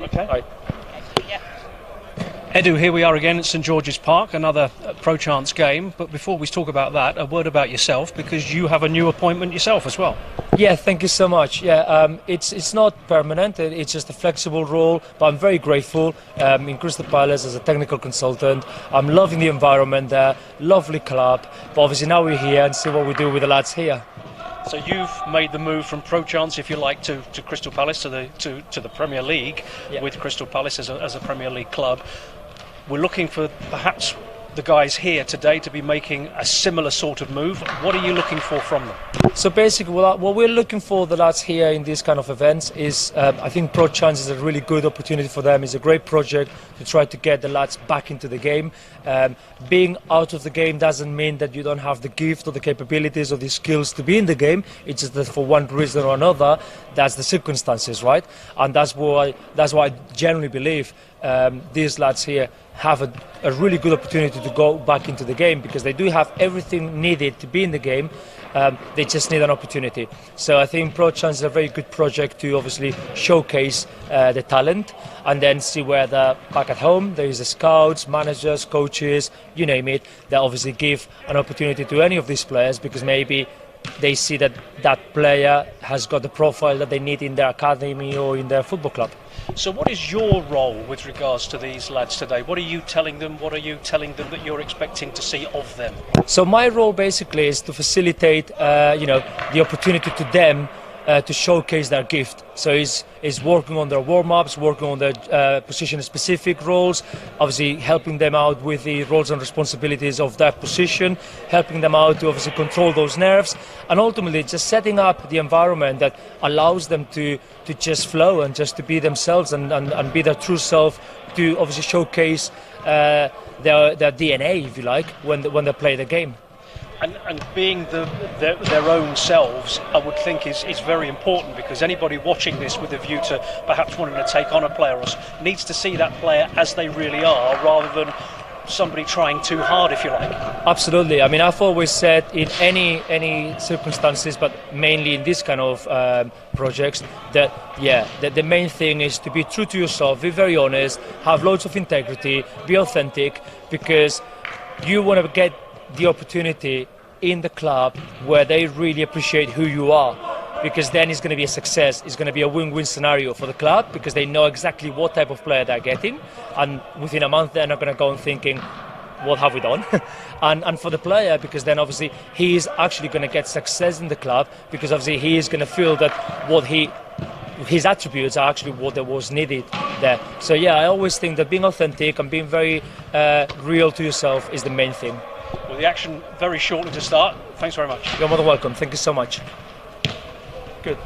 Okay. Right. Edu, here we are again at St George's Park, another ProChance game. But before we talk about that, a word about yourself, because you have a new appointment yourself as well. Yeah, thank you so much. Yeah, it's not permanent. It's just a flexible role, but I'm very grateful. In Crystal Palace as a technical consultant, I'm loving the environment there. Lovely club. But obviously now we're here and see what we do with the lads here. So you've made the move from ProChance, if you like, to Crystal Palace, to the Premier League, Yeah. with Crystal Palace as a Premier League club. We're looking for perhaps the guys here today to be making a similar sort of move. What are you looking for from them? So basically, what we're looking for the lads here in these kind of events is, I think ProChance is a really good opportunity for them. It's a great project to try to get the lads back into the game. Being out of the game doesn't mean that you don't have the gift or the capabilities or the skills to be in the game. It's just that for one reason or another, that's the circumstances, right? And that's why I genuinely believe these lads here have a really good opportunity to go back into the game, because they do have everything needed to be in the game. They just need an opportunity. So I think ProChance is a very good project to obviously showcase the talent, and then see where they're back at home. There is the scouts, managers, coaches, you name it, that obviously give an opportunity to any of these players, because maybe they see that that player has got the profile that they need in their academy or in their football club. So what is your role with regards to these lads today? What are you telling them? What are you telling them that you're expecting to see of them? So my role basically is to facilitate, the opportunity to them to showcase their gift. So is working on their warm-ups, working on their position-specific roles, obviously helping them out with the roles and responsibilities of that position, helping them out to obviously control those nerves, and ultimately just setting up the environment that allows them to just flow and just to be themselves and be their true self, to obviously showcase their DNA, if you like, when they play the game. And being their own selves, I would think is very important, because anybody watching this with a view to perhaps wanting to take on a player needs to see that player as they really are, rather than somebody trying too hard, if you like. Absolutely. I mean, I've always said in any circumstances, but mainly in this kind of projects, that the main thing is to be true to yourself, be very honest, have loads of integrity, be authentic, because you want to get the opportunity in the club where they really appreciate who you are, because then it's going to be a success. It's going to be a win-win scenario for the club, because they know exactly what type of player they're getting, and within a month they're not going to go on thinking, what have we done? and for the player, because then obviously he is actually going to get success in the club, because obviously he is going to feel that his attributes are actually what was needed there. So yeah, I always think that being authentic and being very real to yourself is the main thing. Well, the action very shortly to start. Thanks very much. You're more than welcome. Thank you so much. Good.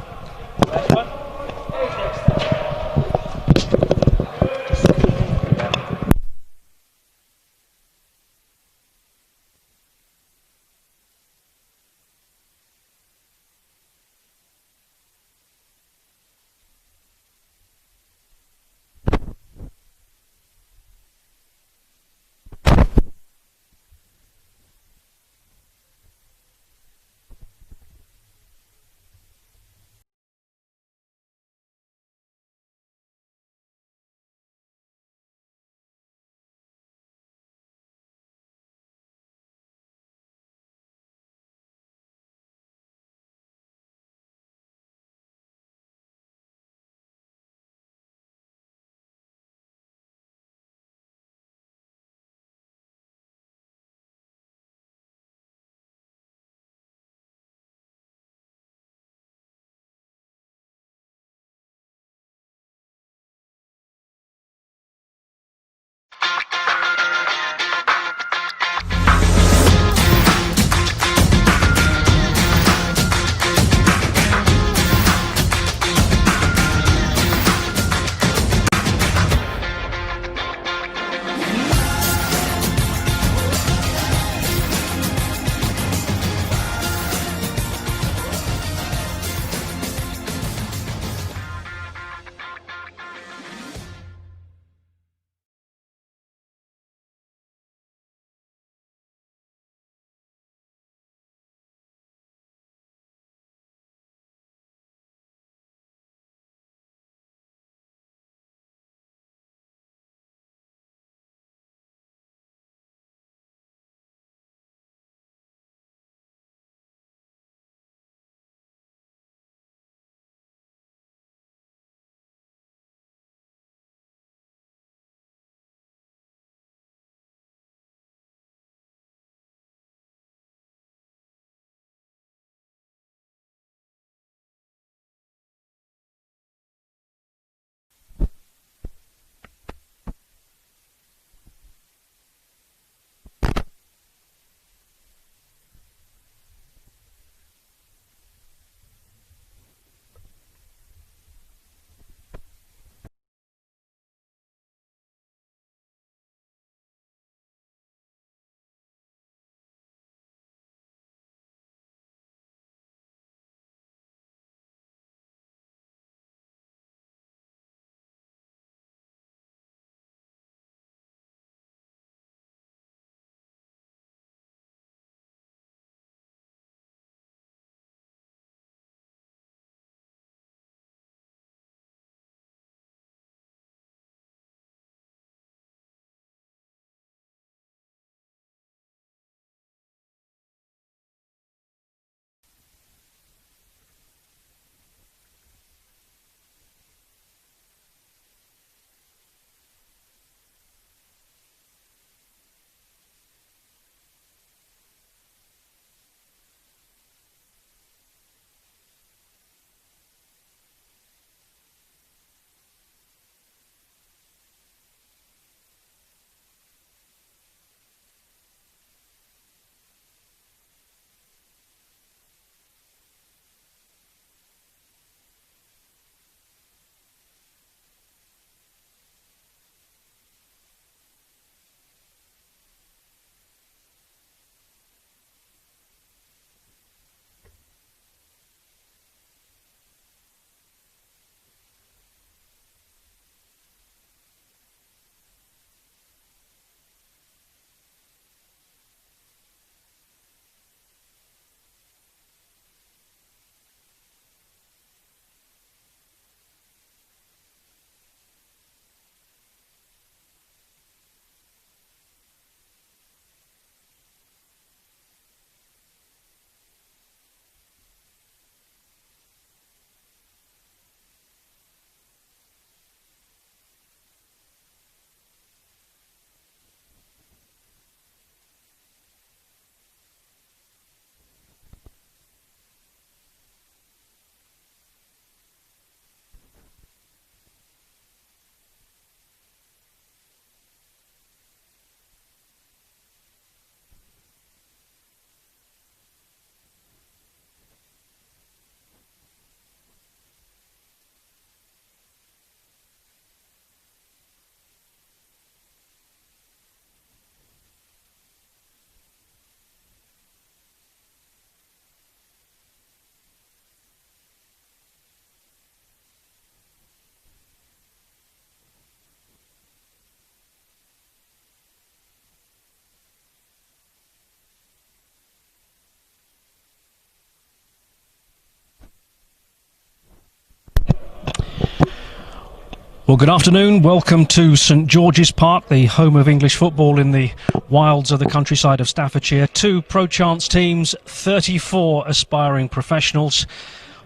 Well, good afternoon. Welcome to St George's Park, the home of English football in the wilds of the countryside of Staffordshire. 2 ProChance teams, 34 aspiring professionals,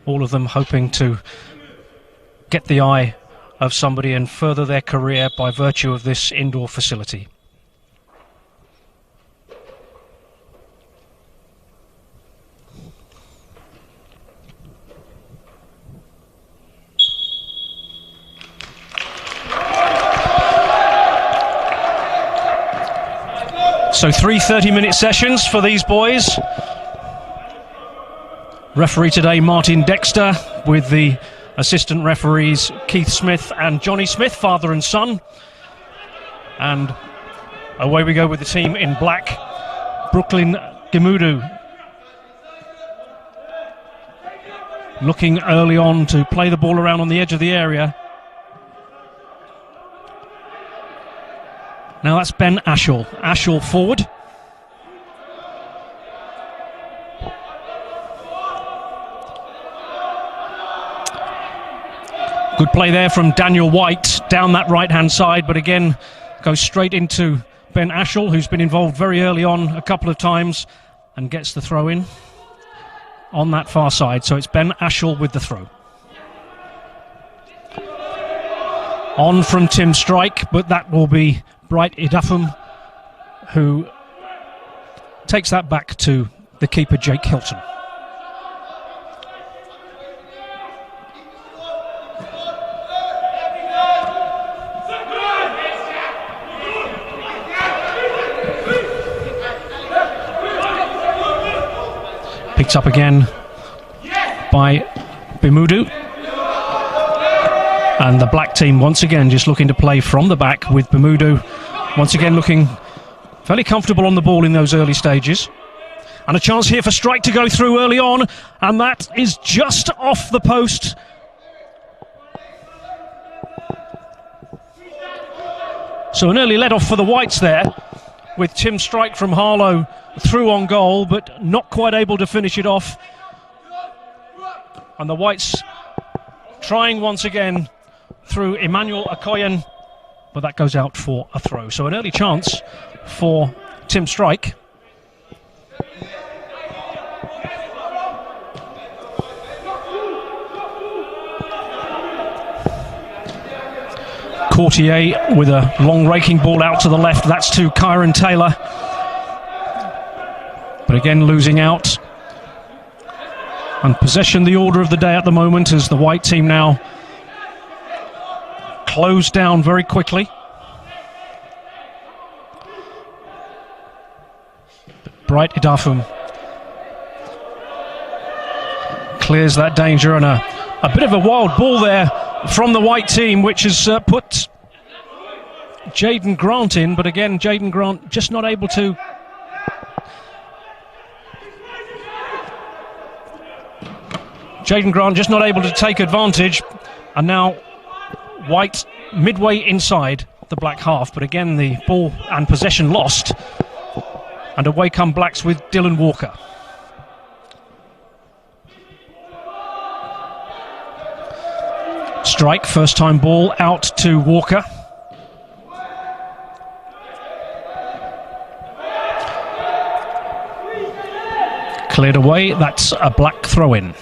all of them hoping to get the eye of somebody and further their career by virtue of this indoor facility. So 3 30-minute sessions for these boys. Referee today, Martin Dexter, with the assistant referees Keith Smith and Johnny Smith, father and son. And away we go with the team in black. Brooklyn Gemudu looking early on to play the ball around on the edge of the area. Now that's Ben Ashall. Ashall forward. Good play there from Daniel White down that right-hand side, but again goes straight into Ben Ashall, who's been involved very early on a couple of times and gets the throw in on that far side. So it's Ben Ashall with the throw. On from Tim Strike, but that will be Bright Idafum, who takes that back to the keeper Jake Hilton. Picked up again by Bimudu. And the black team once again just looking to play from the back with Bimudu once again looking fairly comfortable on the ball in those early stages. And a chance here for Strike to go through early on, and that is just off the post. So an early let-off for the Whites there, with Tim Strike from Harlow through on goal, but not quite able to finish it off. And the Whites trying once again through Emmanuel Okoyen, but that goes out for a throw. So an early chance for Tim Strike. Courtier with a long raking ball out to the left. That's to Kyron Taylor. But again losing out. And possession the order of the day at the moment, as the white team now closed down very quickly. Bright Idafum clears that danger, and a bit of a wild ball there from the white team, which has put Jaden Grant in, but again Jaden Grant just not able to take advantage. And now White midway inside the black half, but again the ball and possession lost, and away come Blacks with Dylan Walker. Strike, first time ball out to Walker. Cleared away, that's a Black throw-in.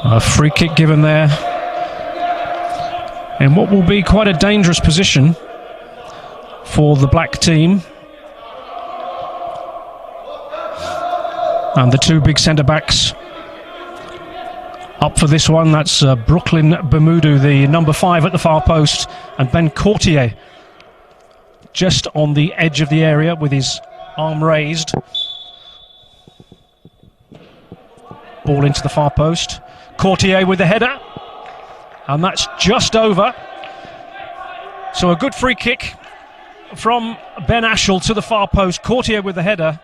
A free kick given there in what will be quite a dangerous position for the black team. And the two big centre-backs up for this one. That's Brooklyn Bimudu, the number 5 at the far post, and Ben Courtier just on the edge of the area with his arm raised. Ball into the far post. Courtier with the header, and that's just over. So a good free kick from Ben Ashall to the far post. Courtier with the header,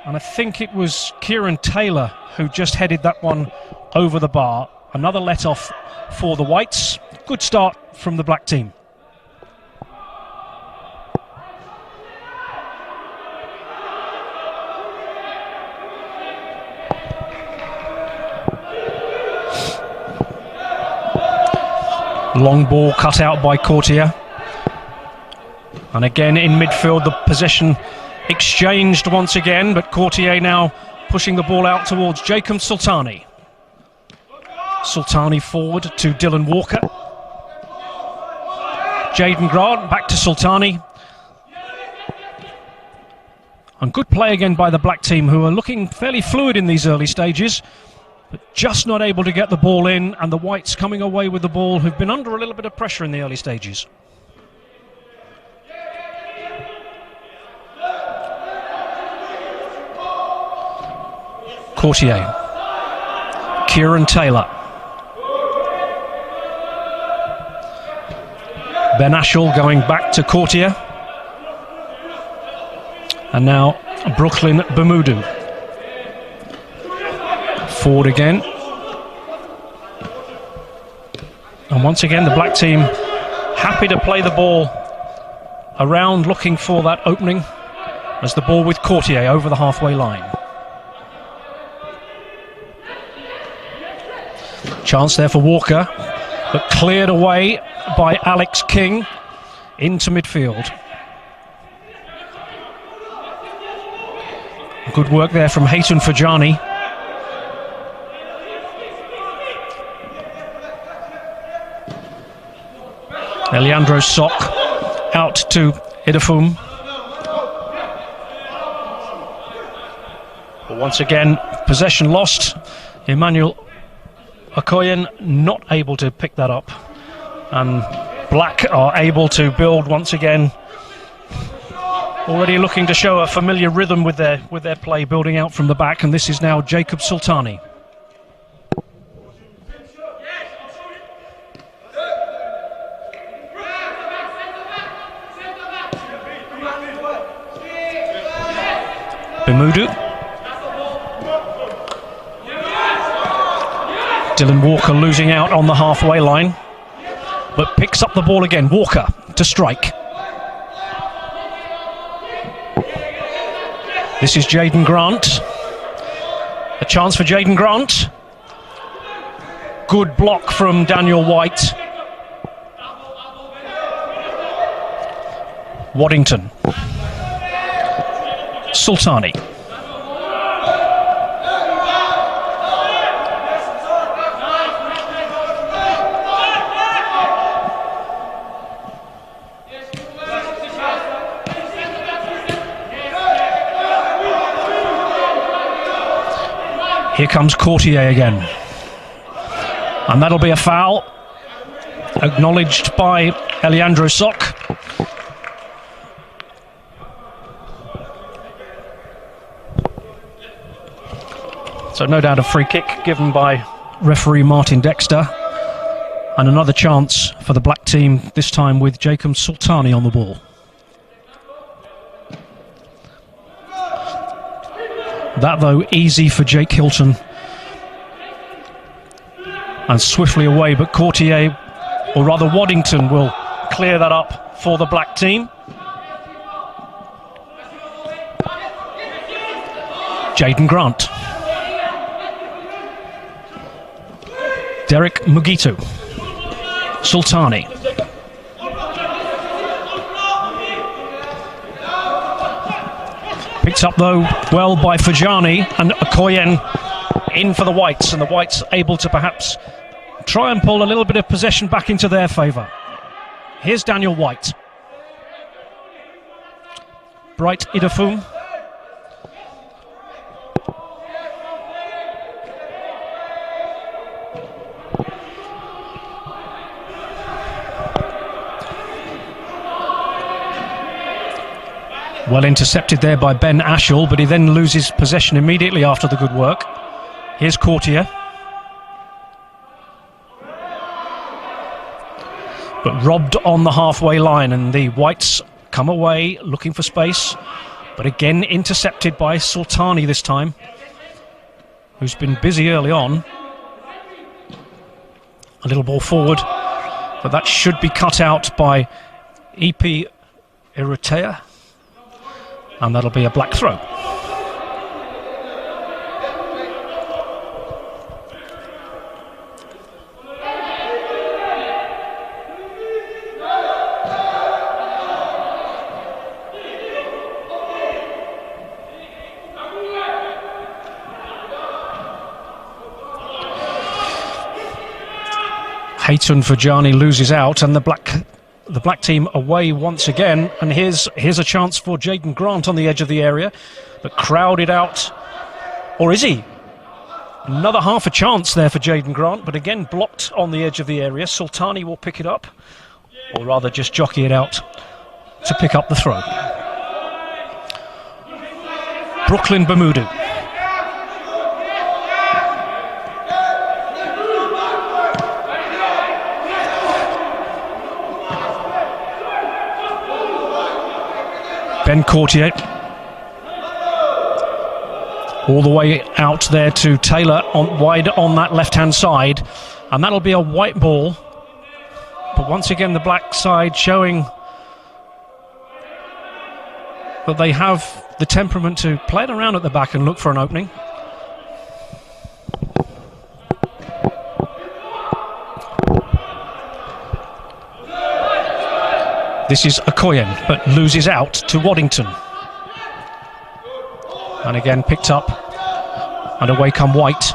and I think it was Kieran Taylor who just headed that one over the bar. another let-off for the Whites. Good start from the black team. Long ball cut out by Courtier. And again in midfield, the possession exchanged once again, but Courtier now pushing the ball out towards Jacob Sultani. Sultani forward to Dylan Walker. Jaden Grant back to Sultani. And good play again by the black team, who are looking fairly fluid in these early stages, but just not able to get the ball in, and the Whites coming away with the ball, who've been under a little bit of pressure in the early stages. Courtier, Kieran Taylor, Ben Ashall going back to Courtier, and now Brooklyn Bermudu. Forward again, and once again the black team happy to play the ball around, looking for that opening, as the ball with Courtier over the halfway line. Chance there for Walker, but cleared away by Alex King into midfield. Good work there from Hayton Fajani. Eliandro Sok out to Idafum. But once again, possession lost. Emmanuel Okoyen not able to pick that up, and Black are able to build once again, already looking to show a familiar rhythm with their play, building out from the back, and this is now Jacob Sultani. Bermudu. Dylan Walker losing out on the halfway line, but picks up the ball again. Walker to strike. This is Jaden Grant. A chance for Jaden Grant. Good block from Daniel White. Waddington. Sultani. Here comes Courtier again, and that'll be a foul, acknowledged by Eliandro Sok. So no doubt a free kick given by referee Martin Dexter, and another chance for the black team, this time with Jacob Sultani on the ball. That, though, easy for Jake Hilton, and swiftly away, but Courtier, or rather Waddington, will clear that up for the black team. Jaden Grant. Derek Mugitu. Sultani. Picked up, though, well by Fajani, and Okoyen in for the Whites, and the Whites able to perhaps try and pull a little bit of possession back into their favour. Here's Daniel White. Bright Idafum. Well intercepted there by Ben Ashall, but he then loses possession immediately after the good work. Here's Courtier. But robbed on the halfway line, and the Whites come away looking for space, but again intercepted by Sultani this time, who's been busy early on. A little ball forward, but that should be cut out by Edu Rubio, and that'll be a black throw. Hayton Fajani loses out, and the black team away once again. And here's a chance for Jaden Grant on the edge of the area, but crowded out. Or is he? Another half a chance there for Jaden Grant, but again blocked on the edge of the area. Sultani will pick it up, or rather just jockey it out to pick up the throw. Brooklyn Bermudu. Ben Courtier all the way out there to Taylor wide on that left-hand side, and that'll be a white ball. But once again, the black side showing that they have the temperament to play it around at the back and look for an opening. This is Okoyen, but loses out to Waddington. And again picked up, and away come White.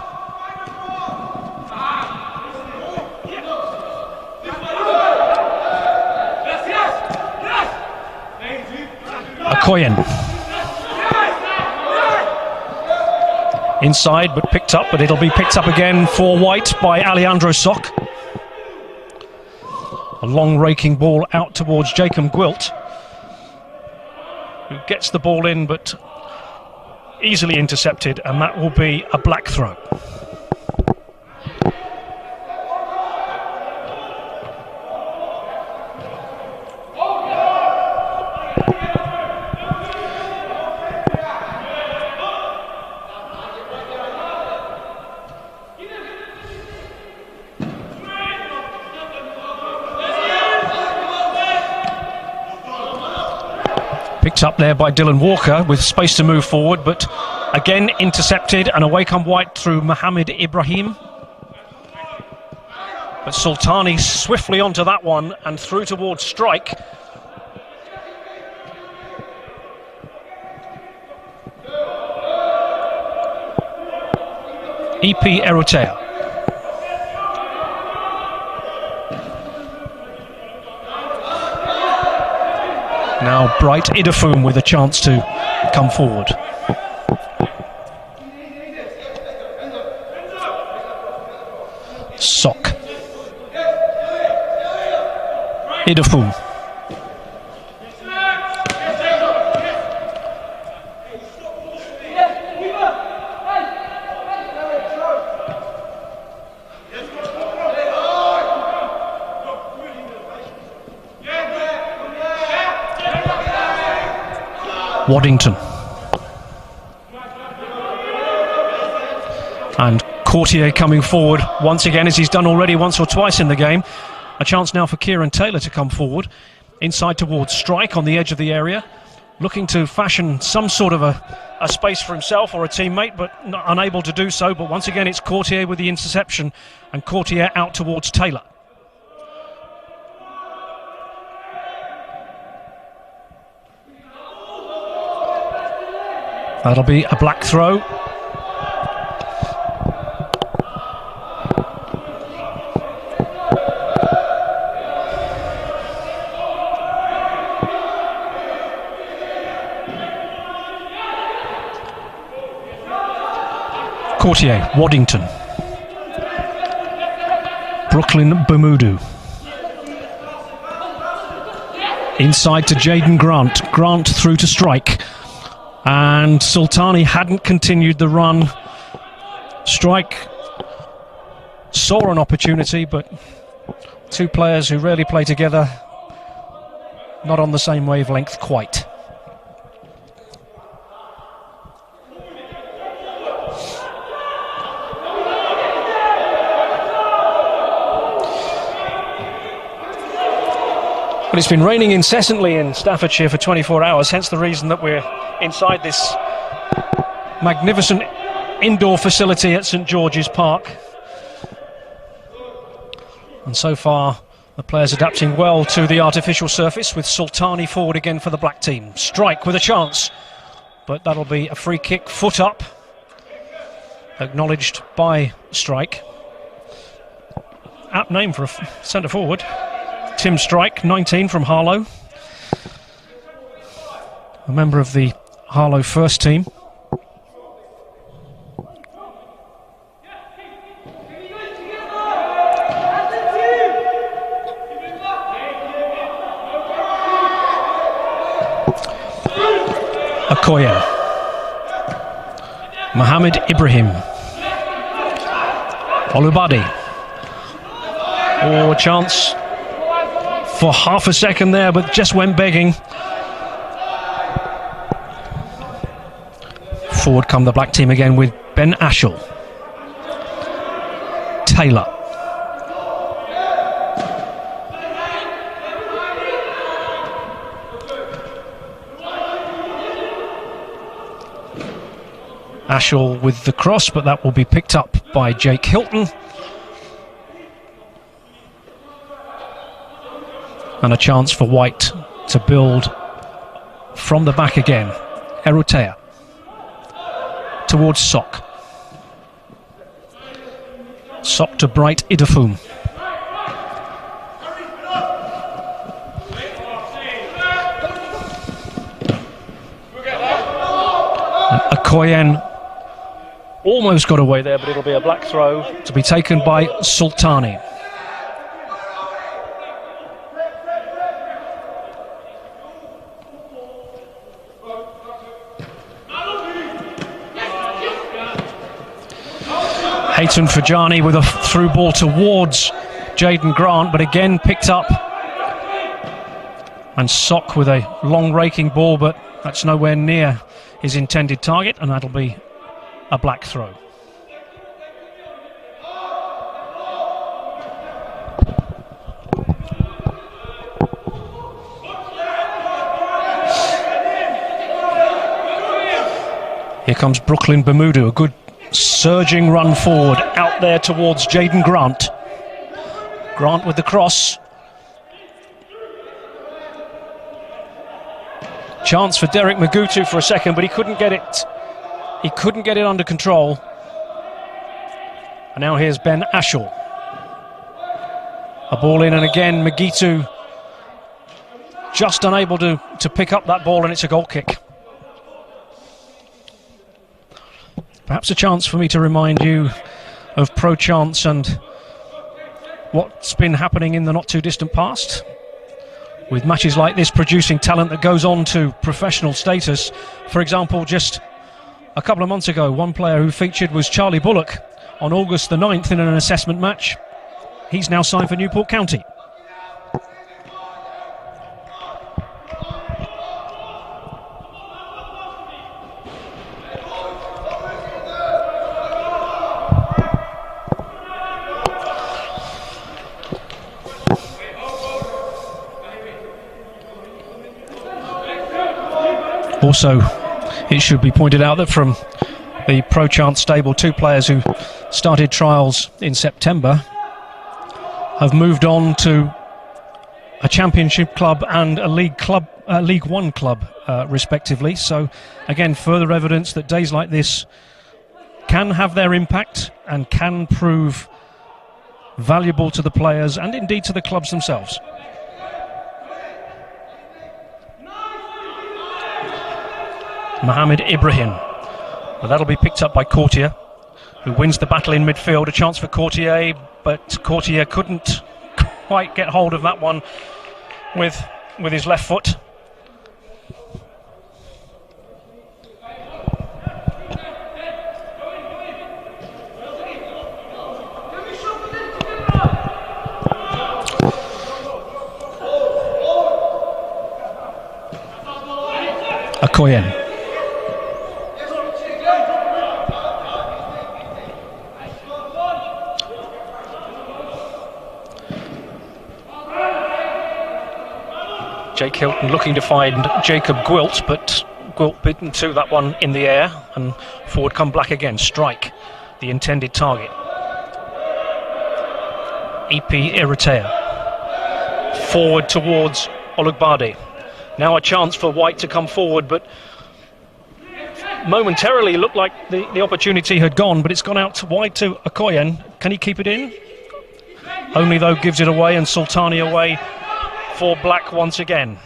Okoyen. Inside, but picked up, but it'll be picked up again for White by Alejandro Sok. A long raking ball out towards Jacob Gwilt, who gets the ball in but easily intercepted, and that will be a black throw. Picked up there by Dylan Walker with space to move forward, but again intercepted, and away come White through Mohamed Ibrahim. But Sultani swiftly onto that one and through towards strike. Edu Rubio. Now Bright Idafum with a chance to come forward. Sok. Idafum. Waddington. And Courtier coming forward once again, as he's done already once or twice in the game. A chance now for Kieran Taylor to come forward. Inside towards strike on the edge of the area. Looking to fashion some sort of a space for himself or a teammate, but unable to do so. But once again, it's Courtier with the interception, and Courtier out towards Taylor. That'll be a black throw. Courtier, Waddington. Brooklyn Bermudu. Inside to Jaden Grant. Grant through to strike. And Sultani hadn't continued the run. Strike saw an opportunity, but two players who rarely play together, not on the same wavelength quite. But it's been raining incessantly in Staffordshire for 24 hours, hence the reason that we're inside this magnificent indoor facility at St George's Park. And so far, the players adapting well to the artificial surface, with Sultani forward again for the black team. Strike with a chance, but that'll be a free kick, foot up, acknowledged by Strike. Apt name for a centre forward. Tim Strike, 19, from Harlow, a member of the Harlow first team. Okoye, Mohamed Ibrahim, Olubade. Oh, a chance for half a second there, but just went begging. Forward come the black team again with Ben Ashall, Taylor, Ashall with the cross, but that will be picked up by Jake Hilton. And a chance for White to build from the back again. Erutea towards Sok. Sok to Bright Idafum. Okoyen almost got away there, but it'll be a black throw to be taken by Sultani. Hayton Fajani with a through ball towards Jaden Grant, but again picked up. And Sok with a long raking ball, but that's nowhere near his intended target, and that'll be a black throw. Here comes Brooklyn Bermudu, a good surging run forward out there towards Jaden Grant. Grant with the cross. Chance for Derek Magutu for a second, but he couldn't get it. He couldn't get it under control. And now here's Ben Ashall. A ball in, and again Magutu just unable to pick up that ball, and it's a goal kick. Perhaps a chance for me to remind you of ProChance and what's been happening in the not too distant past, with matches like this producing talent that goes on to professional status. For example, just a couple of months ago, one player who featured was Charlie Bullock on August the 9th in an assessment match. He's now signed for Newport County. Also, it should be pointed out that from the ProChance stable, two players who started trials in September have moved on to a championship club and a League One club, respectively. So, again, further evidence that days like this can have their impact and can prove valuable to the players and indeed to the clubs themselves. Mohamed Ibrahim, but that'll be picked up by Courtier, who wins the battle in midfield. A chance for Courtier, but Courtier couldn't quite get hold of that one with his left foot. Okoyen. Jake Hilton looking to find Jacob Gwilt, but Gwilt bitten to that one in the air, and forward come Black again. Strike, the intended target. EP Iritea forward towards Olugbade. Now a chance for White to come forward, but momentarily looked like the opportunity had gone, but it's gone out wide to Okoyen. Can he keep it in? Only though gives it away, and Sultani away for Black once again.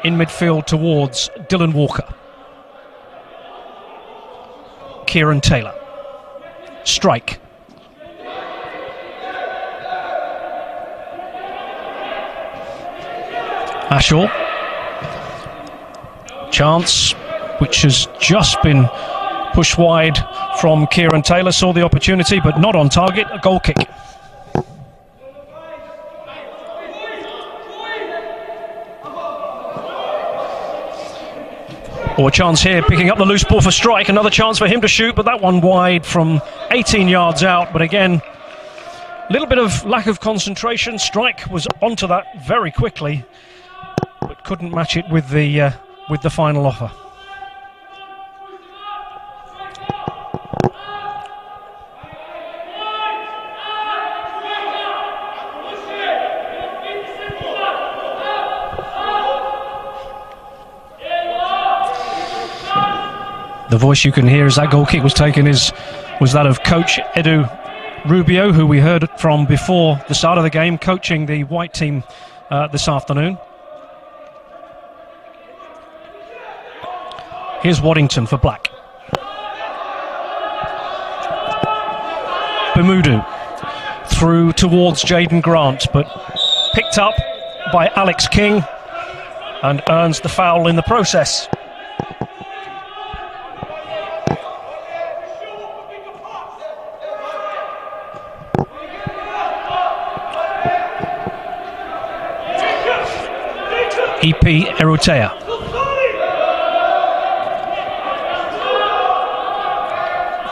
In midfield towards Dylan Walker. Kieran Taylor. Strike. Ashall. Chance, which has just been pushed wide from Kieran Taylor. Saw the opportunity, but not on target. A goal kick. Or a chance here, picking up the loose ball for Strike. Another chance for him to shoot, but that one wide from 18 yards out. But again, a little bit of lack of concentration. Strike was onto that very quickly, but couldn't match it with the final offer. The voice you can hear as that goal kick was taken was that of coach Edu Rubio, who we heard from before the start of the game, coaching the White team this afternoon. Here's Waddington for Black. Bermudu through towards Jaden Grant, but picked up by Alex King and earns the foul in the process. EP Iritea.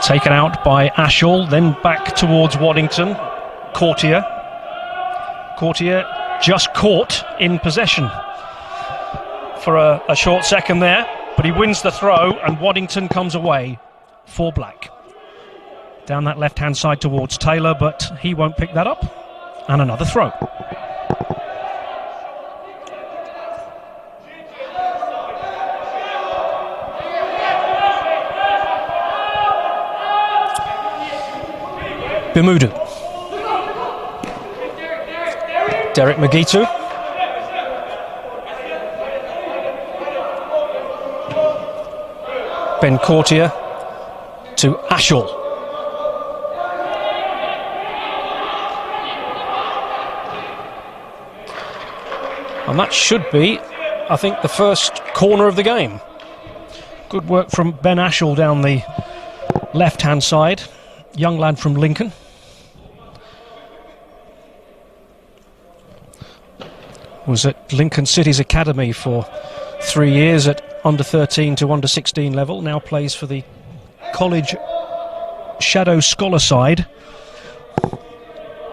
Taken out by Ashall, then back towards Waddington. Courtier just caught in possession for a short second there, but he wins the throw, and Waddington comes away for Black. Down that left-hand side towards Taylor, but he won't pick that up. And another throw. Bermudu. Derek Magitu. Ben Courtier to Ashall. And that should be, I think, the first corner of the game. Good work from Ben Ashall down the left-hand side. Young lad from Lincoln. Was at Lincoln City's academy for 3 years at under 13 to under 16 level. Now plays for the college shadow scholar side.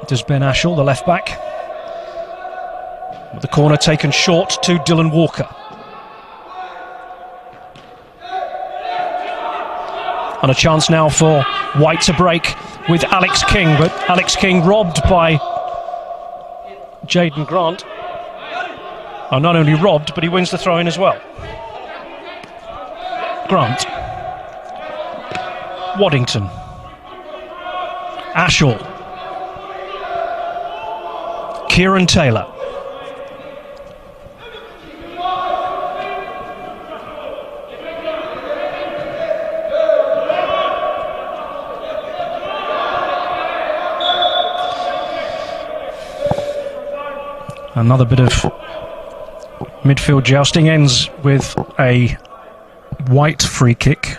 Does Ben Ashall, the left back. With the corner taken short to Dylan Walker. And a chance now for White to break with Alex King, but Alex King robbed by Jaden Grant. Oh, not only robbed, but he wins the throw-in as well. Grant. Waddington. Ashall. Kieran Taylor. Another bit of midfield jousting ends with a White free kick.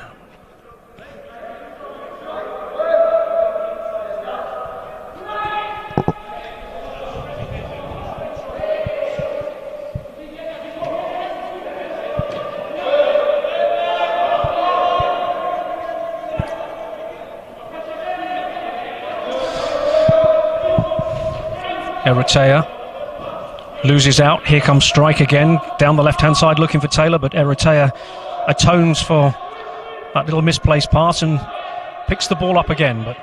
Iritea loses out. Here comes Strike again, down the left-hand side looking for Taylor, but Eritrea atones for that little misplaced pass and picks the ball up again, but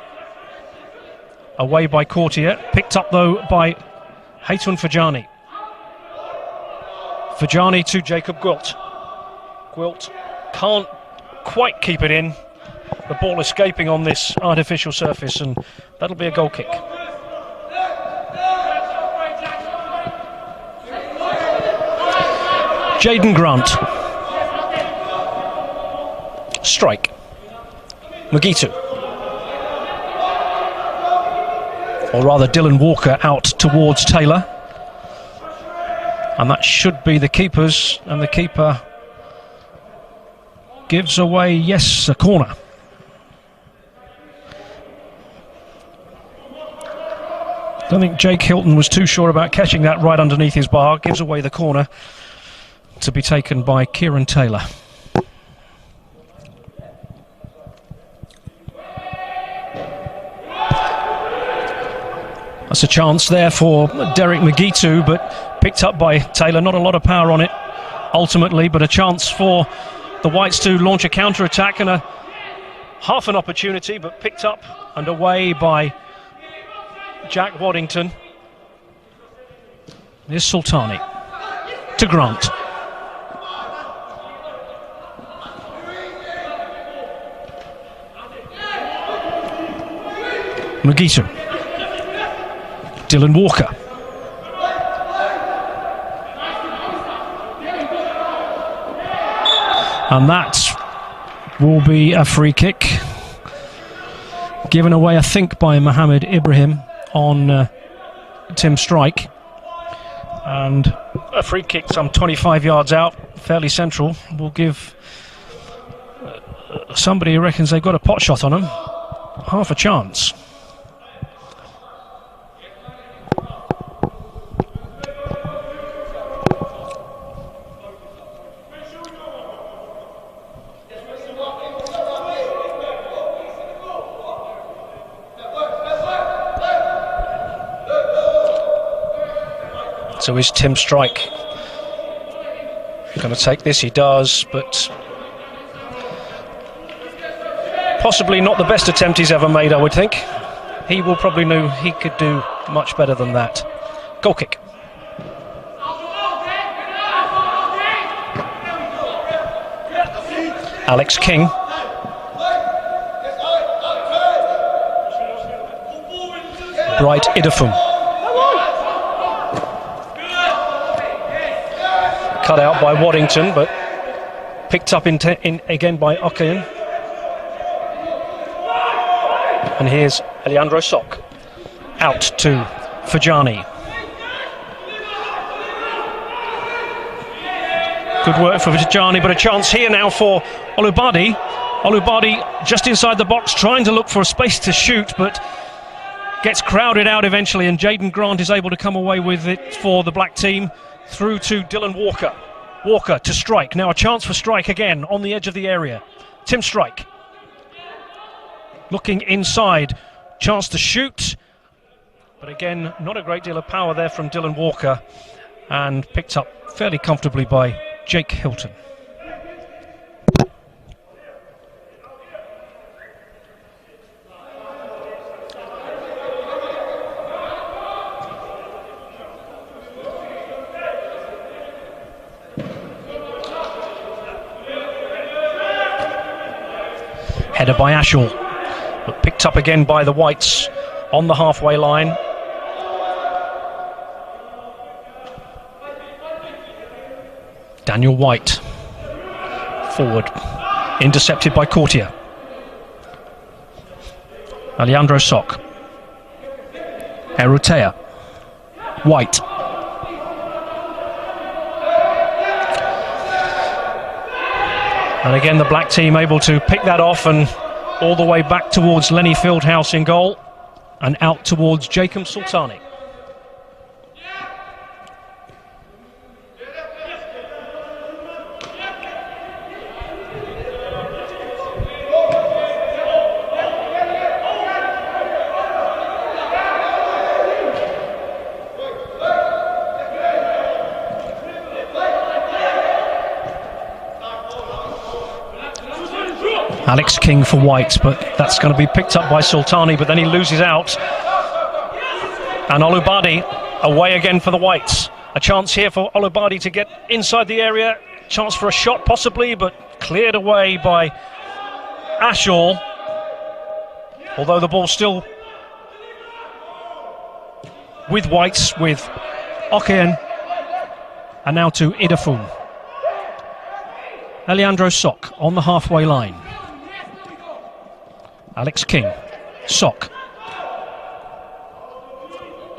away by Courtier, picked up though by Haytun Fajani. Fajani to Jacob Gwilt. Gwilt can't quite keep it in. The ball escaping on this artificial surface, and that'll be a goal kick. Jaden Grant. Strike. Magitu. Or rather Dylan Walker out towards Taylor. And that should be the keeper's, and the keeper gives away, yes, a corner. Don't think Jake Hilton was too sure about catching that right underneath his bar. Gives away the corner to be taken by Kieran Taylor. That's a chance there for Derek Magitu, but picked up by Taylor. Not a lot of power on it ultimately, but a chance for the Whites to launch a counter-attack, and a half an opportunity, but picked up and away by Jack Waddington. Here's Sultani to Grant. Magitu. Dylan Walker. And that will be a free kick. Given away, I think, by Mohamed Ibrahim on Tim Strike. And a free kick some 25 yards out, fairly central, will give somebody who reckons they've got a pot shot on them half a chance. So is Tim Strike going to take this? He does, but possibly not the best attempt he's ever made, I would think. He will probably know he could do much better than that. Goal kick. Alex King. Bright Idafum. Cut out by Waddington, but picked up in again by Okayan. And here's Alejandro Sok. Out to Fajani. Good work for Fajani, but a chance here now for Olubadi. Olubadi just inside the box, trying to look for a space to shoot, but gets crowded out eventually, and Jaden Grant is able to come away with it for the black team. Through to Dylan Walker. Walker to Strike. Now a chance for Strike again on the edge of the area. Tim Strike. Looking inside. Chance to shoot. But again, not a great deal of power there from Dylan Walker. And picked up fairly comfortably by Jake Hilton. Header by Ashall, but picked up again by the Whites on the halfway line. Daniel White, forward, intercepted by Courtier. Alejandro Sok. Erutea. White. And again, the black team able to pick that off and all the way back towards Lenny Fieldhouse in goal and out towards Jacob Sultani. Alex King for White, but that's going to be picked up by Sultani, but then he loses out. And Olubadi away again for the Whites. A chance here for Olubadi to get inside the area. Chance for a shot possibly, but cleared away by Ashall. Although the ball still with Whites, with Okean. And now to Idafun. Alejandro Sok on the halfway line. Alex King. Sok.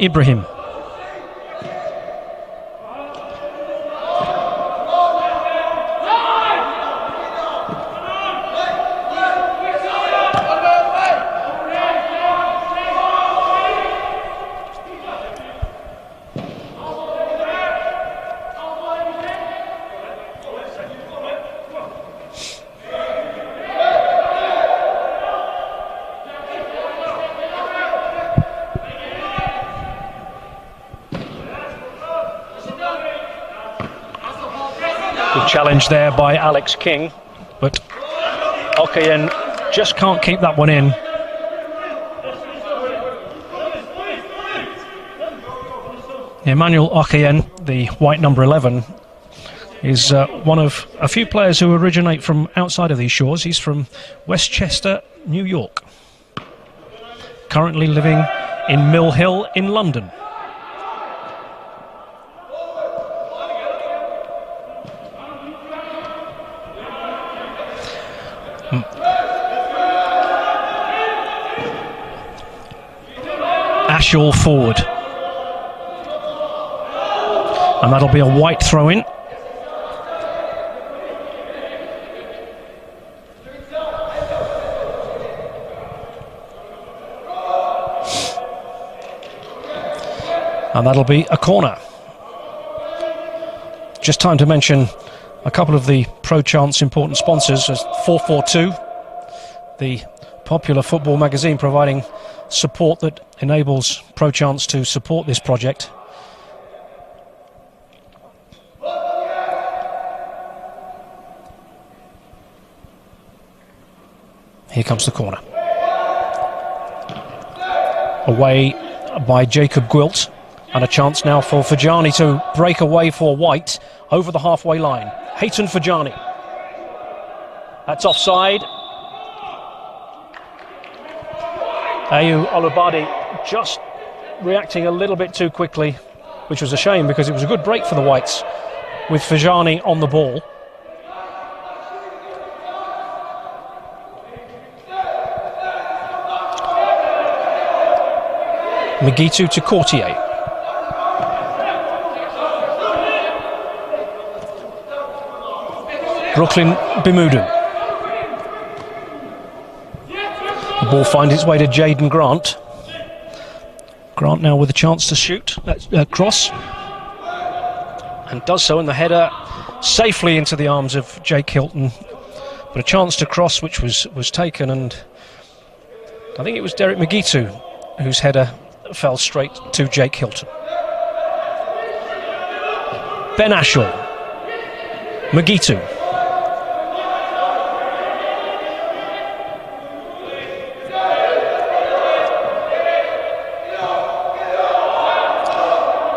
Ibrahim. Challenge there by Alex King, but Okean just can't keep that one in. Emmanuel Okean, the white number 11, is one of a few players who originate from outside of these shores. He's from Westchester, New York, currently living in Mill Hill in London. Ashall forward, and that'll be a White throw-in. And that'll be a corner. Just time to mention a couple of the ProChance important sponsors, as 442, the popular football magazine, providing support that enables ProChance to support this project. Here comes the corner. Away by Jacob Gwilt, and a chance now for Fajani to break away for White over the halfway line. Hayton Fajani. That's offside. Ayu Olubadi just reacting a little bit too quickly, which was a shame because it was a good break for the Whites with Fajani on the ball. Migitu to Courtier. Brooklyn Bimudu. The ball finds its way to Jaden Grant. Grant now with a chance to shoot, cross, and does so in the header safely into the arms of Jake Hilton. But a chance to cross which was taken, and I think it was Derek Migitu whose header fell straight to Jake Hilton. Ben Ashall. Migitu.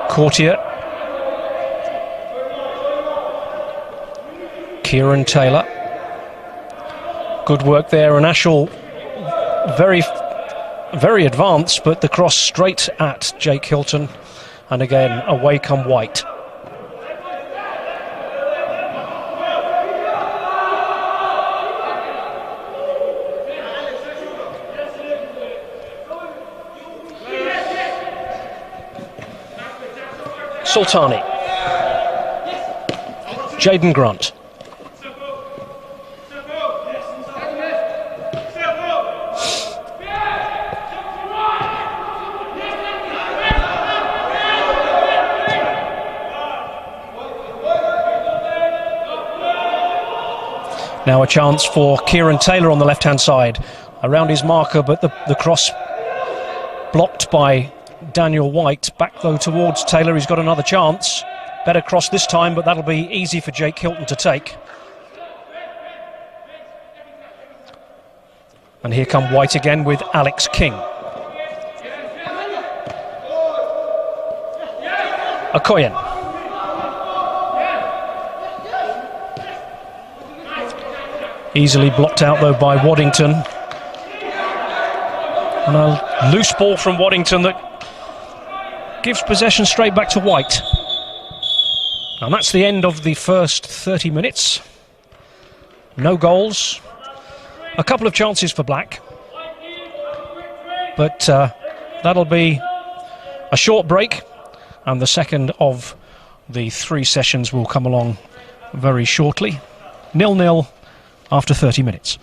Courtier. Kieran Taylor. Good work there, and Ashall very advanced, but the cross straight at Jake Hilton, and again away come White. Sultani. Jaden Grant. Now a chance for Kieran Taylor on the left-hand side, around his marker, but the cross blocked by Daniel White. Back though towards Taylor, he's got another chance. Better cross this time, but that'll be easy for Jake Hilton to take. And here come White again with Alex King. Okoyen. Easily blocked out though by Waddington. And a loose ball from Waddington that gives possession straight back to White. And that's the end of the first 30 minutes. No goals. A couple of chances for Black. But that'll be a short break. And the second of the 3 sessions will come along very shortly. 0-0 after 30 minutes.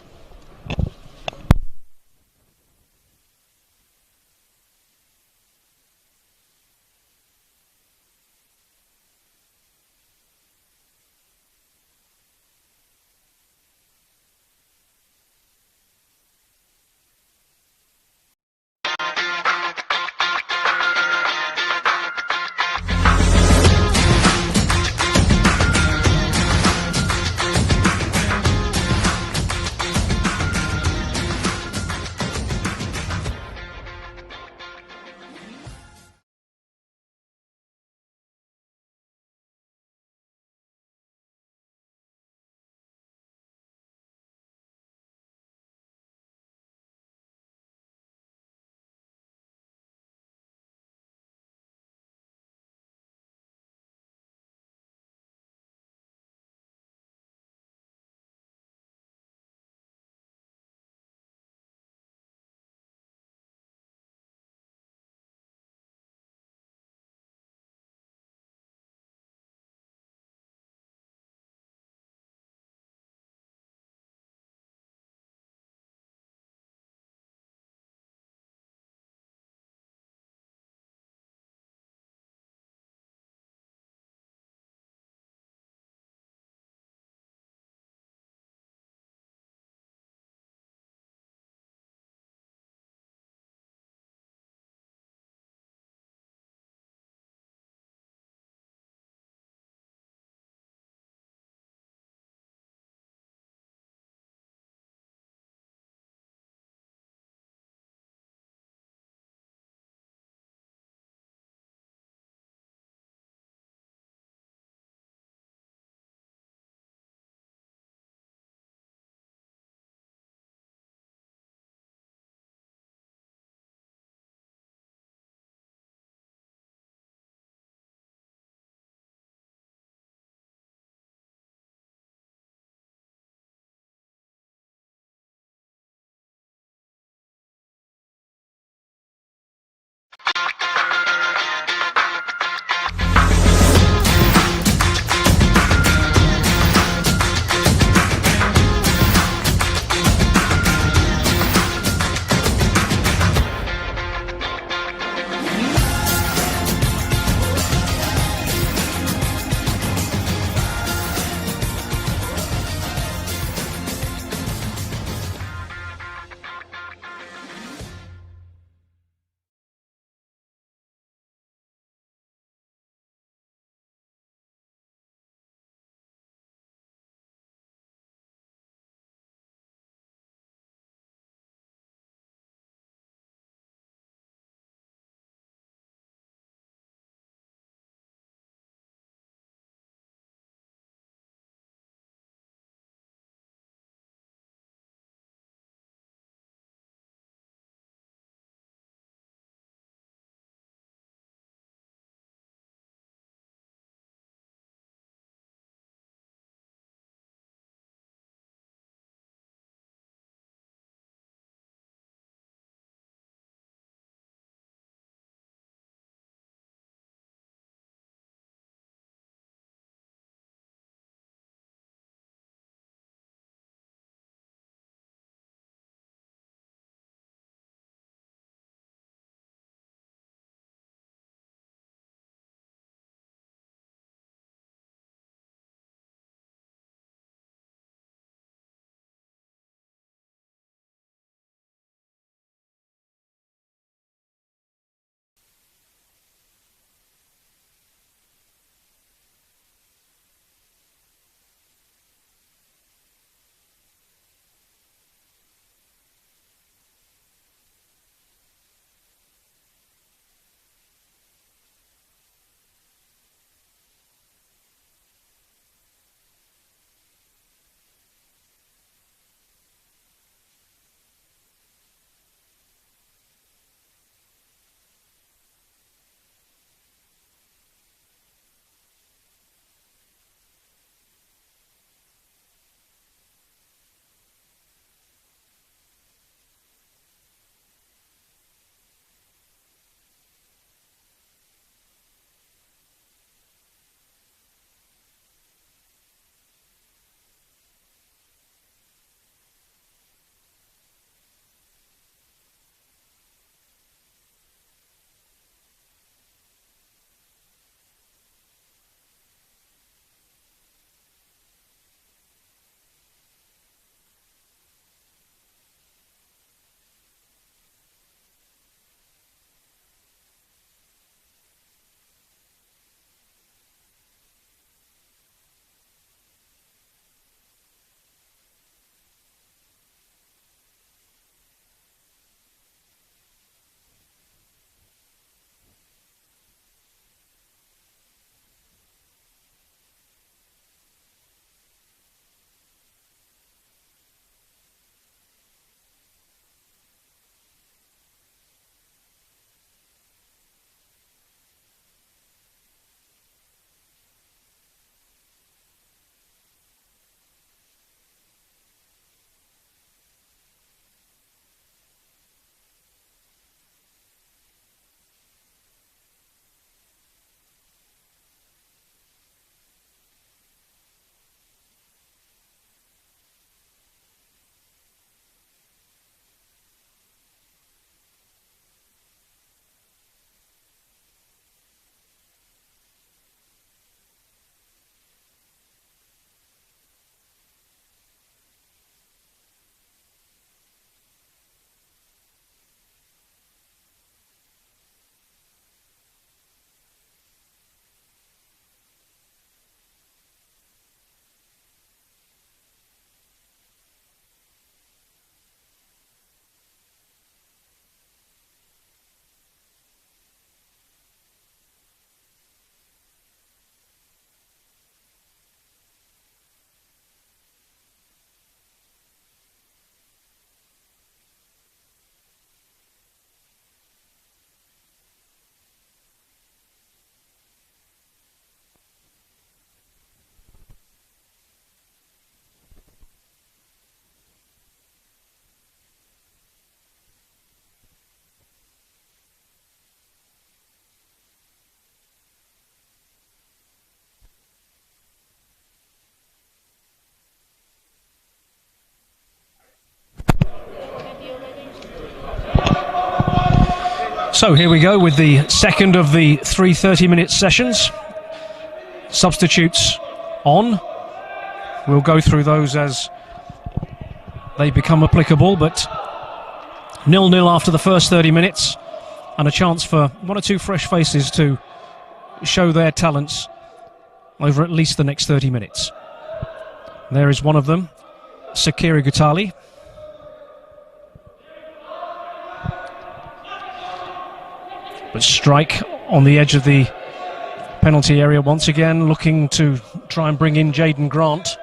So here we go with the second of the 3 30-minute sessions. Substitutes on. We'll go through those as they become applicable, but 0-0 after the first 30 minutes, and a chance for one or two fresh faces to show their talents over at least the next 30 minutes. There is one of them, Sakiri Gutali. But Strike on the edge of the penalty area once again, looking to try and bring in Jaden Grant.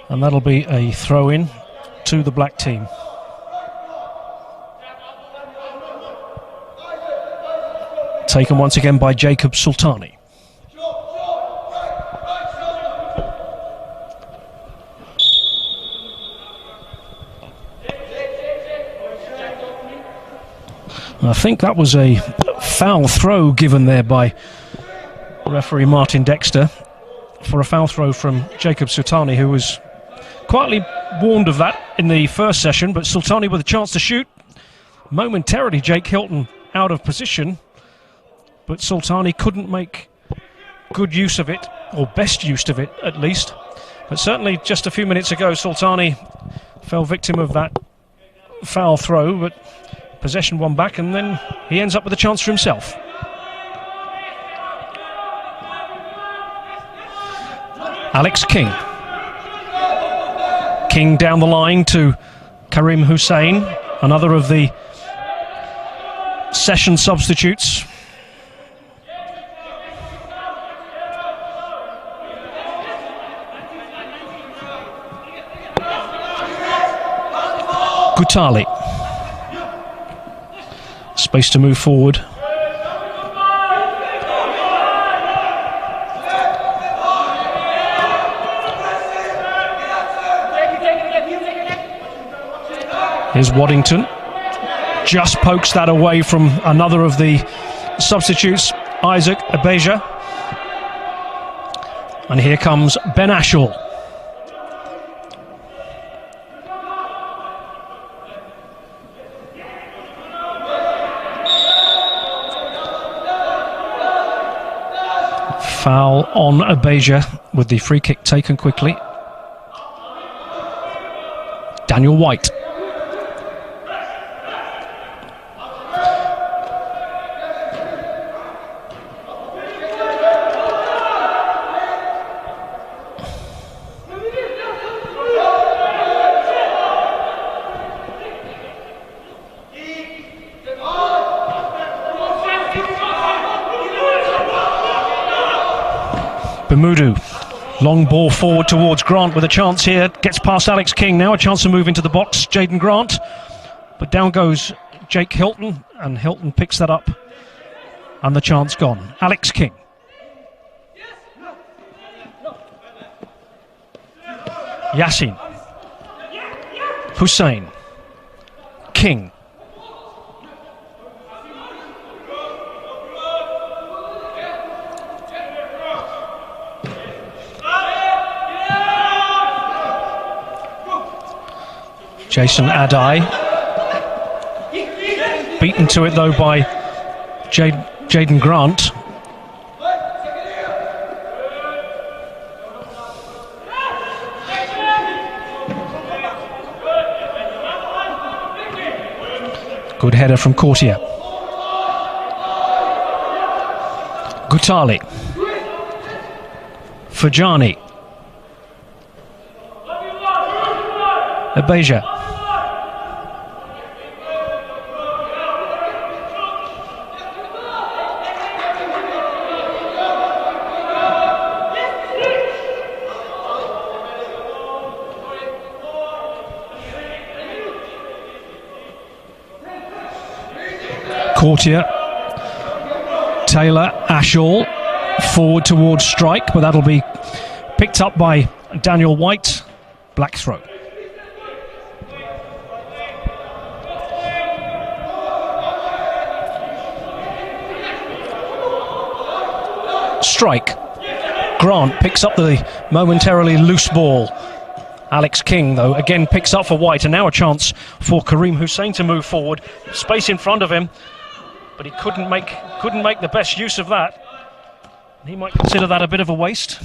And that'll be a throw-in to the black team. Taken once again by Jacob Sultani. I think that was a foul throw given there by referee Martin Dexter for a foul throw from Jacob Sultani, who was quietly warned of that in the first session, but Sultani with a chance to shoot. Momentarily Jake Hilton out of position, but Sultani couldn't make good use of it, or best use of it at least. But certainly just a few minutes ago Sultani fell victim of that foul throw, but possession won back, and then he ends up with a chance for himself. Alex King. King down the line to Karim Hussein, another of the session substitutes. Gutali. Space to move forward. Here's Waddington. Just pokes that away from another of the substitutes, Isaac Abeja. And here comes Ben Ashall. Foul on Abeja with the free kick taken quickly. Daniel White. Bermudu, long ball forward towards Grant with a chance here, gets past Alex King, now a chance to move into the box, Jaden Grant, but down goes Jake Hilton, and Hilton picks that up, and the chance gone. Alex King. Yassin. Hussein. King. Jason Adai, beaten to it though by Jaden Grant. Good header from Courtier. Gutali. Fajani. Abeja. Courtier, Taylor, Ashall, forward towards Strike, but that'll be picked up by Daniel White. Black throw. Strike. Grant picks up the momentarily loose ball. Alex King, though, again picks up for White, and now a chance for Kareem Hussein to move forward. Space in front of him, but he couldn't make the best use of that. He might consider that a bit of a waste.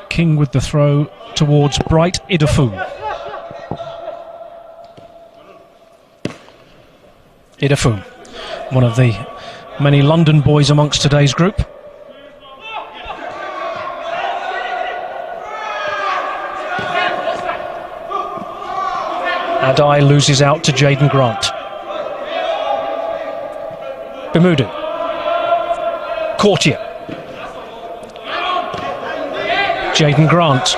King with the throw towards Bright Idafu. Idafu, one of the many London boys amongst today's group. Adai loses out to Jaden Grant. Bimudu. Courtier. Jaden Grant.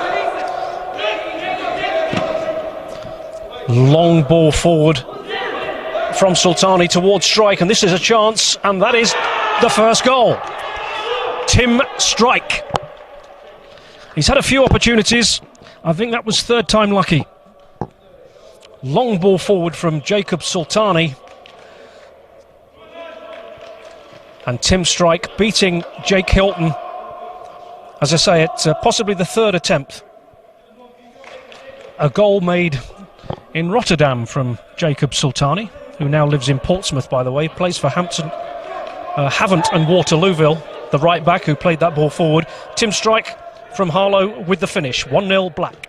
Long ball forward from Sultani towards Strike, and this is a chance, and that is the first goal. Tim Strike. He's had a few opportunities. I think that was third time lucky. Long ball forward from Jacob Sultani. And Tim Strike beating Jake Hilton. As I say, it's possibly the third attempt. A goal made in Rotterdam from Jacob Sultani, who now lives in Portsmouth, by the way, plays for Havant and Waterlooville, the right back who played that ball forward. Tim Strike from Harlow with the finish, 1-0 Black.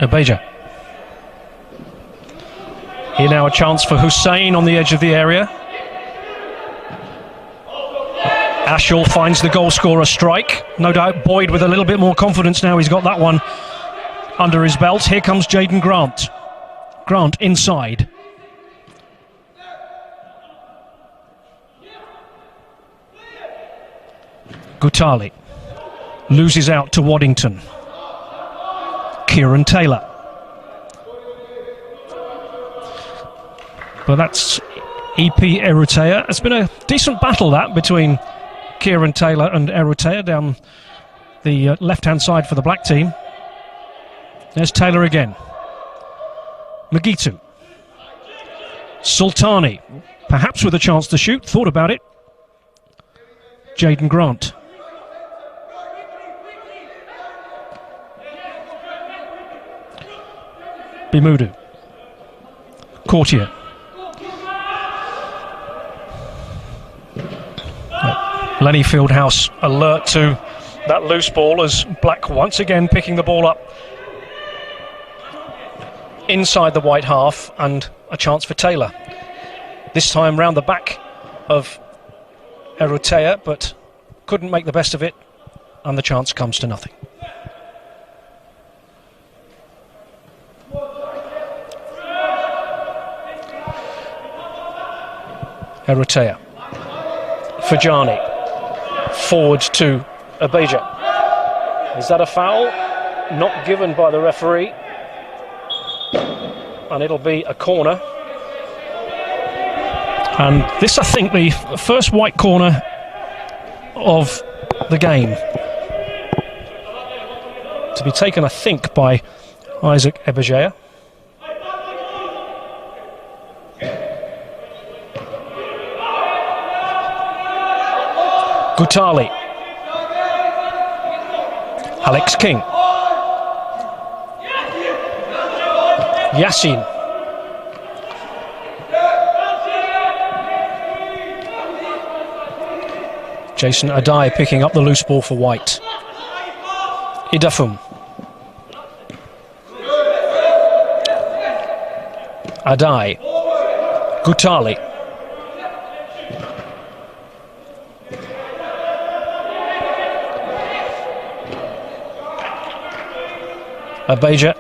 Abeja. Here now a chance for Hussein on the edge of the area. Ashall finds the goal scorer Strike. No doubt Boyd with a little bit more confidence now. He's got that one under his belt. Here comes Jaden Grant. Grant inside. Gutali loses out to Waddington. Kieran Taylor. But that's EP Erutea. It's been a decent battle, that, between Kieran Taylor and Erutea down the left-hand side for the black team. There's Taylor again. Magitu. Sultani, perhaps with a chance to shoot, thought about it. Jaden Grant. Bimudu. Courtier. Lenny Fieldhouse alert to that loose ball as Black once again picking the ball up inside the white half, and a chance for Taylor. This time round the back of Erutea, but couldn't make the best of it, and the chance comes to nothing. Erutea. Fajani. Forward to Abeja. Is that a foul? Not given by the referee. And it'll be a corner. And this, I think, the first white corner of the game. To be taken, I think, by Isaac Ebejea. Gutali. Alex King. Yassin. Jason Adai picking up the loose ball for White. Idafum. Adai. Gutali. Abeja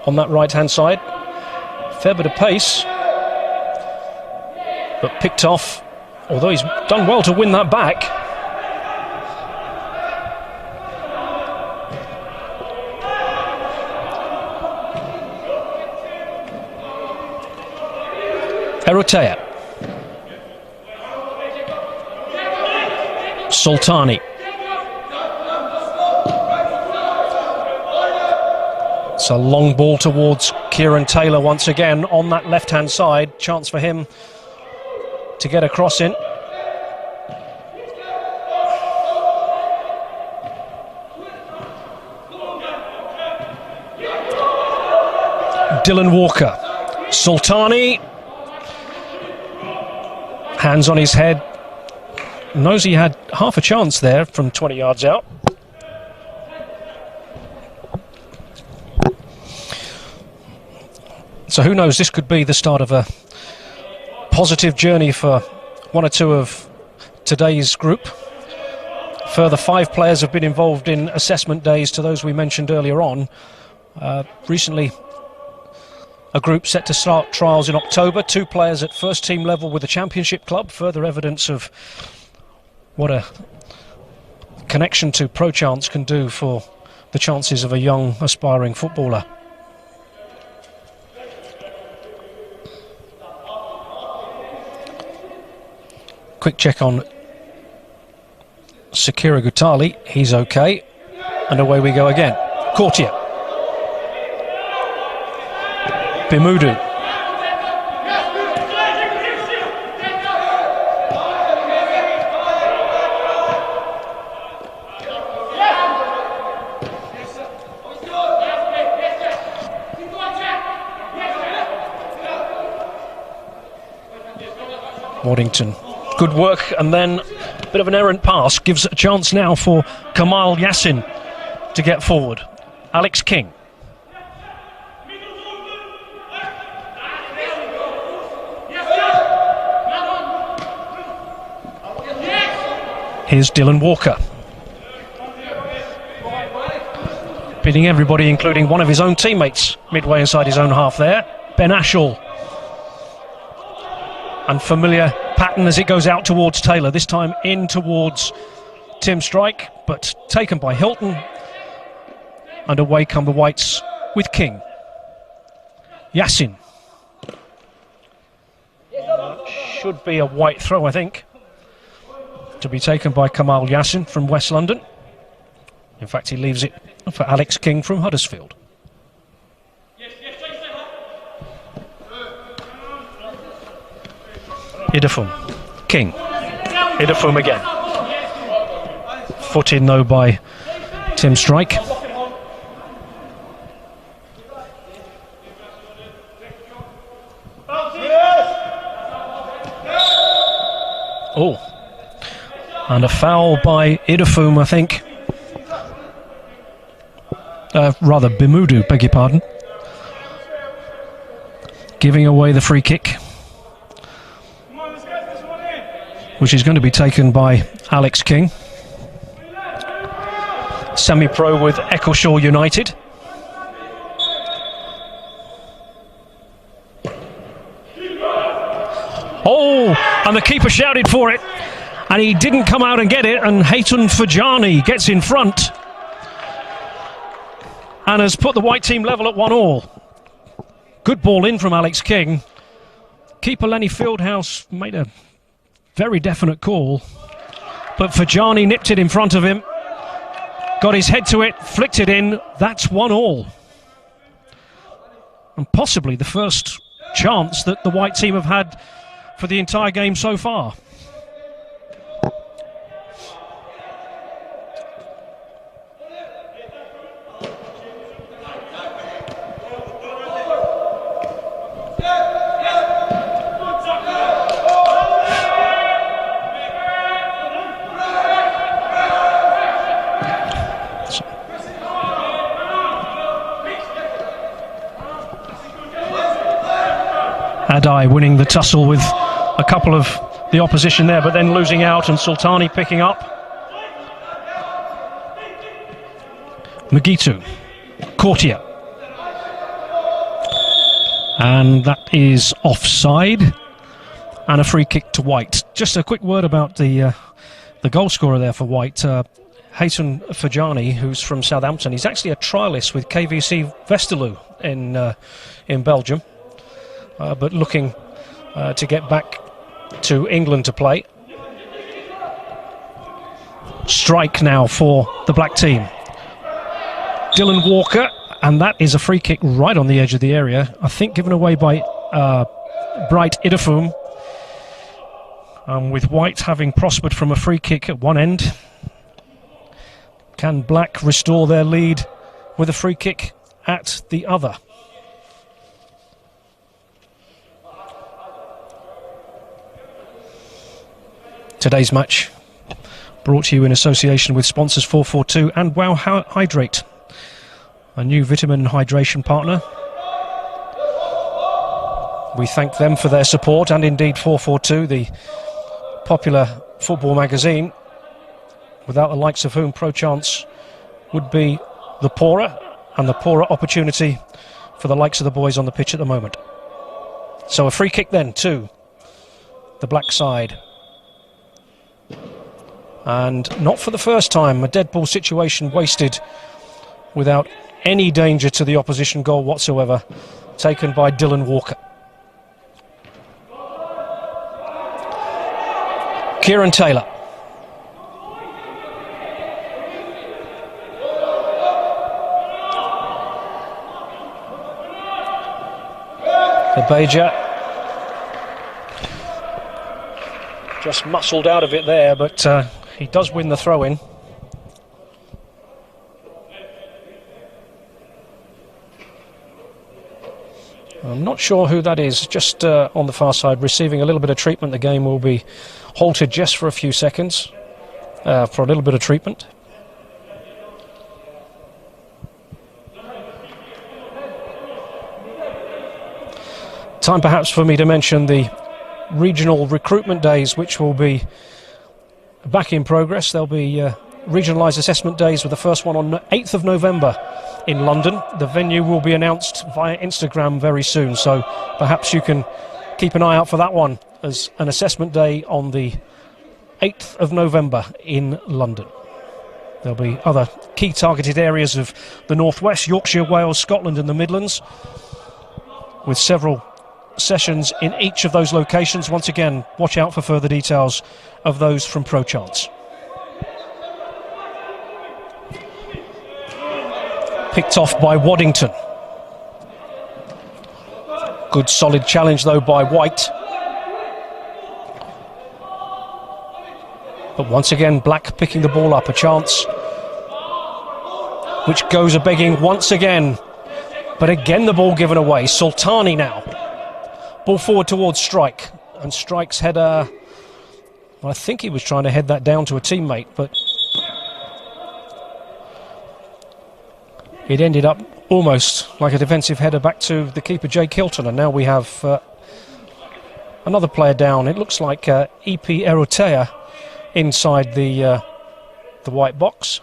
on that right-hand side. Fair bit of pace, but picked off, although he's done well to win that back. Erutea. Sultani. It's a long ball towards Kieran Taylor once again on that left-hand side. Chance for him to get a cross in. Dylan Walker. Sultani. Hands on his head. Knows he had half a chance there from 20 yards out. So who knows, this could be the start of a positive journey for one or two of today's group. Further 5 players have been involved in assessment days to those we mentioned earlier on. Recently, a group set to start trials in October. 2 players at first team level with the championship club. Further evidence of what a connection to ProChance can do for the chances of a young aspiring footballer. Quick check on Sakira Gutali, he's okay, and away we go again. Courtier. Bimudu. Waddington. Good work, and then a bit of an errant pass gives a chance now for Kamal Yassin to get forward. Alex King. Here's Dylan Walker. Beating everybody, including one of his own teammates, midway inside his own half there. Ben Ashall. Unfamiliar pattern as it goes out towards Taylor, this time in towards Tim Strike, but taken by Hilton, and away come the Whites with King. Yassin. Should be a White throw, I think, to be taken by Kamal Yassin from West London. In fact, he leaves it for Alex King from Huddersfield. Idafum. King. Idafum again. Foot in though by Tim Strike. Oh. And a foul by Idafum, I think. Rather Bimudu, beg your pardon. Giving away the free kick, which is going to be taken by Alex King. Semi-pro with Eccleshall United. Oh, and the keeper shouted for it, and he didn't come out and get it, and Hayton Fajani gets in front and has put the White team level at 1-1. Good ball in from Alex King. Keeper Lenny Fieldhouse made a very definite call, but Fajani nipped it in front of him, got his head to it, flicked it in. That's 1-1, and possibly the first chance that the White team have had for the entire game so far. Adai winning the tussle with a couple of the opposition there, but then losing out, and Sultani picking up. Magitu. Courtier. And that is offside, and a free kick to White. Just a quick word about the goal scorer there for White, Hayton Fajani, who's from Southampton. He's actually a trialist with KVC Westerlo in Belgium. But looking to get back to England to play. Strike now for the black team. Dylan Walker And that is a free kick right on the edge of the area, I think given away by Bright Idafum. With White having prospered from a free kick at one end, can Black restore their lead with a free kick at the other? Today's match brought to you in association with sponsors 442 and Wow Hydrate, a new vitamin hydration partner. We thank them for their support, and indeed 442, the popular football magazine, without the likes of whom ProChance would be the poorer, and the poorer opportunity for the likes of the boys on the pitch at the moment. So a free kick then to the Black side. And not for the first time, a dead ball situation wasted without any danger to the opposition goal whatsoever, taken by Dylan Walker. Kieran Taylor. The Beja just muscled out of it there, but he does win the throw-in. I'm not sure who that is, just on the far side, receiving a little bit of treatment. The game will be halted just for a few seconds for a little bit of treatment. Time perhaps for me to mention the regional recruitment days, which will be back in progress. There'll be regionalised assessment days, with the first one on 8th of November in London. The venue will be announced via Instagram very soon, so perhaps you can keep an eye out for that one as an assessment day on the 8th of November in London. There'll be other key targeted areas of the Northwest, Yorkshire, Wales, Scotland and the Midlands, with several sessions in each of those locations. Once again, watch out for further details of those from ProChance. Picked off by Waddington. Good solid challenge though by White. But once again, Black picking the ball up, a chance which goes a-begging once again. But again the ball given away. Sultani now. Ball forward towards Strike. And Strike's header, well, I think he was trying to head that down to a teammate, but it ended up almost like a defensive header back to the keeper, Jake Hilton. And now we have another player down. It looks like EP Erotea inside the white box.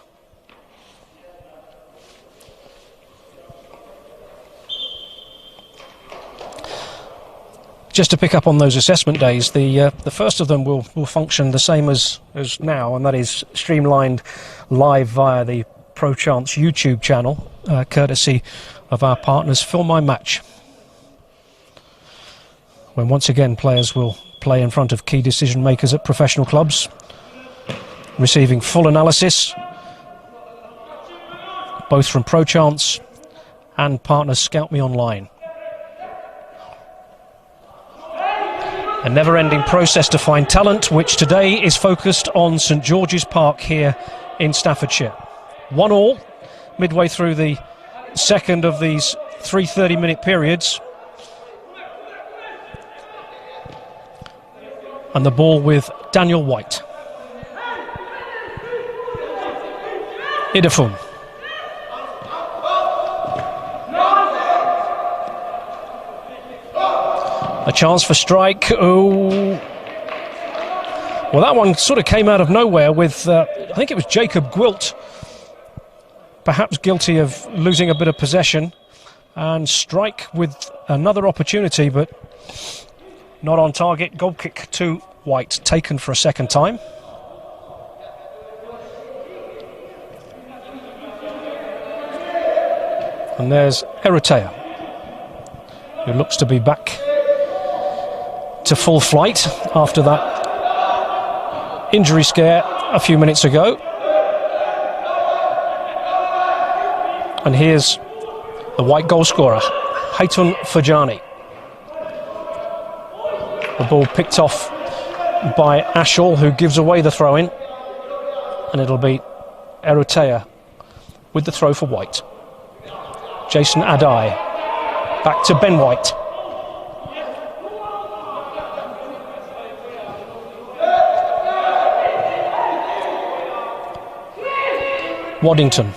Just to pick up on those assessment days, the first of them will function the same as now, and that is streamlined live via the ProChance YouTube channel, courtesy of our partners Film My Match, when once again players will play in front of key decision makers at professional clubs, receiving full analysis both from ProChance and partners Scout Me Online. A never-ending process to find talent, which today is focused on St George's Park here in Staffordshire. 1-1, midway through the second of these 3 30-minute periods. And the ball with Daniel White. Idafum. A chance for Strike. Oh, well, that one sort of came out of nowhere with, I think it was Jacob Gwilt, perhaps guilty of losing a bit of possession, and Strike with another opportunity, but not on target. Goal kick to White, taken for a second time. And there's Erotea, who looks to be back to full flight after that injury scare a few minutes ago. And here's the white goal scorer, Haytun Fajani. The ball picked off by Ashall, who gives away the throw-in, and it'll be Erutea with the throw for White. Jason Adai back to Ben White. Waddington.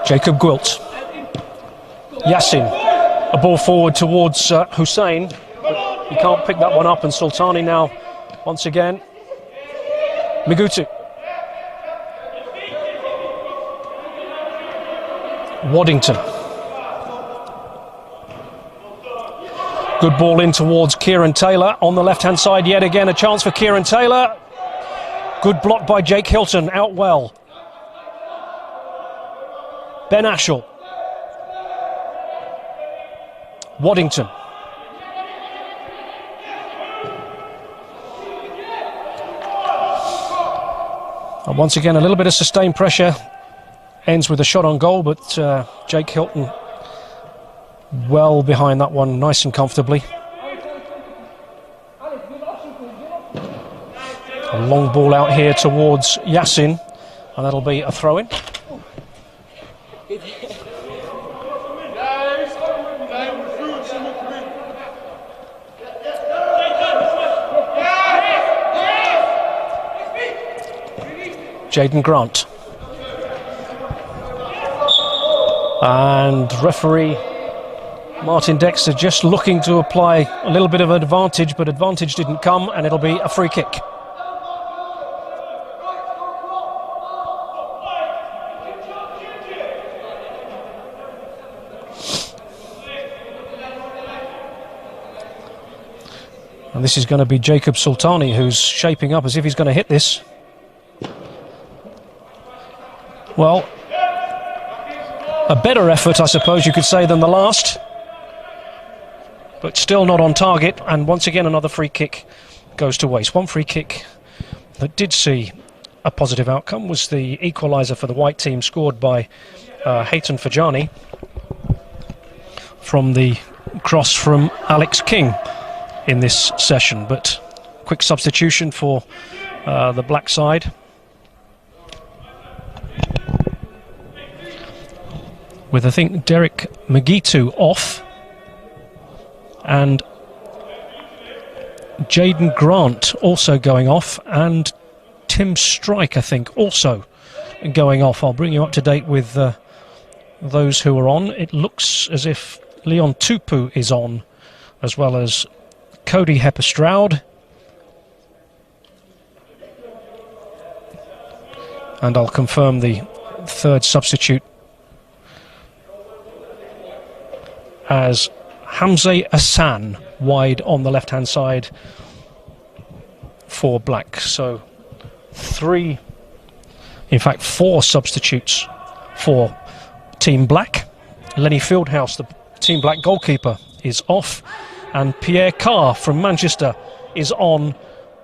Jacob Gwilt. Yassin. A ball forward towards Hussein. But he can't pick that one up, and Sultani now once again. Migutu. Waddington. Good ball in towards Kieran Taylor on the left-hand side. Yet again, a chance for Kieran Taylor. Good block by Jake Hilton, out well. Ben Ashall. Waddington. And once again, a little bit of sustained pressure. Ends with a shot on goal, but Jake Hilton well behind that one, nice and comfortably. A long ball out here towards Yassin, and that'll be a throw-in. Jaden Grant. And referee Martin Dexter just looking to apply a little bit of advantage, but advantage didn't come, and it'll be a free kick. And this is going to be Jacob Sultani, who's shaping up as if he's going to hit this. Well, a better effort, I suppose you could say, than the last, but still not on target. And once again, another free kick goes to waste. One free kick that did see a positive outcome was the equaliser for the white team, scored by Haytun Fajani from the cross from Alex King in this session. But quick substitution for the black side, with I think Derek Magitu off and Jaden Grant also going off, and Tim Strike I think also going off. I'll bring you up to date with those who are on. It looks as if Leon Tupu is on, as well as Cody Hepper-Stroud, and I'll confirm the third substitute as Hamza Hassan wide on the left-hand side for black. So four substitutes for Team Black. Lenny Fieldhouse, the Team Black goalkeeper, is off, and Pierre Carr from Manchester is on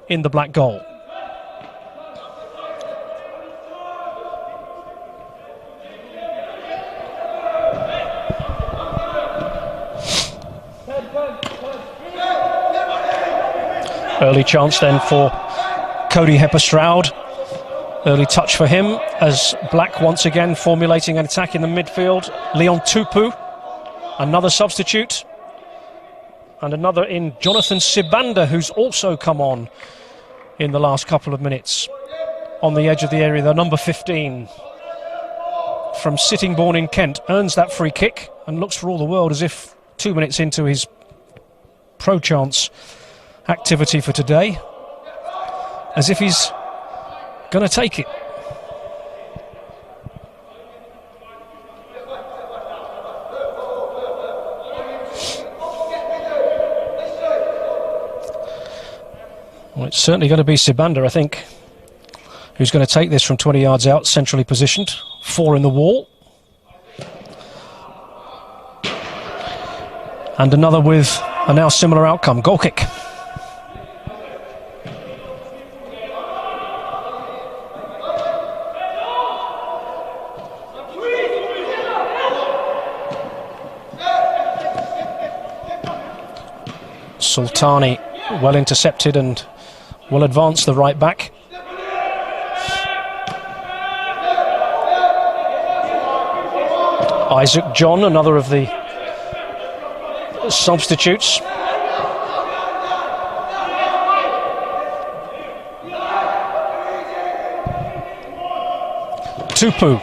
in the black goal. Early chance then for Cody Hepper-Stroud. Early touch for him as Black once again formulating an attack in the midfield. Leon Tupu, another substitute. And another in Jonathan Sibanda, who's also come on in the last couple of minutes. On the edge of the area, the number 15 from Sittingbourne in Kent earns that free kick and looks for all the world as if 2 minutes into his ProChance activity for today, as if he's going to take it. Well, it's certainly going to be Sibanda, I think, who's going to take this from 20 yards out, centrally positioned, 4 in the wall. And another with a now similar outcome, goal kick. Sultani well intercepted and will advance the right back. Isaac John, another of the substitutes. Tupu.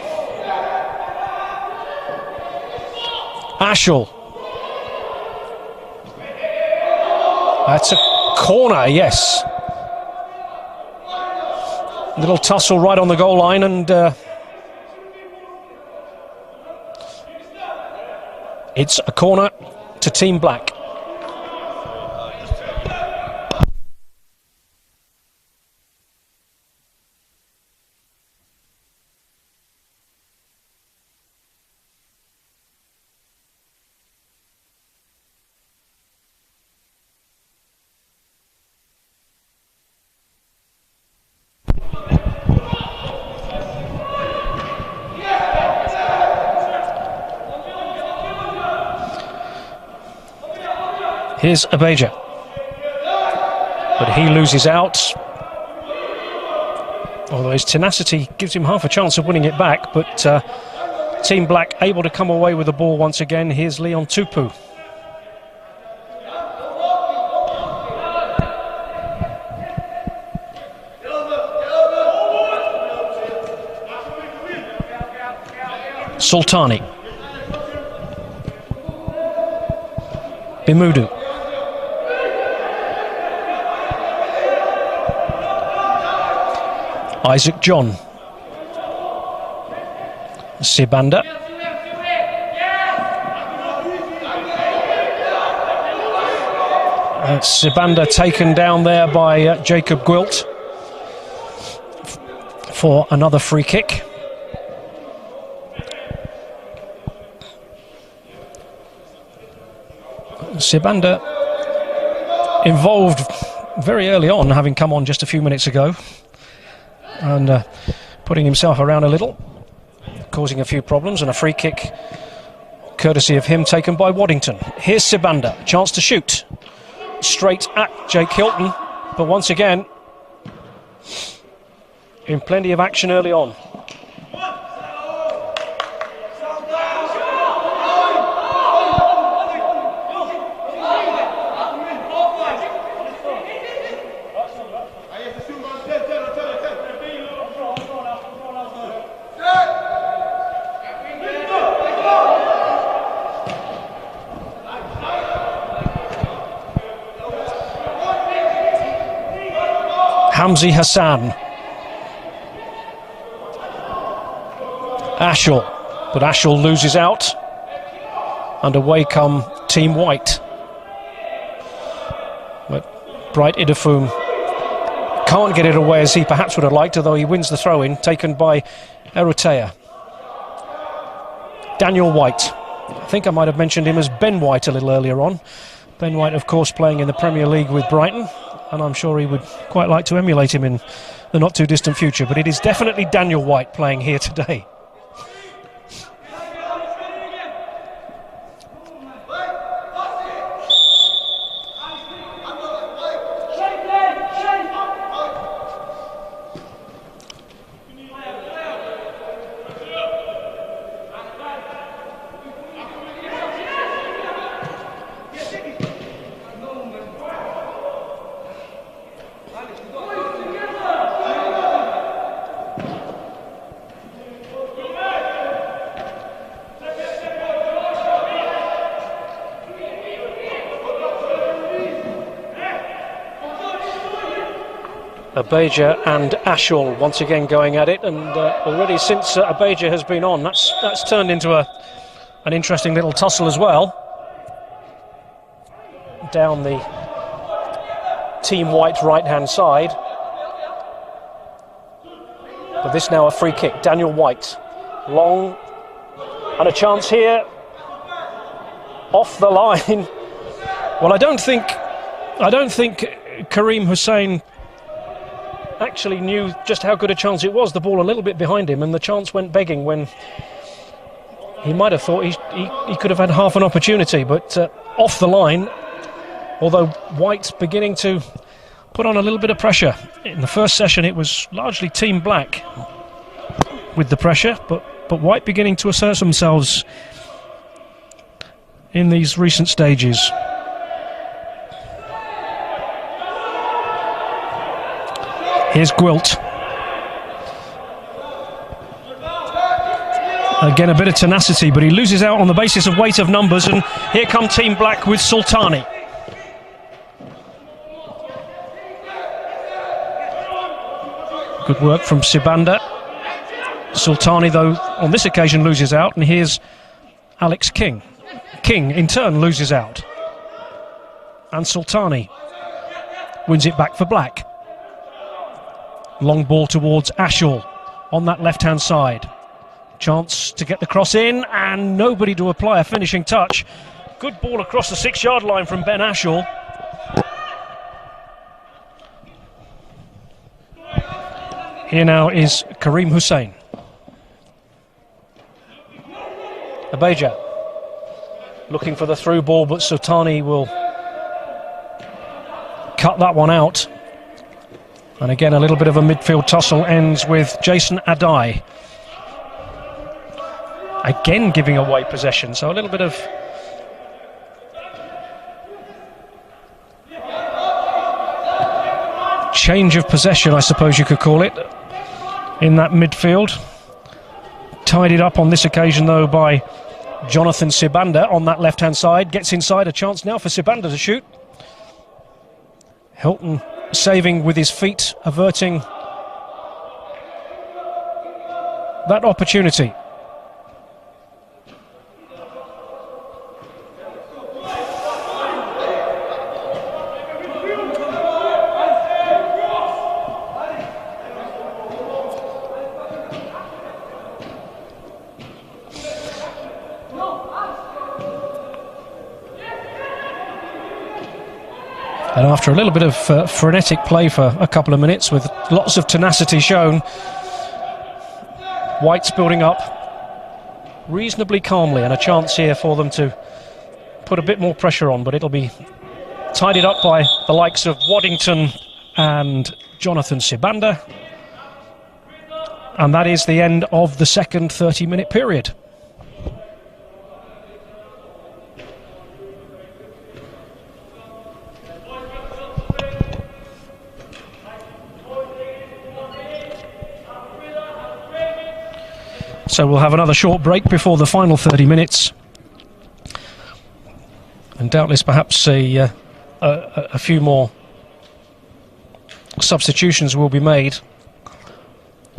Ashall. That's a corner, yes. Little tussle right on the goal line, and it's a corner to Team Black. Here's Abeja, but he loses out, although his tenacity gives him half a chance of winning it back, but Team Black able to come away with the ball once again. Here's Leon Tupu. Sultani. Bimudu. Isaac John. Sibanda. Sibanda taken down there by Jacob Gwilt for another free kick. Sibanda involved very early on, having come on just a few minutes ago, and putting himself around a little, causing a few problems, and a free kick courtesy of him taken by Waddington. Here's Sibanda, chance to shoot straight at Jake Hilton, but once again in plenty of action early on. Hamzi Hassan. Ashall, but Ashall loses out, and away come Team White. But Bright Idafum can't get it away as he perhaps would have liked, although he wins the throw-in, taken by Erutea. Daniel White. I think I might have mentioned him as Ben White a little earlier on. Ben White, of course, playing in the Premier League with Brighton, and I'm sure he would quite like to emulate him in the not too distant future, but it is definitely Daniel White playing here today. Abeja and Ashall once again going at it, and already since Abeja has been on, that's turned into an interesting little tussle as well. Down the Team White right-hand side. But this now a free kick. Daniel White, long, and a chance here, off the line. Well, I don't think Kareem Hussein actually knew just how good a chance it was. The ball a little bit behind him, and the chance went begging when he might have thought he could have had half an opportunity, but off the line, although White beginning to put on a little bit of pressure. In the first session it was largely Team Black with the pressure, but White beginning to assert themselves in these recent stages. Here's Gwilt. Again, a bit of tenacity, but he loses out on the basis of weight of numbers, and here come Team Black with Sultani. Good work from Sibanda. Sultani, though, on this occasion loses out, and here's Alex King. King, in turn, loses out. And Sultani wins it back for Black. Long ball towards Ashall on that left-hand side. Chance to get the cross in, and nobody to apply a finishing touch. Good ball across the 6-yard line from Ben Ashall. Here now is Kareem Hussein. Abeja looking for the through ball, but Sultani will cut that one out. And again, a little bit of a midfield tussle ends with Jason Adai again giving away possession, so a little bit of change of possession, I suppose you could call it, in that midfield. Tidied up on this occasion though by Jonathan Sibanda on that left hand side. Gets inside, a chance now for Sibanda to shoot. Hilton saving with his feet, averting that opportunity. And after a little bit of frenetic play for a couple of minutes with lots of tenacity shown, White's building up reasonably calmly, and a chance here for them to put a bit more pressure on, but it'll be tidied up by the likes of Waddington and Jonathan Sibanda. And that is the end of the second 30-minute period. So we'll have another short break before the final 30 minutes. And doubtless perhaps a few more substitutions will be made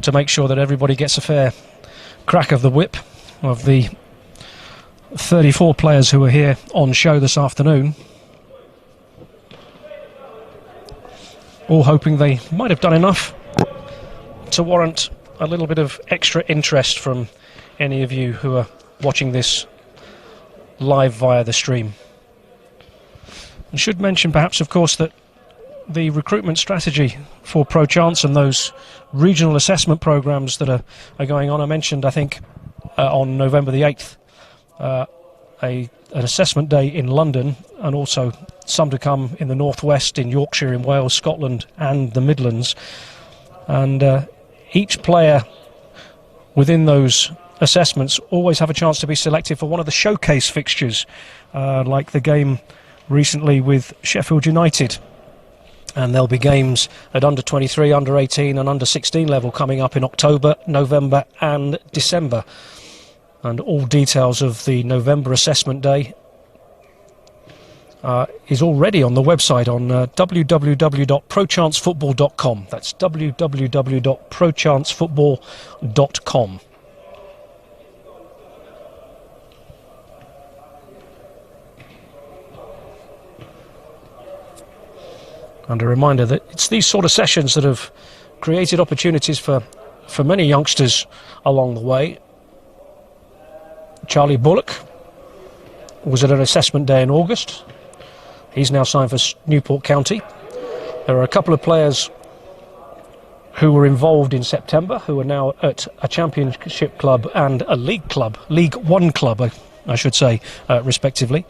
to make sure that everybody gets a fair crack of the whip of the 34 players who are here on show this afternoon. All hoping they might have done enough to warrant a little bit of extra interest from any of you who are watching this live via the stream. I should mention perhaps, of course, that the recruitment strategy for ProChance and those regional assessment programs that are going on, I mentioned, I think, on November the 8th, an assessment day in London, and also some to come in the Northwest, in Yorkshire, in Wales, Scotland and the Midlands. And each player within those assessments always have a chance to be selected for one of the showcase fixtures, like the game recently with Sheffield United. And there'll be games at under 23, under 18 and under 16 level coming up in October, November and December. And all details of the November assessment day is already on the website on www.prochancefootball.com. That's www.prochancefootball.com. And a reminder that it's these sort of sessions that have created opportunities for many youngsters along the way. Charlie Bullock was at an assessment day in August. He's now signed for Newport County. There are a couple of players who were involved in September who are now at a championship club and a league club, League One club, I should say, respectively.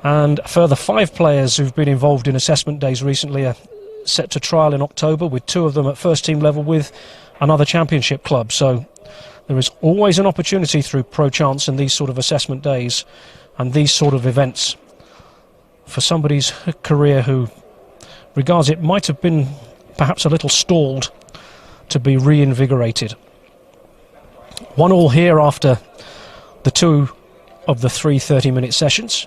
And a further 5 players who've been involved in assessment days recently are set to trial in October, with 2 of them at first team level with another championship club. So there is always an opportunity through ProChance and these sort of assessment days and these sort of events for somebody's career who regards it might have been perhaps a little stalled to be reinvigorated. 1-1 here after the 2 of the 3 30-minute sessions,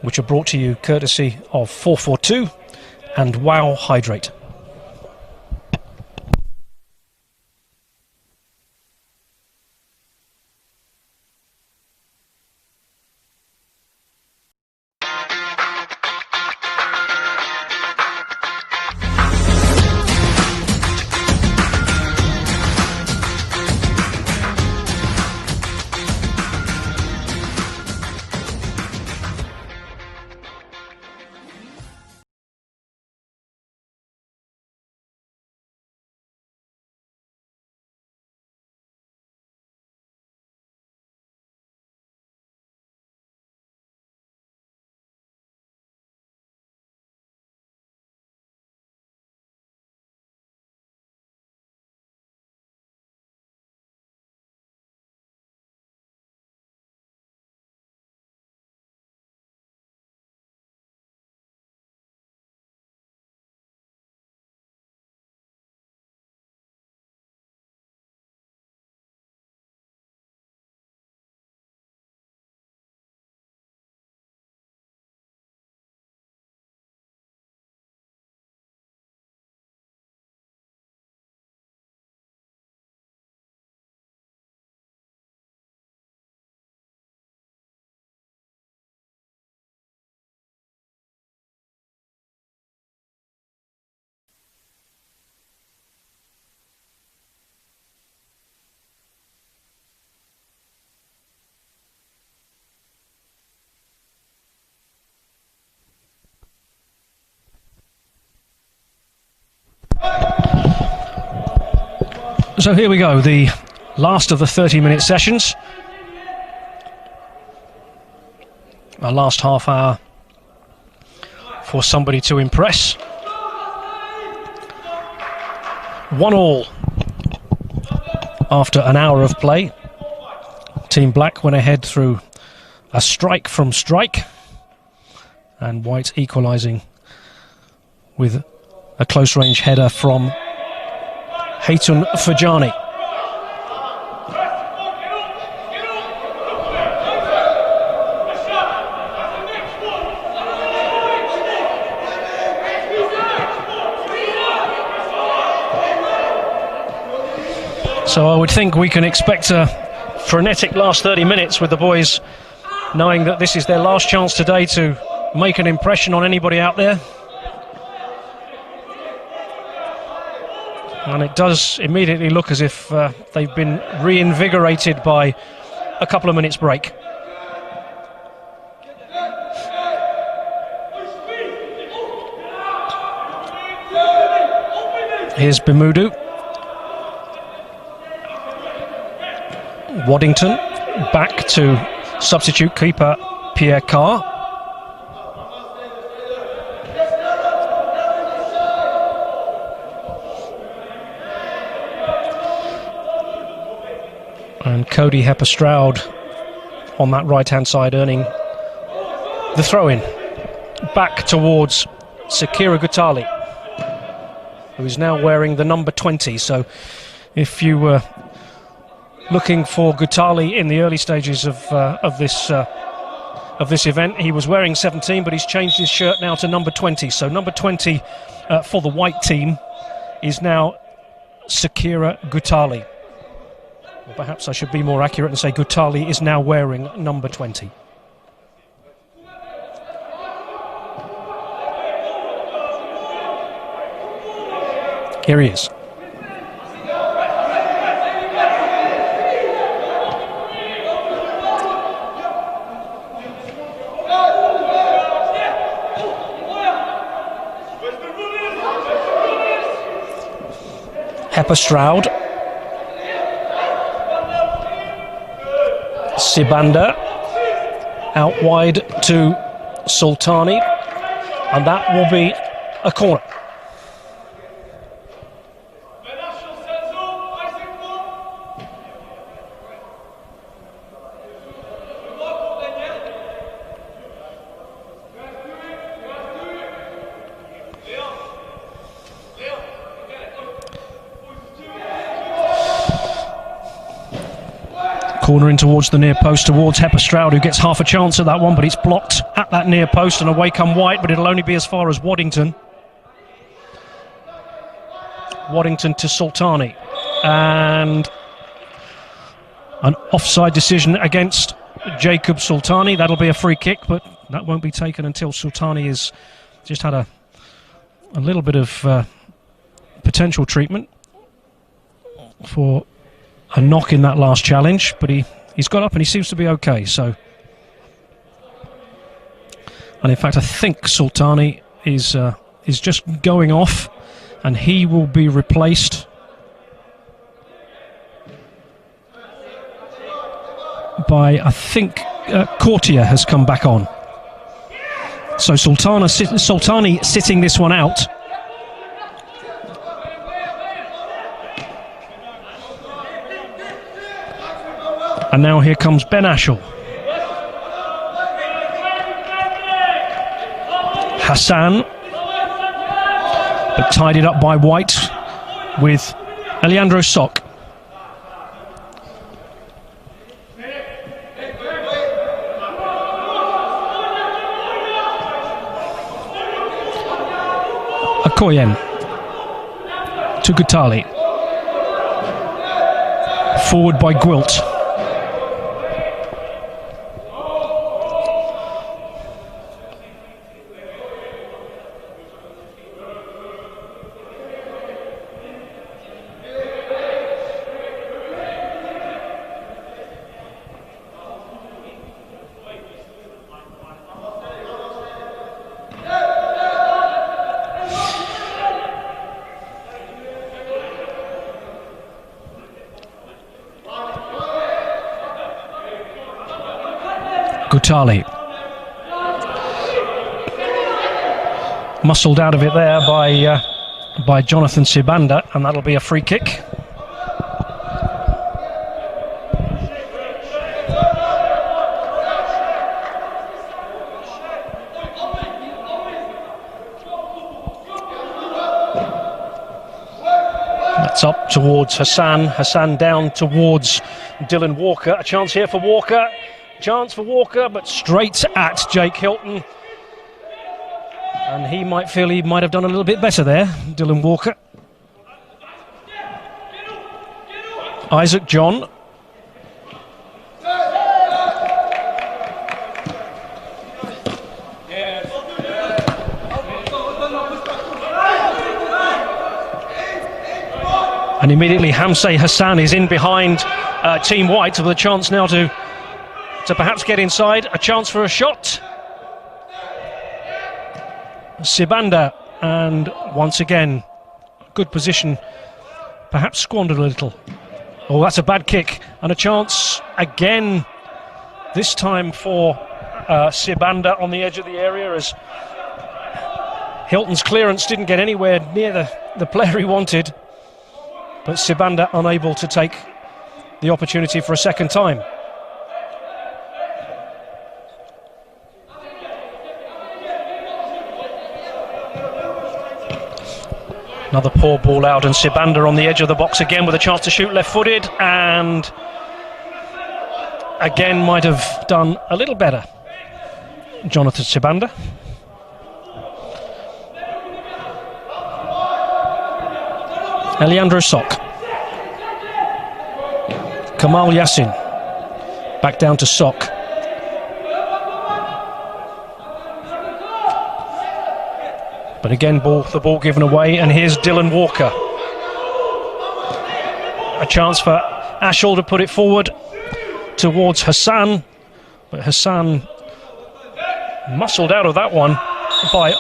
which are brought to you courtesy of 442 and Wow Hydrate. So here we go, the last of the 30-minute sessions. Our last half hour for somebody to impress. 1-1 after an hour of play. Team Black went ahead through a strike from strike, and White equalising with a close-range header from Haytun Fajani. So I would think we can expect a frenetic last 30 minutes with the boys knowing that this is their last chance today to make an impression on anybody out there. And it does immediately look as if they've been reinvigorated by a couple of minutes break. Here's Bimudu. Waddington back to substitute keeper Pierre Carr. And Cody Hepper-Stroud on that right-hand side earning the throw-in. Back towards Sakira Gutali, who is now wearing the number 20. So if you were looking for Gutali in the early stages of this event, he was wearing 17, but he's changed his shirt now to number 20. So number 20 for the white team is now Sakira Gutali. Or perhaps I should be more accurate and say Gutali is now wearing number 20. Here he is. Hepper-Stroud. Sibanda out wide to Sultani, and that will be a corner. Corner in towards the near post, towards Hepper-Stroud, who gets half a chance at that one, but it's blocked at that near post, and away come White, but it'll only be as far as Waddington. Waddington to Sultani, and an offside decision against Jacob Sultani. That'll be a free kick, but that won't be taken until Sultani has just had a little bit of potential treatment for a knock in that last challenge, but he's got up and he seems to be okay. So, and in fact, I think Sultani is just going off, and he will be replaced by, I think, Courtier has come back on. So Sultani sitting this one out. And now here comes Ben Ashall. Hassan, but tied it up by White with Alejandro Sok. Akoyen to Gutali. Forward by Gwilt. Gutali. Muscled out of it there by Jonathan Sibanda, and that'll be a free kick. That's up towards Hassan. Hassan down towards Dylan Walker. A chance here for Walker. Chance for Walker, but straight at Jake Hilton. And he might feel he might have done a little bit better there, Dylan Walker. Isaac John. And immediately Hamse Hassan is in behind Team White with a chance now to perhaps get inside. A chance for a shot. Sibanda, and once again, good position, perhaps squandered a little. Oh, that's a bad kick, and a chance again, this time for Sibanda on the edge of the area, as Hilton's clearance didn't get anywhere near the player he wanted, but Sibanda unable to take the opportunity for a second time. Another poor ball out, and Sibanda on the edge of the box again with a chance to shoot left-footed, and again might have done a little better, Jonathan Sibanda. Alejandro Sok. Kamal Yassin. Back down to Sok. But again, the ball given away, and here's Dylan Walker. A chance for Ashall to put it forward towards Hassan, but Hassan muscled out of that one by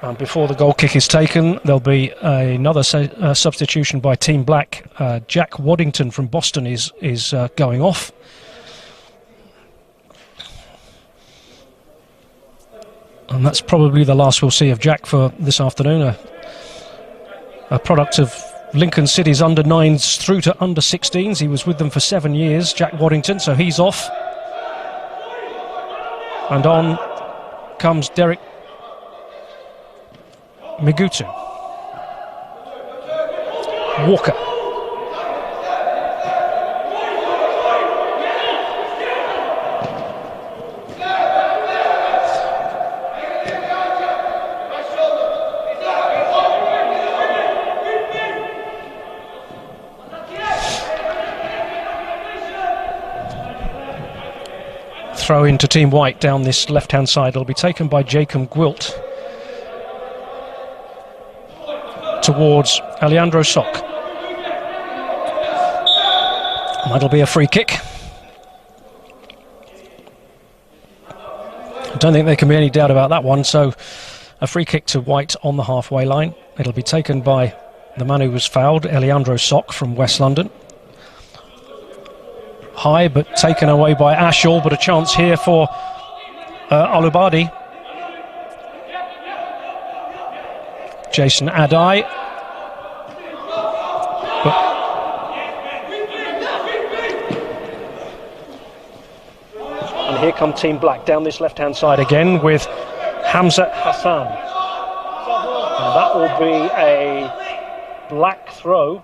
And before the goal kick is taken, there'll be another substitution by Team Black. Jack Waddington from Boston is going off. And that's probably the last we'll see of Jack for this afternoon. A product of Lincoln City's under-9s through to under-16s. He was with them for 7 years, Jack Waddington, so he's off. And on comes Derek Migutu. Walker. Throw into Team White down this left-hand side. It'll be taken by Jacob Gwilt towards Alejandro Sok. That'll be a free kick. I don't think there can be any doubt about that one. So a free kick to White on the halfway line. It'll be taken by the man who was fouled, Alejandro Sok from West London. High but taken away by Ashall, but a chance here for Alubadi. Jason Adai. And here come Team Black down this left-hand side again with Hamza Hassan. And that will be a Black throw.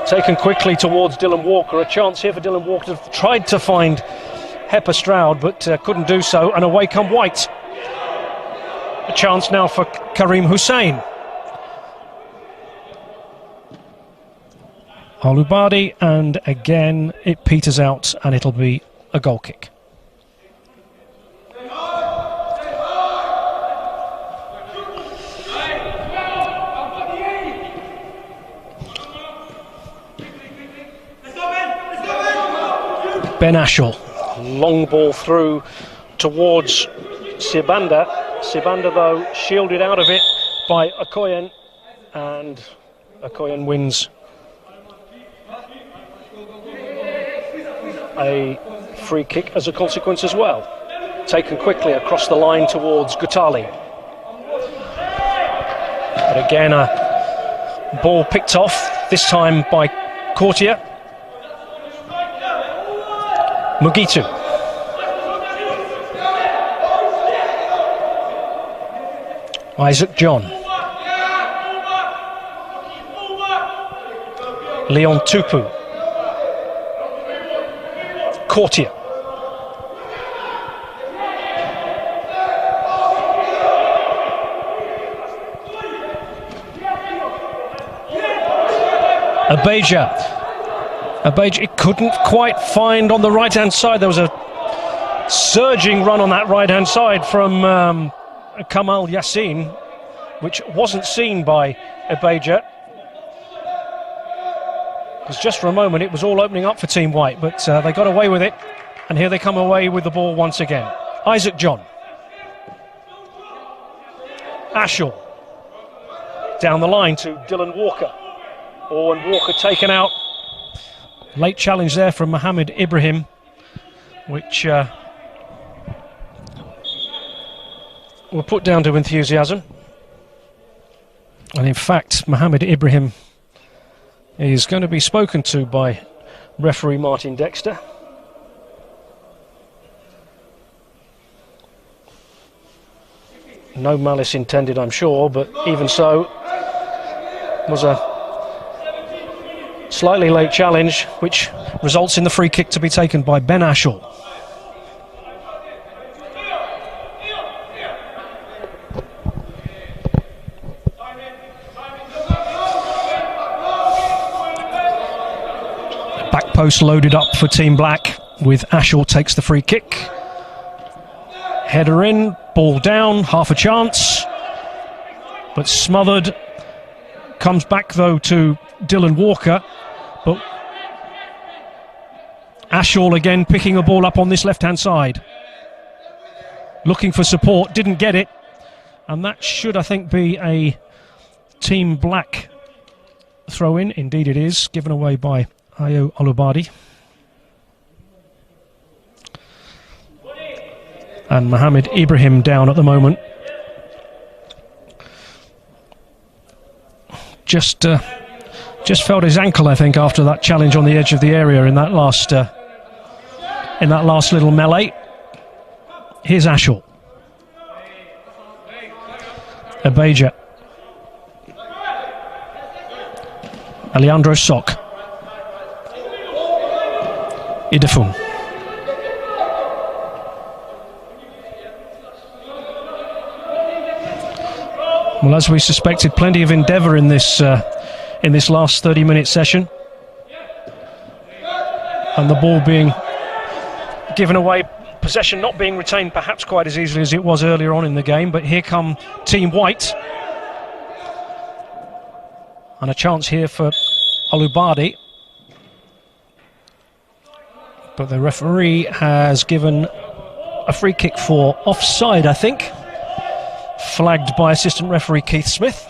Taken quickly towards Dylan Walker. A chance here for Dylan Walker to tried to find Hepper Stroud, but couldn't do so. And away come White. A chance now for Karim Hussein. Alubadi, and again it peters out, and it'll be a goal kick. Ben Ashall, long ball through towards Sibanda. Sibanda, though, shielded out of it by Okoyen, and Okoyen wins a free kick as a consequence as well. Taken quickly across the line towards Gutali. But again, a ball picked off, this time by Courtier. Mugitu. Isaac John. Leon Tupu. Courtier. Abeja. It couldn't quite find on the right-hand side. There was a surging run on that right-hand side from Kamal Yassin, which wasn't seen by Abeja. Because just for a moment it was all opening up for Team White, but they got away with it, and here they come away with the ball once again. Isaac John. Ashall. Down the line to Dylan Walker. Oh, and Walker taken out. Late challenge there from Mohamed Ibrahim, which were put down to enthusiasm. And in fact, Mohamed Ibrahim is going to be spoken to by referee Martin Dexter. No malice intended, I'm sure, but even so, was a slightly late challenge, which results in the free kick to be taken by Ben Ashall. Back post loaded up for Team Black, with Ashall takes the free kick. Header in, ball down, half a chance, but smothered. Comes back though to Dylan Walker, but Ashall again picking a ball up on this left-hand side. looking for support, didn't get it. And that should, I think, be a Team Black throw-in. Indeed it is, given away by Ayo Olubadi. And Mohamed Ibrahim down at the moment. Just felt his ankle, I think, after that challenge on the edge of the area in that last little melee. Here's Ashall. Abeja. Alejandro Sok. Idefun. Well, as we suspected, plenty of endeavour in this last 30-minute session, and the ball being given away, possession not being retained perhaps quite as easily as it was earlier on in the game. But here come Team White, and a chance here for Olubadi, but the referee has given a free kick for offside, I think, flagged by assistant referee Keith Smith.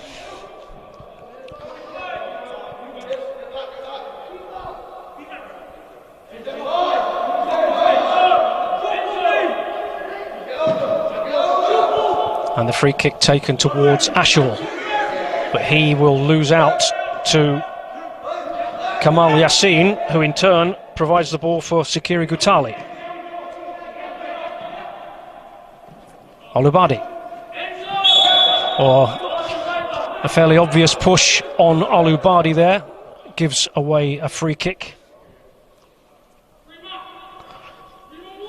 And the free kick taken towards Ashall, but he will lose out to Kamal Yassin, who in turn provides the ball for Sikiri Gutali. Olubadi. Or a fairly obvious push on Olubadi there, gives away a free kick.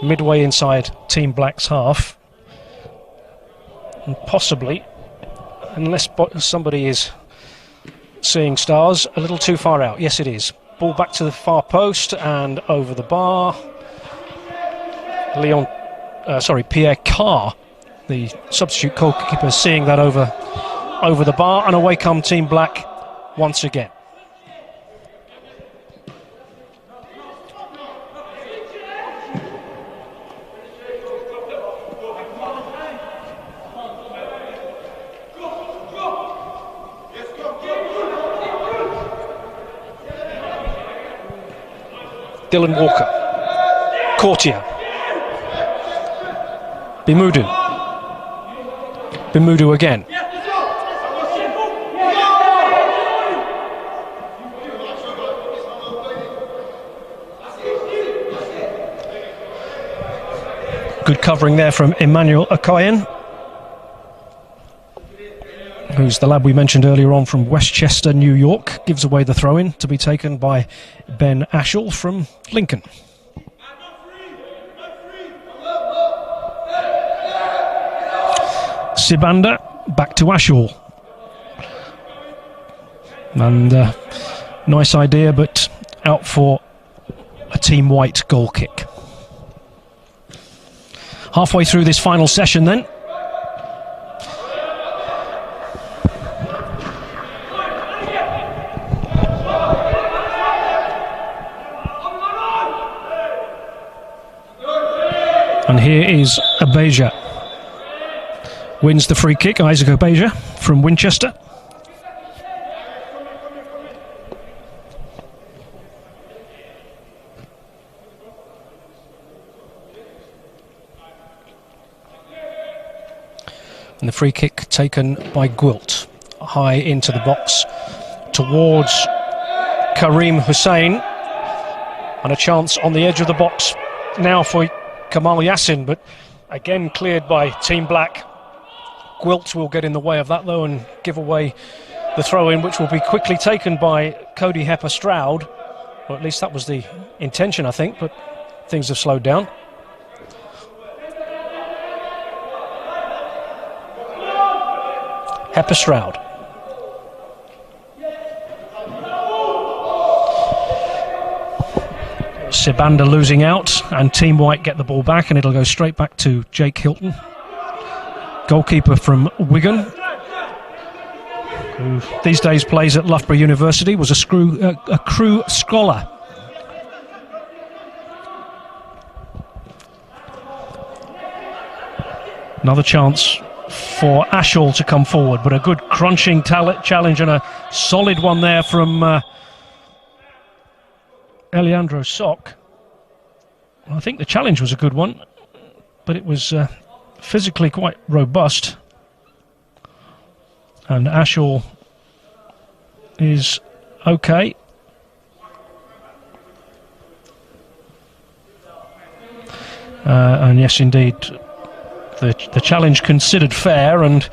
Midway inside Team Black's half. And possibly, unless somebody is seeing stars, a little too far out. Yes, it is. Ball back to the far post and over the bar. Pierre Carr, the substitute goalkeeper, seeing that over the bar, and away come Team Black once again. Dylan Walker, Courtier, Bimudu again. Good covering there from Emmanuel Okoyen, who's the lad we mentioned earlier on from Westchester, New York. Gives away the throw-in to be taken by Ben Ashall from Lincoln. Sibanda back to Ashall. And nice idea, but out for a Team White goal kick. Halfway through this final session then. And here is Abeja. Wins the free kick, Isaac Abeja from Winchester. And the free kick taken by Gwilt, high into the box towards Karim Hussein, and a chance on the edge of the box now for Kamal Yassin, but again cleared by Team Black. Gwilt will get in the way of that though and give away the throw-in, which will be quickly taken by Cody Hepper-Stroud, or at least that was the intention, I think, but things have slowed down. Hepper-Stroud. Sibanda losing out, and Team White get the ball back, and it'll go straight back to Jake Hilton, goalkeeper from Wigan, who these days plays at Loughborough University, was a Crewe scholar. Another chance for Ashall to come forward, but a good crunching challenge and a solid one there from Eliandro Sok. I think the challenge was a good one, but it was physically quite robust. And Ashall is okay. And yes, indeed, the challenge considered fair, and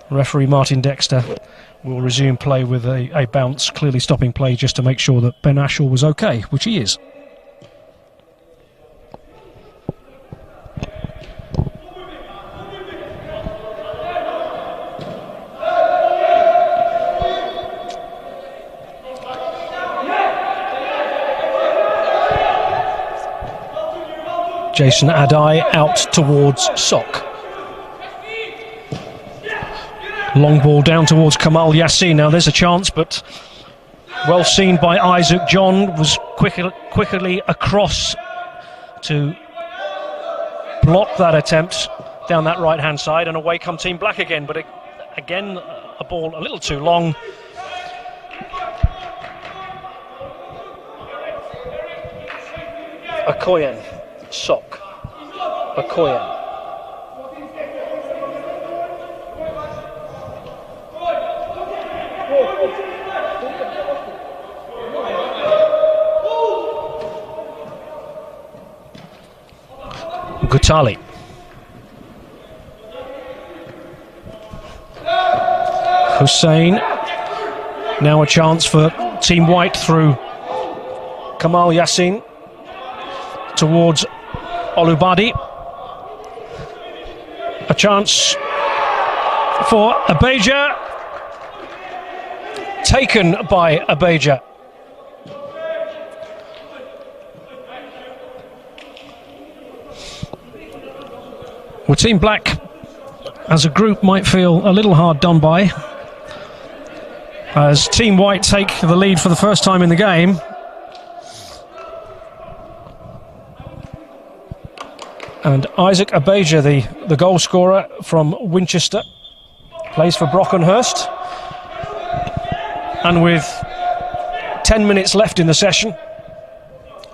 referee Martin Dexter will resume play with a bounce, clearly stopping play just to make sure that Ben Ashall was okay, which he is. Jason Adai out towards Sok. Long ball down towards Kamal Yassin. Now there's a chance, but well seen by Isaac. John was quickly across to block that attempt down that right-hand side, and away come Team Black again. But again, a ball a little too long. Okoyen. Sok. Okoyen. Gutali. Hussein. Now a chance for Team White through Kamal Yassin towards Olubadi. A chance for Abeja. Taken by Abeja. Well, Team Black as a group might feel a little hard done by as Team White take the lead for the first time in the game. And Isaac Abeja, the goal scorer from Winchester, plays for Brockenhurst. And with 10 minutes left in the session,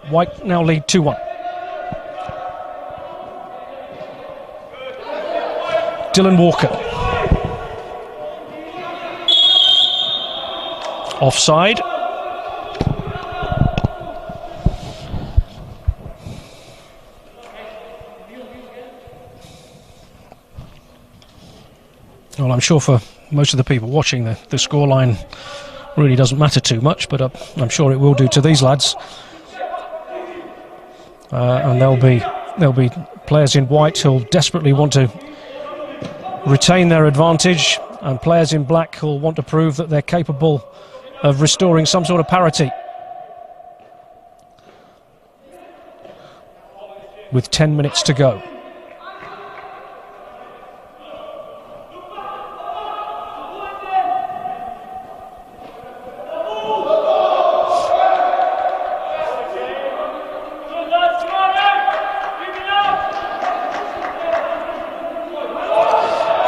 White now lead 2-1. Dylan Walker. Offside. Well, I'm sure for most of the people watching, the scoreline really doesn't matter too much, but I'm sure it will do to these lads. And there'll be players in white who'll desperately want to retain their advantage, and players in black who'll want to prove that they're capable of restoring some sort of parity. With 10 minutes to go.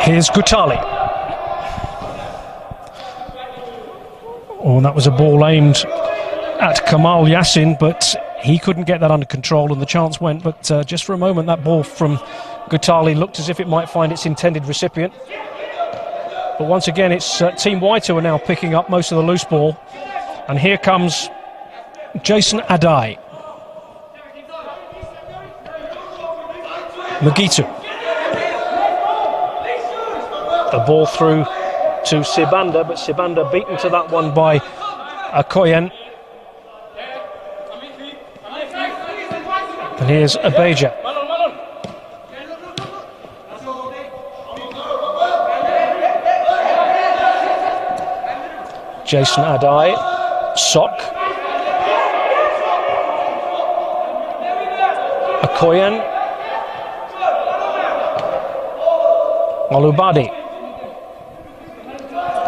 Here's Gutali. Oh, that was a ball aimed at Kamal Yassin, but he couldn't get that under control and the chance went. But just for a moment, that ball from Gutali looked as if it might find its intended recipient. But once again, it's Team White who are now picking up most of the loose ball. And here comes Jason Adai. Magitu. The ball through to Sibanda, but Sibanda beaten to that one by Okoyen. And here's Abeja. Jason Adai, Sok. Okoyen. Olubadi.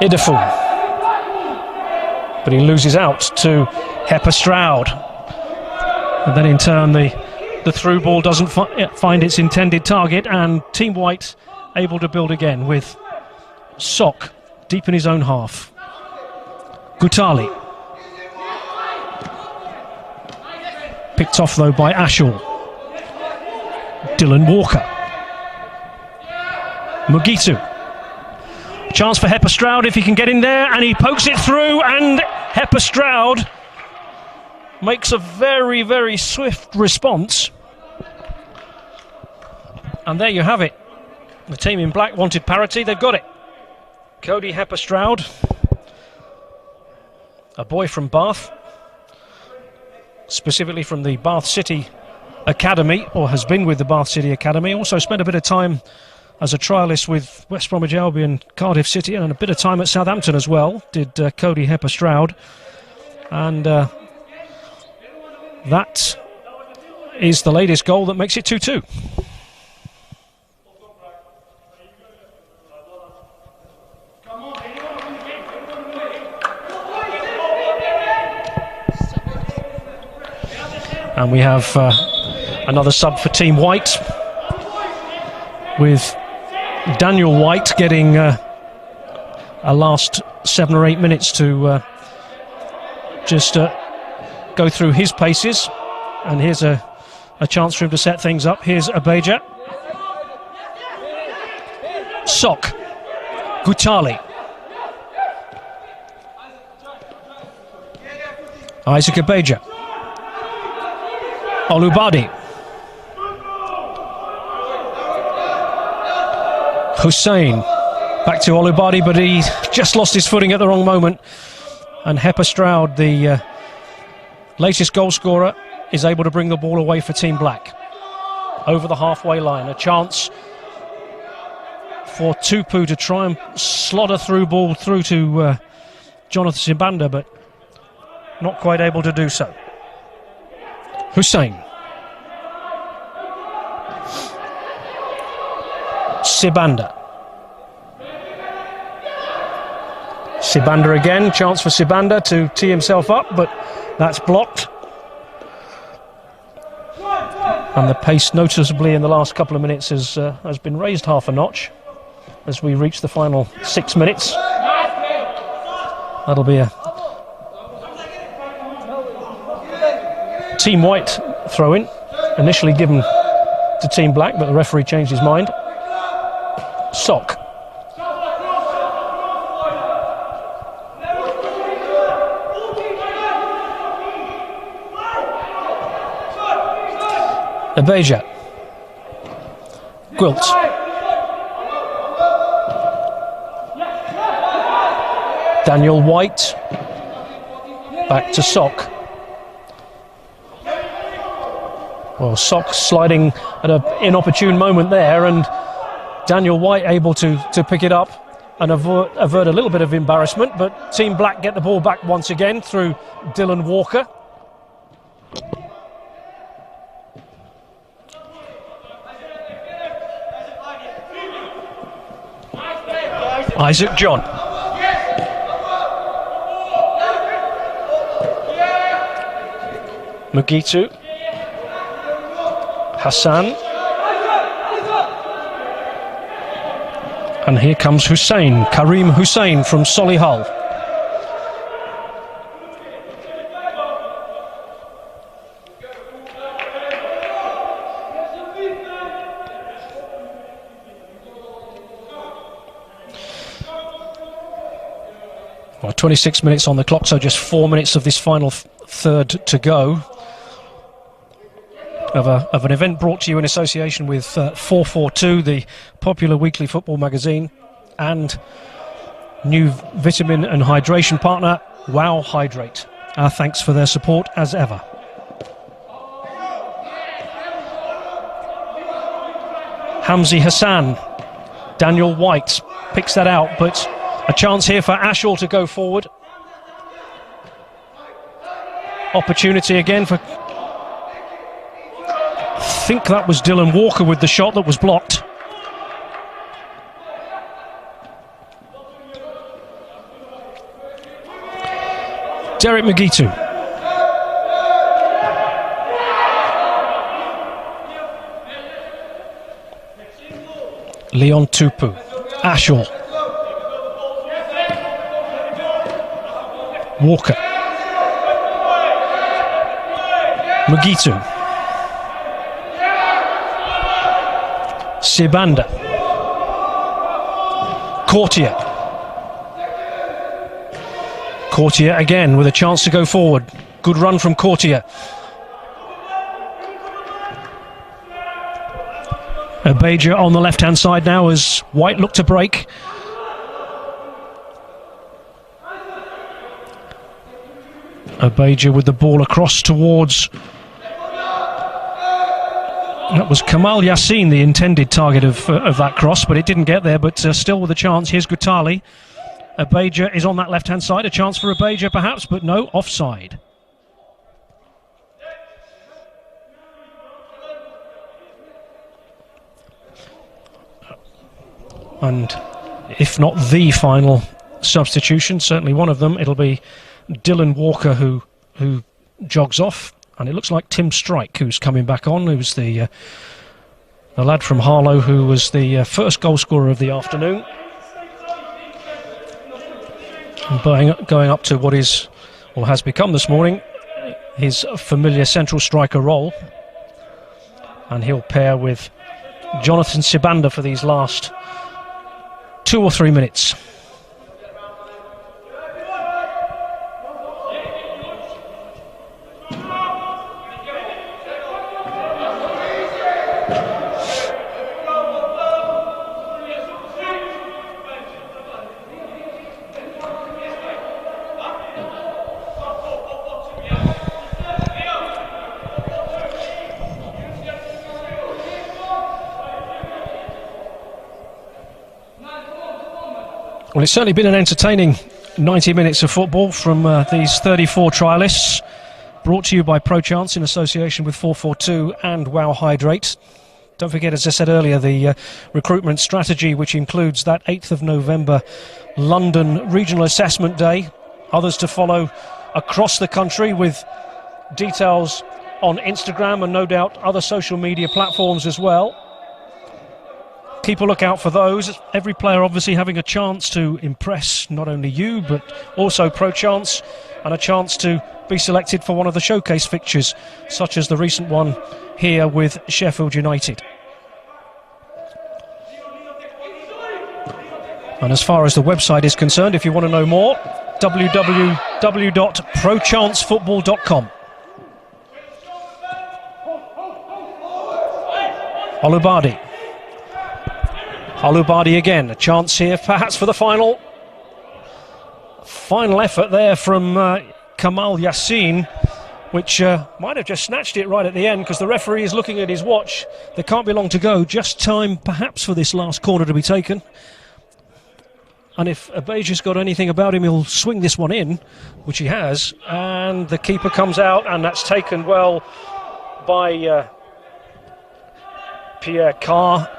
Idefum, but he loses out to Hepper Stroud, and then in turn the the through ball doesn't find its intended target, and Team White able to build again with Sok deep in his own half. Gutali. Picked off though by Ashall. Dylan Walker. Mugitu. Chance for Hepper Stroud if he can get in there, and he pokes it through, and Hepper Stroud makes a very, very swift response. And there you have it. The team in black wanted parity, they've got it. Cody Hepper Stroud, a boy from Bath, specifically from the Bath City Academy, or has been with the Bath City Academy, also spent a bit of time as a trialist with West Bromwich Albion, Cardiff City, and a bit of time at Southampton as well, did Cody Hepper Stroud. And that is the latest goal that makes it 2-2. And we have another sub for Team White, with Daniel White getting a last 7 or 8 minutes to just go through his paces. And here's a chance for him to set things up. Here's Abeja. Sok. Gutali. Isaac Abeja. Olubadi. Hussein. Back to Olubadi, but he just lost his footing at the wrong moment. And Hepper Stroud, the latest goal scorer, is able to bring the ball away for Team Black. Over the halfway line. A chance for Tupu to try and slot a through ball through to Jonathan Sibanda, but not quite able to do so. Hussein. Sibanda. Sibanda again, chance for Sibanda to tee himself up, but that's blocked. And the pace noticeably in the last couple of minutes has been raised half a notch as we reach the final 6 minutes. That'll be a Team White throw-in, initially given to Team Black, but the referee changed his mind. Sok. Abeja. Gwilt. Daniel White. Back to Sok. Well, Sok sliding at an inopportune moment there, and Daniel White able to pick it up and avert a little bit of embarrassment, but Team Black get the ball back once again through Dylan Walker. Isaac John. Mugitu. Hassan. And here comes Hussein, Karim Hussein from Solihull. Well, 26 minutes on the clock, so just 4 minutes of this final third to go. Of an event brought to you in association with 442, the popular weekly football magazine, and new vitamin and hydration partner, Wow Hydrate. Our thanks for their support as ever. Hamzi Hassan, Daniel White picks that out, but a chance here for Ashall to go forward. Opportunity again for... I think that was Dylan Walker with the shot that was blocked. Derek Mugitu. Leon Tupu, Ashall, Walker, Mugitu, Sibanda, Courtier. Courtier again with a chance to go forward. Good run from Courtier. Obeja on the left-hand side now as White looked to break. Obeja with the ball across towards... That was Kamal Yassin, the intended target of that cross, but it didn't get there, but still with a chance. Here's Gutali. Obeja is on that left-hand side. A chance for Obeja perhaps, but no, offside. And if not the final substitution, certainly one of them, it'll be Dylan Walker who jogs off. And it looks like Tim Strike who's coming back on, who's the lad from Harlow who was the first goal scorer of the afternoon. And going up to what is, or has become this morning, his familiar central striker role. And he'll pair with Jonathan Sibanda for these last 2 or 3 minutes. Well, it's certainly been an entertaining 90 minutes of football from these 34 trialists, brought to you by ProChance in association with 442 and Wow Hydrate. Don't forget, as I said earlier, the recruitment strategy, which includes that 8th of November London Regional Assessment Day. Others to follow across the country with details on Instagram and no doubt other social media platforms as well. Keep a lookout for those. Every player obviously having a chance to impress not only you but also ProChance, and a chance to be selected for one of the showcase fixtures, such as the recent one here with Sheffield United. And as far as the website is concerned, if you want to know more, www.prochancefootball.com. Alubadi again, a chance here perhaps for the final effort there from Kamal Yassin, which might have just snatched it right at the end, because the referee is looking at his watch. There can't be long to go, just time perhaps for this last corner to be taken. And if Obeja's got anything about him, he'll swing this one in, which he has, and the keeper comes out, and that's taken well by Pierre Carr.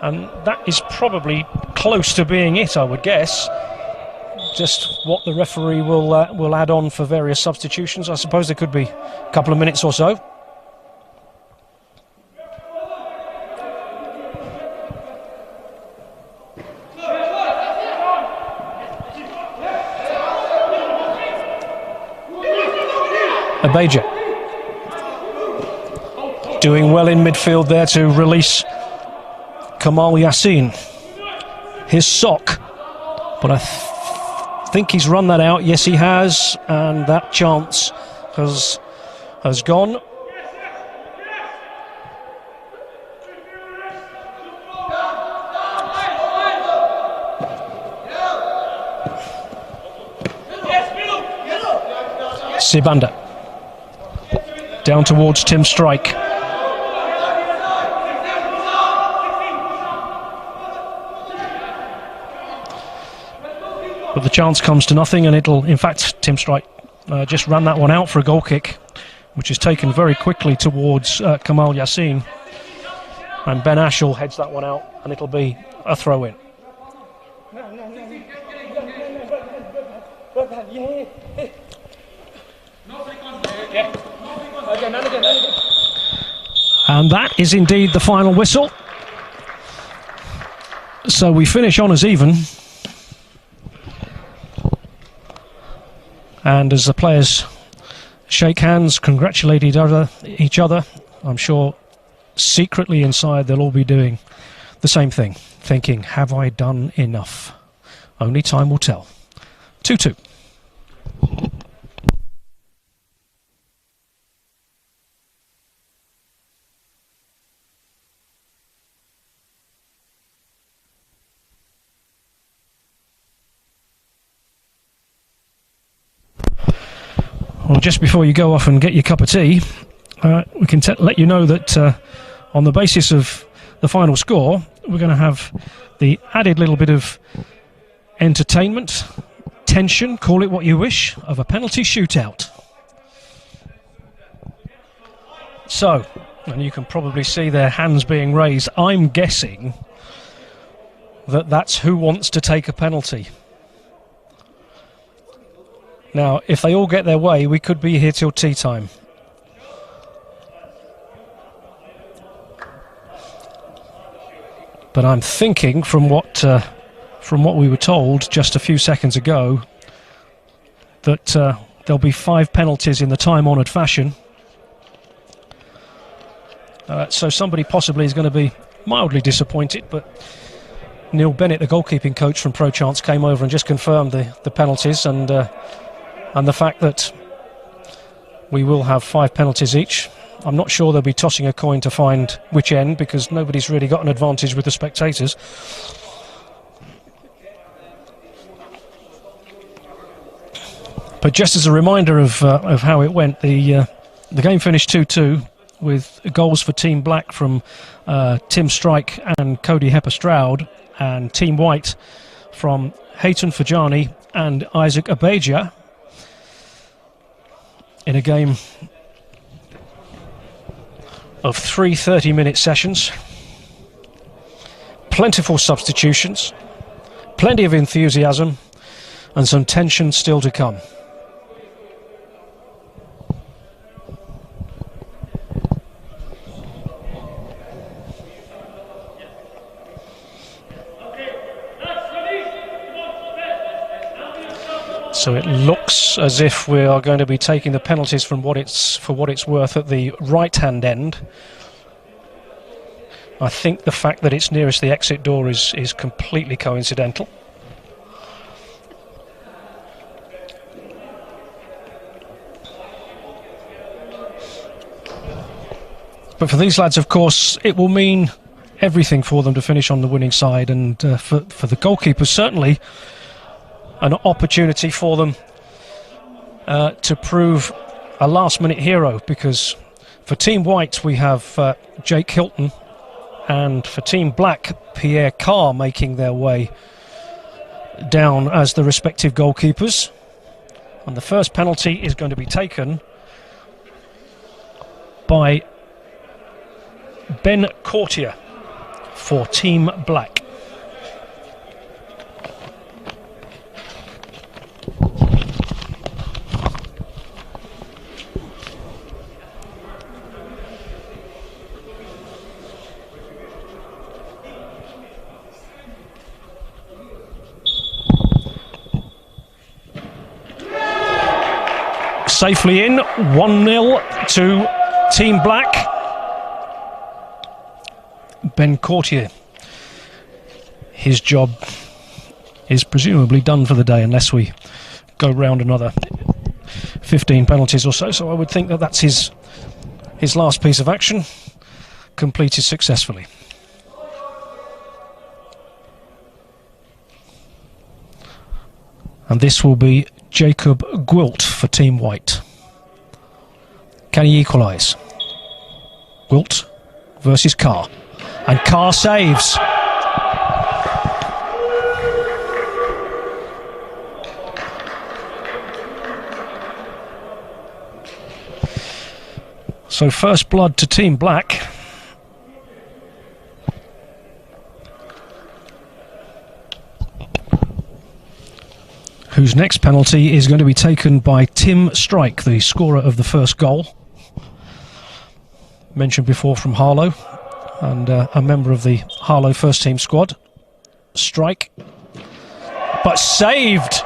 And that is probably close to being it, I would guess. Just what the referee will add on for various substitutions. I suppose there could be a couple of minutes or so. Obeja doing well in midfield there to release Kamal Yassin. His sock, but I think he's run that out. Yes, he has, and that chance has gone. Sibanda down towards Tim Strike. But the chance comes to nothing, and it'll, in fact, Tim Strike just ran that one out for a goal kick, which is taken very quickly towards Kamal Yassin. And Ben Ashall heads that one out, and it'll be a throw-in. And that is indeed the final whistle. So we finish on as even. And as the players shake hands, congratulate each other, I'm sure secretly inside they'll all be doing the same thing, thinking, have I done enough? Only time will tell. 2-2. Well, just before you go off and get your cup of tea, we can let you know that on the basis of the final score, we're going to have the added little bit of entertainment, tension, call it what you wish, of a penalty shootout. So, and you can probably see their hands being raised, I'm guessing that that's who wants to take a penalty. Now, if they all get their way, we could be here till tea time. But I'm thinking, from what we were told just a few seconds ago, that there'll be 5 penalties in the time-honoured fashion. So somebody possibly is going to be mildly disappointed, but Neil Bennett, the goalkeeping coach from ProChance, came over and just confirmed the penalties and the fact that we will have 5 penalties each. I'm not sure they'll be tossing a coin to find which end, because nobody's really got an advantage with the spectators. But just as a reminder of how it went, the game finished 2-2 with goals for Team Black from Tim Strike and Cody Hepper-Stroud, and Team White from Hayton Fajani and Isaac Abeja, in a game of 3 30-minute sessions. Plentiful substitutions, plenty of enthusiasm, and some tension still to come. So it looks as if we are going to be taking the penalties for what it's worth at the right-hand end. I think the fact that it's nearest the exit door is completely coincidental. But for these lads, of course, it will mean everything for them to finish on the winning side, and for the goalkeepers, certainly an opportunity for them to prove a last-minute hero, because for Team White we have Jake Hilton, and for Team Black, Pierre Carr making their way down as the respective goalkeepers. And the first penalty is going to be taken by Ben Courtier for Team Black. Safely in, 1-0 to Team Black. Ben Courtier, his job is presumably done for the day, unless we go round another 15 penalties or so. So I would think that that's his last piece of action, completed successfully. And this will be Jacob Gwilt for Team White. Can he equalise? Gwilt versus Carr. And Carr saves. So first blood to Team Black. Whose next penalty is going to be taken by Tim Strike, the scorer of the first goal. Mentioned before from Harlow, and a member of the Harlow first team squad. strike, but saved.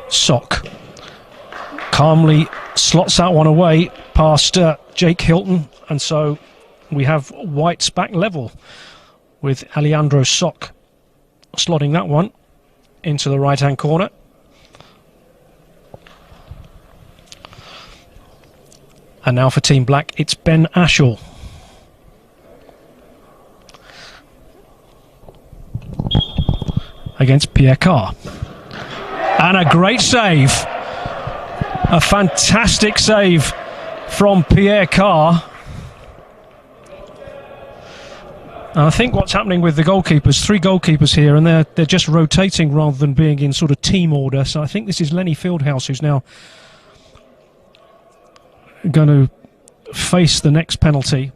Sock calmly slots that one away past Jake Hilton, and so we have whites back level with Alejandro Sock slotting that one into the right hand corner. And now for Team Black, it's Ben Ashall. Against Pierre Carr. And a great save. A fantastic save from Pierre Carr. And I think what's happening with the goalkeepers, 3 goalkeepers here, and they're just rotating rather than being in sort of team order. So I think this is Lenny Fieldhouse who's now going to face the next penalty.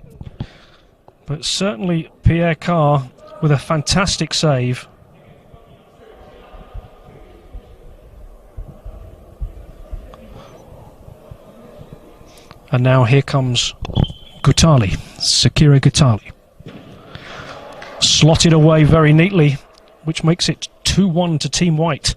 But certainly Pierre Carr with a fantastic save. And now here comes Gutali, Sakira Gutali. Slotted away very neatly, which makes it 2-1 to Team White.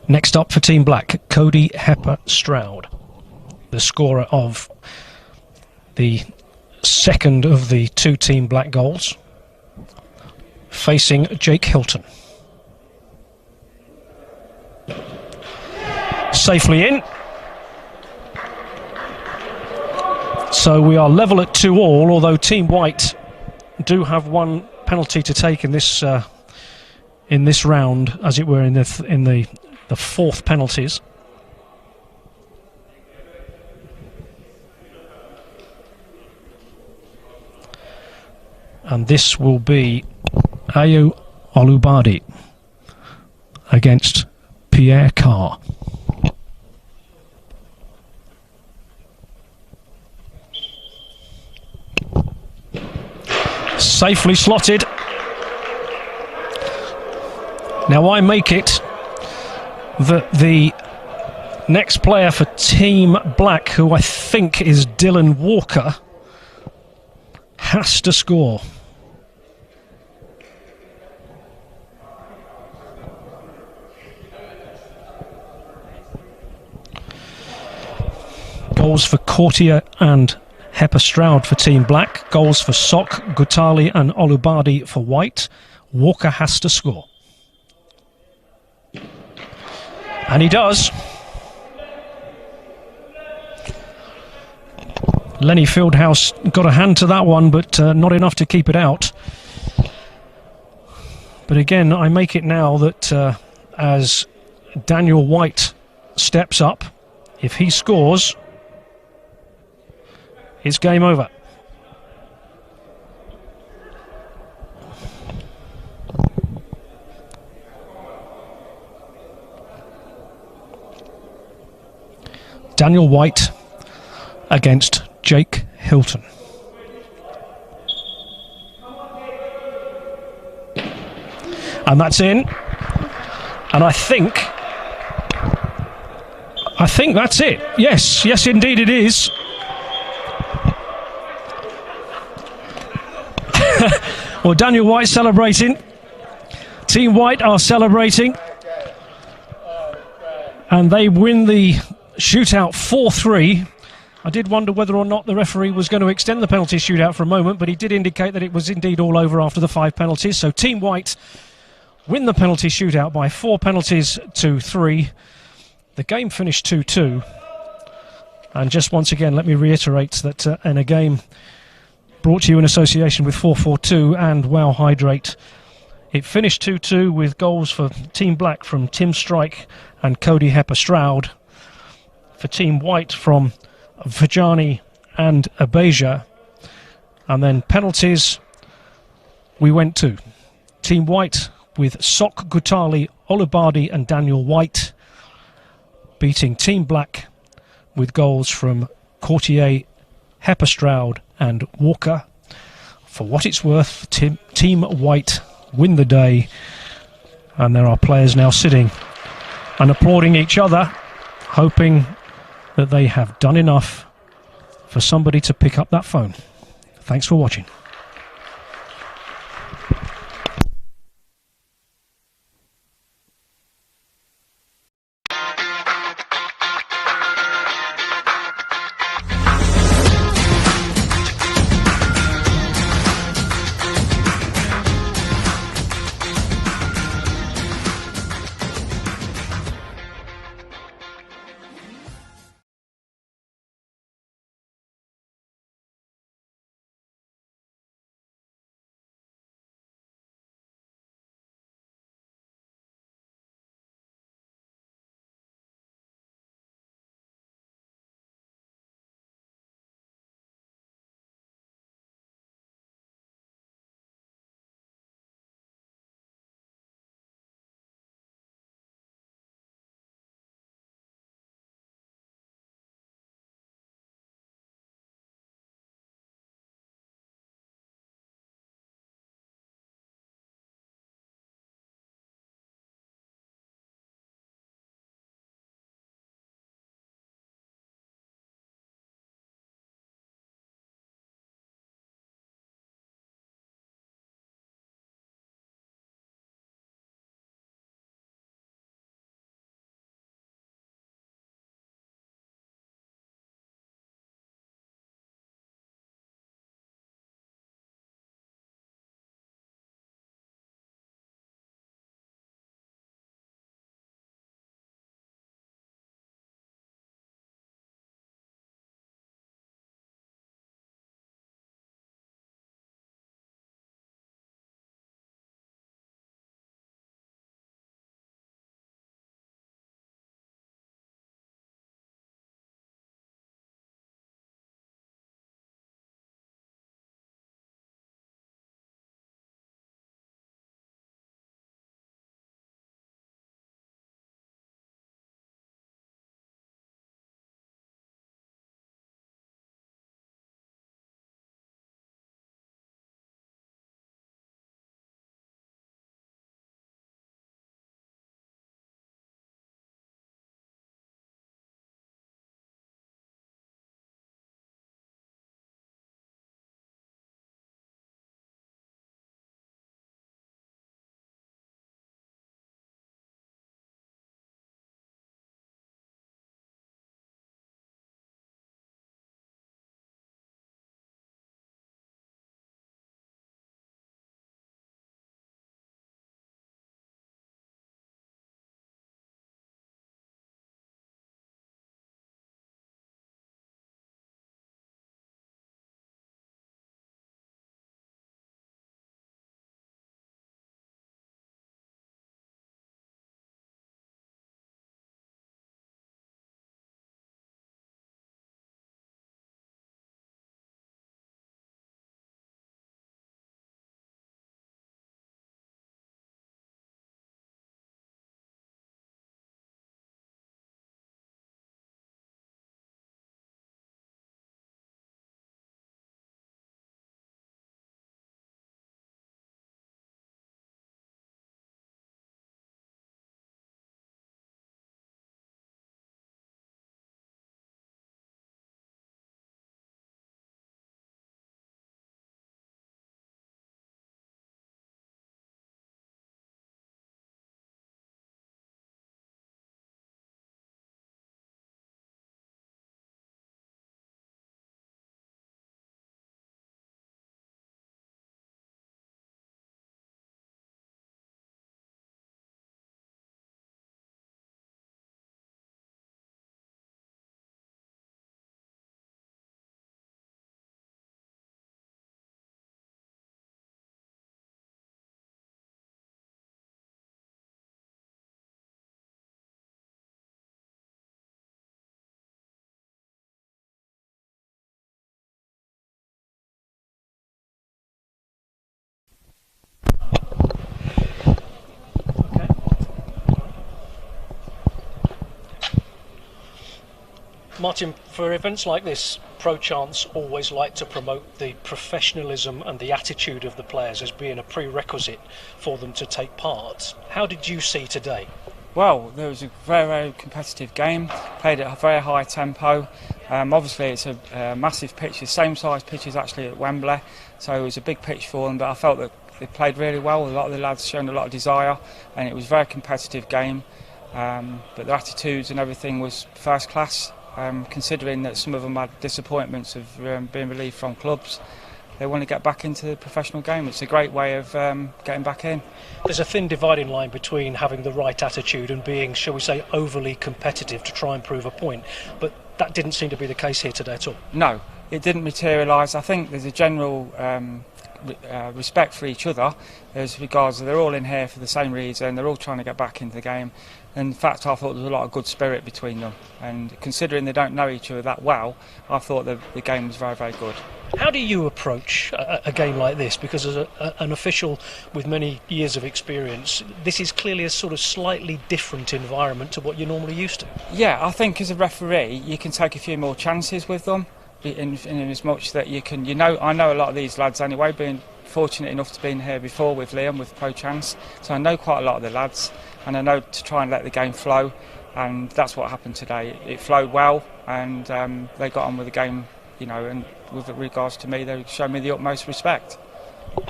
Next up for Team Black, Cody Hepper-Stroud, the scorer of the second of the 2 Team Black goals, facing Jake Hilton. Safely in. So we are level at 2-2, although Team White do have 1 penalty to take in this round, as it were, in the 4th penalties. And this will be Ayo Olubadi against Pierre Carr. Safely slotted. Now I make it that the next player for Team Black, who I think is Dylan Walker, has to score. Goals for Courtier and Hepper-Stroud for Team Black. Goals for Sock, Gutali and Olubadi for White. Walker has to score. And he does. Lenny Fieldhouse got a hand to that one, but not enough to keep it out. But again, I make it now that as Daniel White steps up, if he scores, it's game over. Daniel White against Jake Hilton. And that's in. And I think that's it. Yes, indeed it is. Well, Daniel White celebrating. Team White are celebrating. And they win the shootout 4-3. I did wonder whether or not the referee was going to extend the penalty shootout for a moment, but he did indicate that it was indeed all over after the 5 penalties. So Team White win the penalty shootout by 4 penalties to 3. The game finished 2-2. And just once again, let me reiterate that in a game brought to you in association with 442 and Wow Hydrate, it finished 2-2 with goals for Team Black from Tim Strike and Cody Hepper-Stroud. For Team White from Vajani and Abeja. And then penalties, we went to Team White with Sok Gutali, Olubardi and Daniel White, beating Team Black with goals from Courtier, Hepperstroud and Walker. For what it's worth, Team White win the day, and there are players now sitting and applauding each other, hoping that they have done enough for somebody to pick up that phone. Thanks for watching. Martin, for events like this, ProChance always like to promote the professionalism and the attitude of the players as being a prerequisite for them to take part. How did you see today? Well, there was a very, very competitive game, played at a very high tempo. Obviously it's a massive pitch, the same size pitch as actually at Wembley, so it was a big pitch for them, but I felt that they played really well. A lot of the lads shown a lot of desire, and it was a very competitive game, but their attitudes and everything was first class, considering that some of them had disappointments of being relieved from clubs. They want to get back into the professional game. It's a great way of getting back in. There's a thin dividing line between having the right attitude and being, shall we say, overly competitive to try and prove a point. But that didn't seem to be the case here today at all. No, it didn't materialise. I think there's a general respect for each other as regards they're all in here for the same reason. They're all trying to get back into the game. And in fact, I thought there was a lot of good spirit between them. And considering they don't know each other that well, I thought the game was very, very good. How do you approach a game like this? Because as an official with many years of experience, this is clearly a sort of slightly different environment to what you're normally used to. Yeah, I think as a referee, you can take a few more chances with them, in as much that you can. I know a lot of these lads anyway, being fortunate enough to be in here before with Liam with ProChance, so I know quite a lot of the lads, and I know to try and let the game flow, and that's what happened today. It flowed well, and they got on with the game, and with regards to me, they showed me the utmost respect.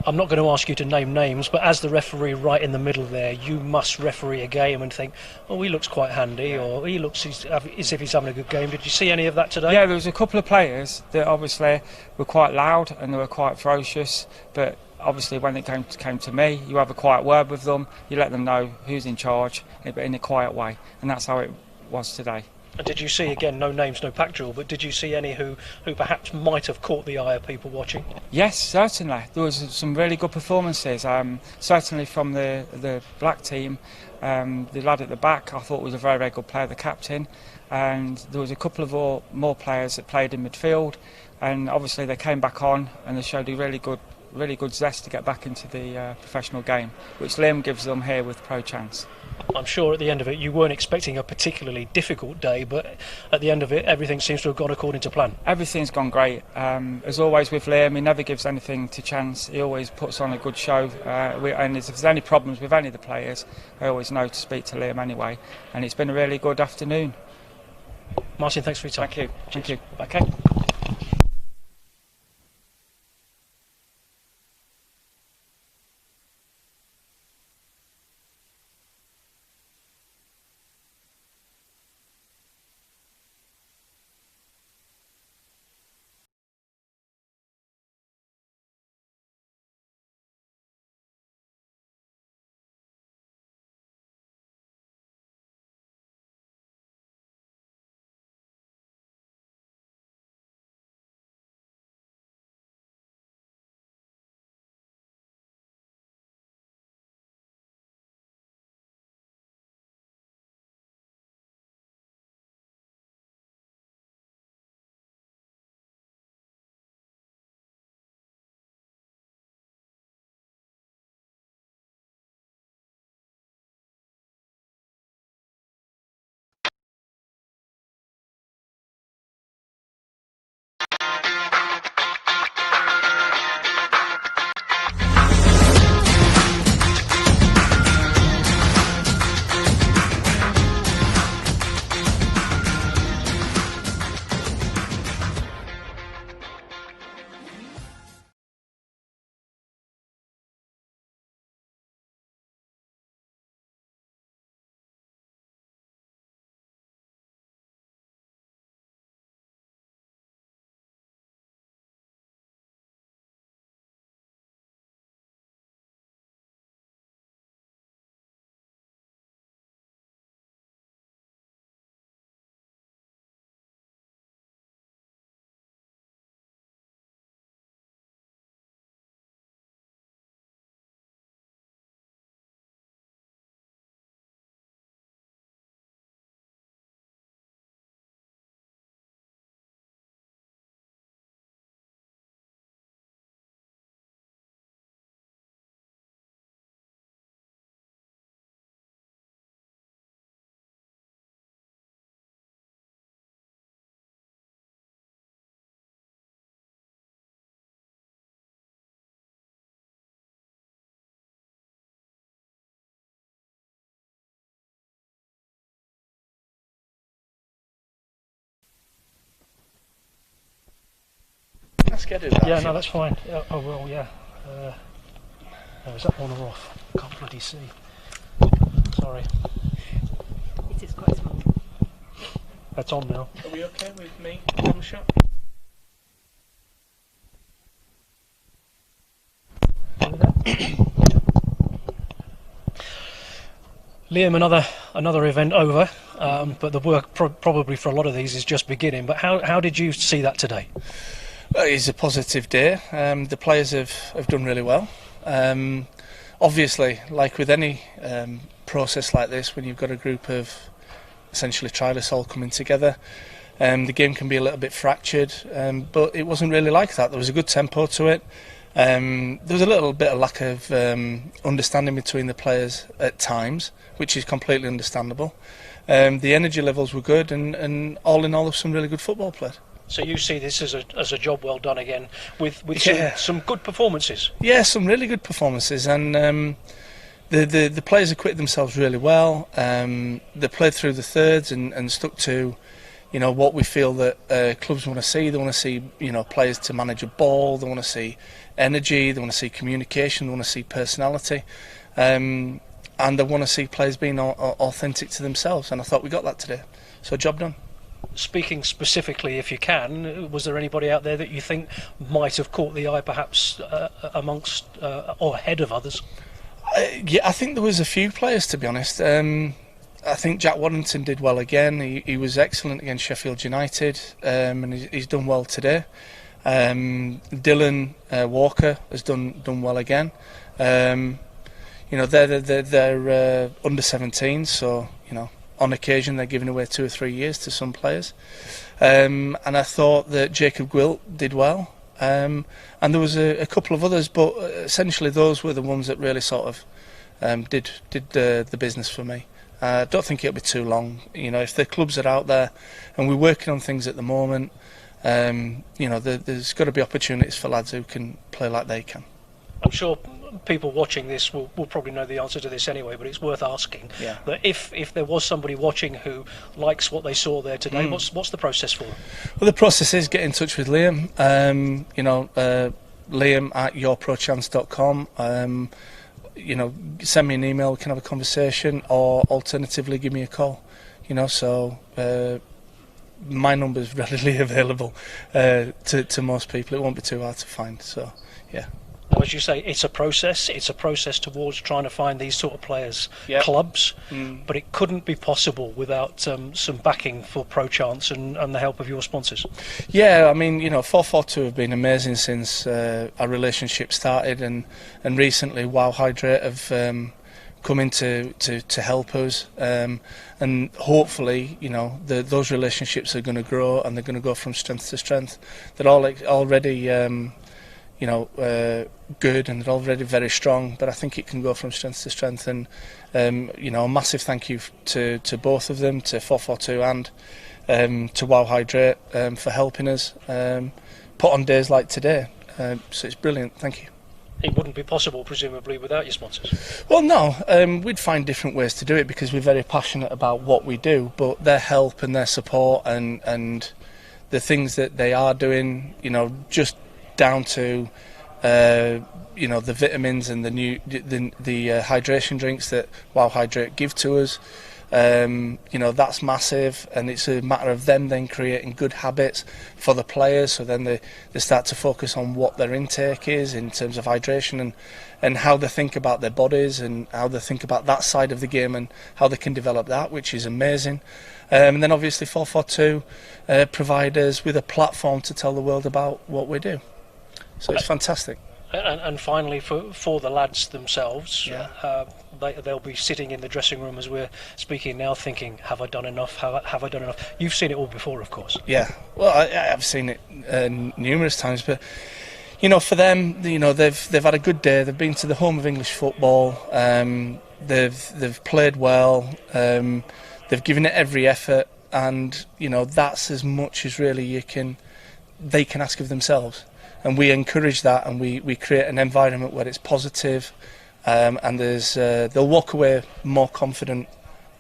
I'm not going to ask you to name names, but as the referee right in the middle there, you must referee a game and think, oh, he looks quite handy, or he looks as if he's having a good game. Did you see any of that today? Yeah, there was a couple of players that obviously were quite loud and they were quite ferocious, but obviously when it came to me, you have a quiet word with them, you let them know who's in charge, but in a quiet way, and that's how it was today. And did you see, again, no names, no pack drill, but did you see any who perhaps might have caught the eye of people watching? Yes, certainly. There was some really good performances, certainly from the black team. The lad at the back I thought was a very, very good player, the captain, and there was a couple of more players that played in midfield, and obviously they came back on and they showed a really good zest to get back into the professional game, which Liam gives them here with ProChance. I'm sure at the end of it you weren't expecting a particularly difficult day, but at the end of it everything seems to have gone according to plan. Everything's gone great. As always with Liam, he never gives anything to chance. He always puts on a good show, and if there's any problems with any of the players, I always know to speak to Liam anyway, and it's been a really good afternoon. Martin, thanks for your time. Thank you. Thank you. Okay. ask Edu that? Yeah, no, that's fine. Oh well, yeah. Oh, is that on or off? Can't bloody see. Sorry. It is quite small. That's on now. Are we okay with me? Long shot? Liam, another event over, but the work probably for a lot of these is just beginning. But how did you see that today? Well, it's a positive day. The players have done really well. Obviously, like with any process like this, when you've got a group of essentially trialists all coming together, the game can be a little bit fractured, but it wasn't really like that. There was a good tempo to it. There was a little bit of lack of understanding between the players at times, which is completely understandable. The energy levels were good, and all in all, there was some really good football played. So you see this as a job well done again, with Yeah. some good performances. Yeah, some really good performances, and the players acquitted themselves really well. They played through the thirds and stuck to, what we feel that clubs want to see. They want to see, players to manage a ball. They want to see energy. They want to see communication. They want to see personality, and they want to see players being authentic to themselves. And I thought we got that today. So job done. Speaking specifically, if you can, was there anybody out there that you think might have caught the eye, perhaps amongst or ahead of others? Yeah, I think there was a few players, to be honest. I think Jack Waddington did well again. He was excellent against Sheffield United, and he's done well today. Dylan Walker has done well again. They're under 17, so on occasion they're giving away 2 or 3 years to some players. And I thought that Jacob Gwilt did well. And there was a couple of others, but essentially those were the ones that really sort of did the business for me. I don't think it'll be too long. If the clubs are out there and we're working on things at the moment, there's got to be opportunities for lads who can play like they can. I'm sure people watching this will probably know the answer to this anyway, but it's worth asking. Yeah. That if there was somebody watching who likes what they saw there today, what's the process for them? Well, the process is get in touch with Liam. Liam at yourprochance.com. Send me an email. We can have a conversation, or alternatively, give me a call. My number is readily available to most people. It won't be too hard to find. So, yeah. Now, as you say, it's a process. It's a process towards trying to find these sort of players, clubs. But it couldn't be possible without some backing for ProChance and the help of your sponsors. Yeah, I mean, 442 have been amazing since our relationship started, and recently Wow Hydrate have come in to help us, and hopefully, those relationships are going to grow, and they're going to go from strength to strength. They're all already good, and they're already very strong, but I think it can go from strength to strength. And a massive thank you to both of them, to 442 and to Wow Hydrate, for helping us put on days like today. So it's brilliant. Thank you. It wouldn't be possible, presumably, without your sponsors. Well, no, we'd find different ways to do it because we're very passionate about what we do, but their help and their support and the things that they are doing, just down to the vitamins and the hydration drinks that Wow Hydrate give to us, that's massive, and it's a matter of them then creating good habits for the players, so then they start to focus on what their intake is in terms of hydration and how they think about their bodies and how they think about that side of the game and how they can develop that, which is amazing. And then obviously 442 provide us with a platform to tell the world about what we do. So it's fantastic. And finally, for the lads themselves, they'll be sitting in the dressing room as we're speaking now, thinking, "Have I done enough? Have I done enough?" You've seen it all before, of course. Yeah, well, I've seen it numerous times, but for them, they've had a good day. They've been to the home of English football. They've played well. They've given it every effort, and that's as much as really they can ask of themselves. And we encourage that, and we create an environment where it's positive, and they'll walk away more confident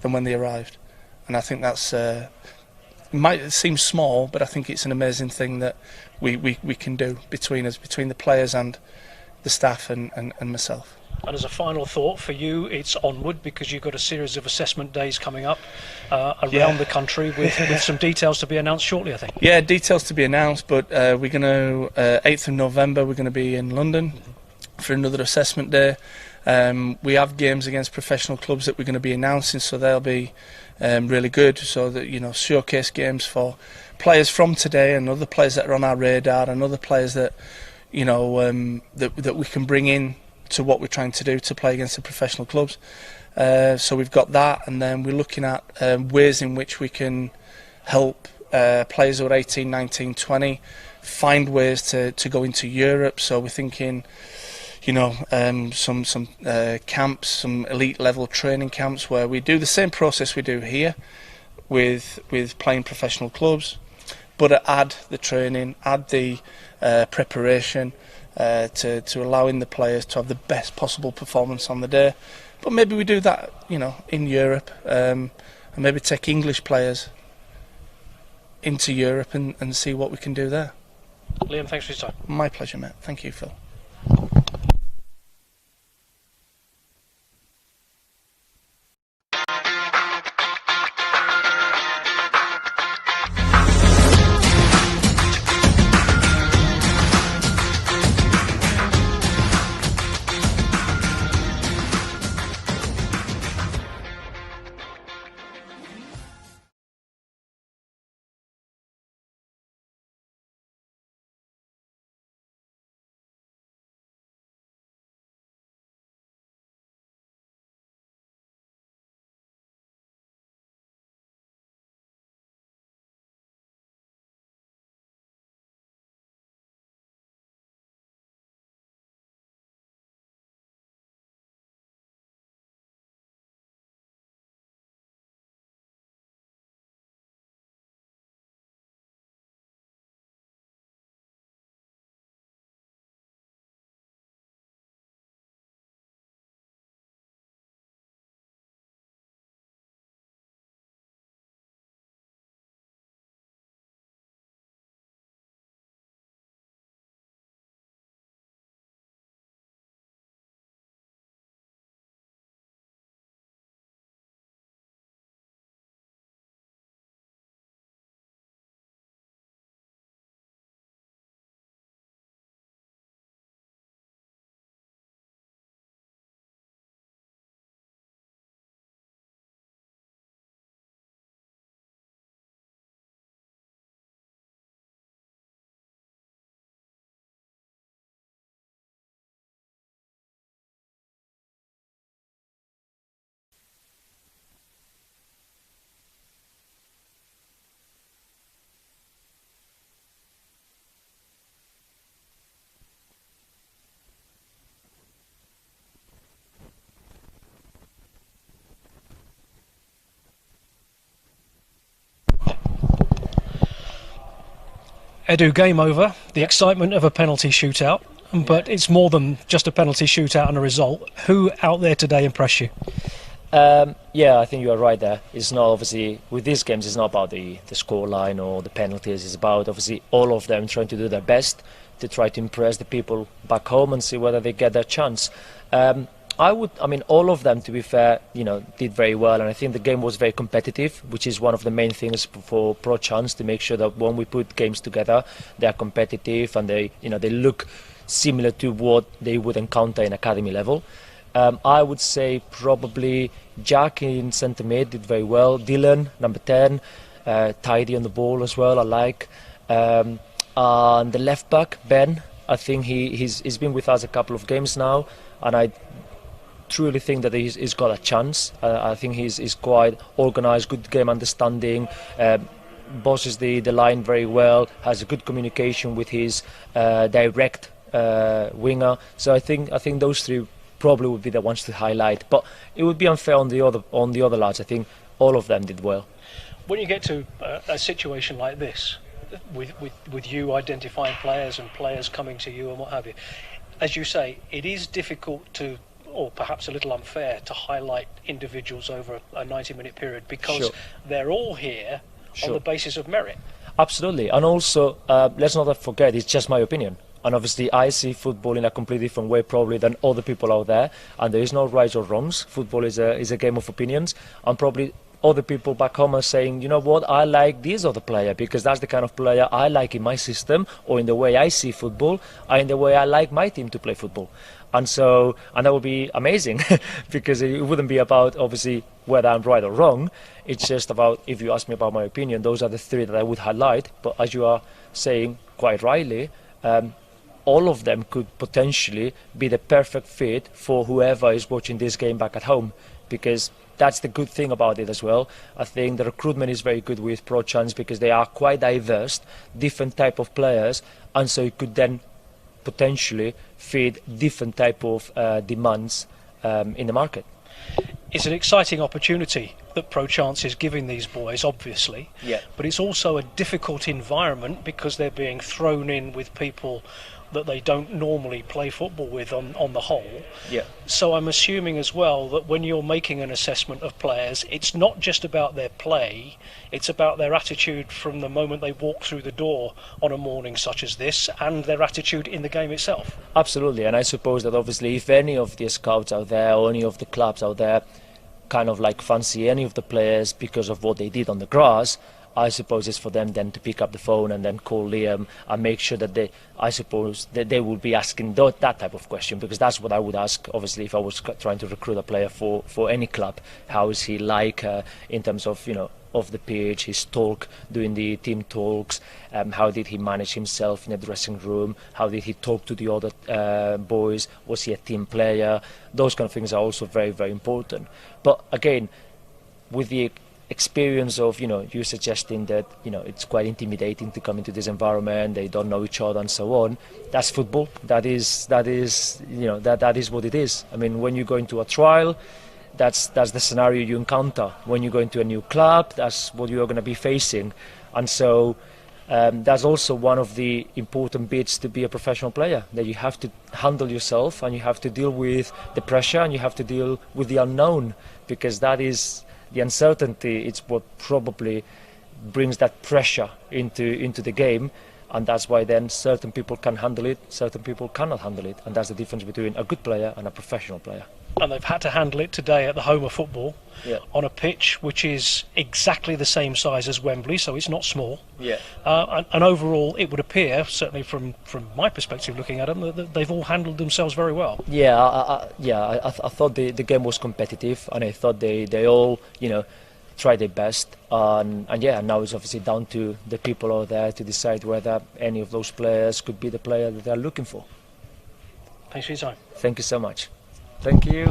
than when they arrived. And I think that's might seem small, but I think it's an amazing thing that we can do between us, between the players and the staff and myself. And as a final thought for you, it's onward, because you've got a series of assessment days coming up around the country with some details to be announced shortly, I think. Yeah, details to be announced, but we're going to, 8th of November, we're going to be in London for another assessment day. We have games against professional clubs that we're going to be announcing, so they'll be really good. So that, you know, showcase games for players from today and other players that are on our radar and other players that, you know, that we can bring in to what we're trying to do to play against the professional clubs. So we've got that, and then we're looking at ways in which we can help players who are 18, 19, 20 find ways to go into Europe. So we're thinking, you know, some camps, some elite level training camps where we do the same process we do here with playing professional clubs, but add the training, add the preparation to allowing the players to have the best possible performance on the day. But maybe we do that, you know, in Europe, and maybe take English players into Europe and see what we can do there. Liam, thanks for your time. My pleasure, mate. Thank you, Phil. Edu, game over. The excitement of a penalty shootout, but it's more than just a penalty shootout and a result. Who out there today impressed you? Yeah, I think you are right there. It's not obviously, with these games, it's not about the score line or the penalties. It's about obviously all of them trying to do their best to try to impress the people back home and see whether they get their chance. I mean, all of them, to be fair, you know, did very well, and I think the game was very competitive, which is one of the main things for ProChance, to make sure that when we put games together, they are competitive and they, you know, they look similar to what they would encounter in academy level. I would say probably Jack in centre mid did very well. Dylan, number 10, tidy on the ball as well, I like. And the left back, Ben, I think he's been with us a couple of games now, and I truly think that he's got a chance. I think he's quite organised, good game understanding, bosses the line very well, has a good communication with his direct winger. So I think those three probably would be the ones to highlight. But it would be unfair on the other lads. I think all of them did well. When you get to a situation like this, with you identifying players and players coming to you and what have you, as you say, it is difficult to, or perhaps a little unfair, to highlight individuals over a 90-minute period, because Sure. they're all here on the basis of merit. Absolutely, and also let's not forget, it's just my opinion. And obviously I see football in a completely different way probably than other people out there, and there is no rights or wrongs. Football is a game of opinions, and probably other people back home are saying, you know what, I like this other player because that's the kind of player I like in my system, or in the way I see football, or in the way I like my team to play football. And that would be amazing because it wouldn't be about obviously whether I'm right or wrong. It's just about, if you ask me about my opinion, those are the three that I would highlight. But as you are saying quite rightly, all of them could potentially be the perfect fit for whoever is watching this game back at home, because that's the good thing about it as well. I think the recruitment is very good with ProChance because they are quite diverse, different type of players, and so it could then potentially feed different type of demands in the market. It's an exciting opportunity that ProChance is giving these boys, obviously, but it's also a difficult environment because they're being thrown in with people that they don't normally play football with on the whole. So I'm assuming as well that when you're making an assessment of players, it's not just about their play, it's about their attitude from the moment they walk through the door on a morning such as this, and their attitude in the game itself. Absolutely, and I suppose that obviously if any of the scouts out there or any of the clubs out there kind of like fancy any of the players because of what they did on the grass, I suppose it's for them then to pick up the phone and then call Liam and make sure that they will be asking that type of question, because that's what I would ask obviously if I was trying to recruit a player for any club. How is he like in terms of, you know, off the pitch, his talk during the team talks, how did he manage himself in the dressing room, how did he talk to the other boys, was he a team player? Those kind of things are also very, very important. But again, with the experience of, you know, you suggesting that, you know, it's quite intimidating to come into this environment, they don't know each other and so on. That's football. That is you know, that is what it is. I mean, when you go into a trial, that's the scenario you encounter. When you go into a new club, that's what you're going to be facing. And so that's also one of the important bits to be a professional player, that you have to handle yourself and you have to deal with the pressure and you have to deal with the unknown, because that is the uncertainty. It's what probably brings that pressure into the game, and that's why then certain people can handle it, certain people cannot handle it, and that's the difference between a good player and a professional player. And they've had to handle it today at the home of football, on a pitch which is exactly the same size as Wembley, so it's not small. And overall, it would appear, certainly from my perspective looking at them, that they've all handled themselves very well. I thought the game was competitive, and I thought they all, you know, tried their best. And now it's obviously down to the people out there to decide whether any of those players could be the player that they're looking for. Thanks for your time. Thank you so much. Thank you.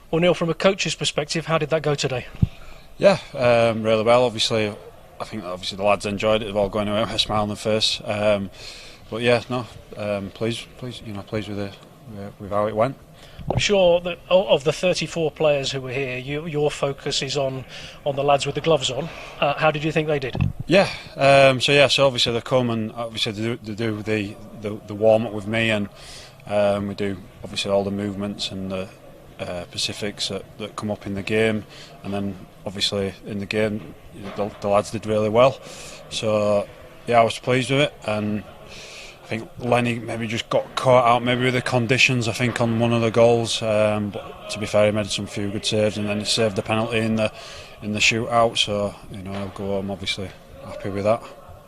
Well, Neil, from a coach's perspective, how did that go today? Yeah, really well. Obviously, I think the lads enjoyed it. They've all going away with a smile on their face. But yeah, no, pleased with how it went. I'm sure that of the 34 players who were here, your focus is on the lads with the gloves on. How did you think they did? Yeah, so obviously they come and obviously they do the warm up with me, and we do obviously all the movements and the specifics that come up in the game, and then obviously in the game the lads did really well. So yeah, I was pleased with it, and I think Lenny maybe just got caught out maybe with the conditions, I think, on one of the goals, but to be fair, he made some few good saves, and then he saved the penalty in the shootout. So I'll go home obviously happy with that.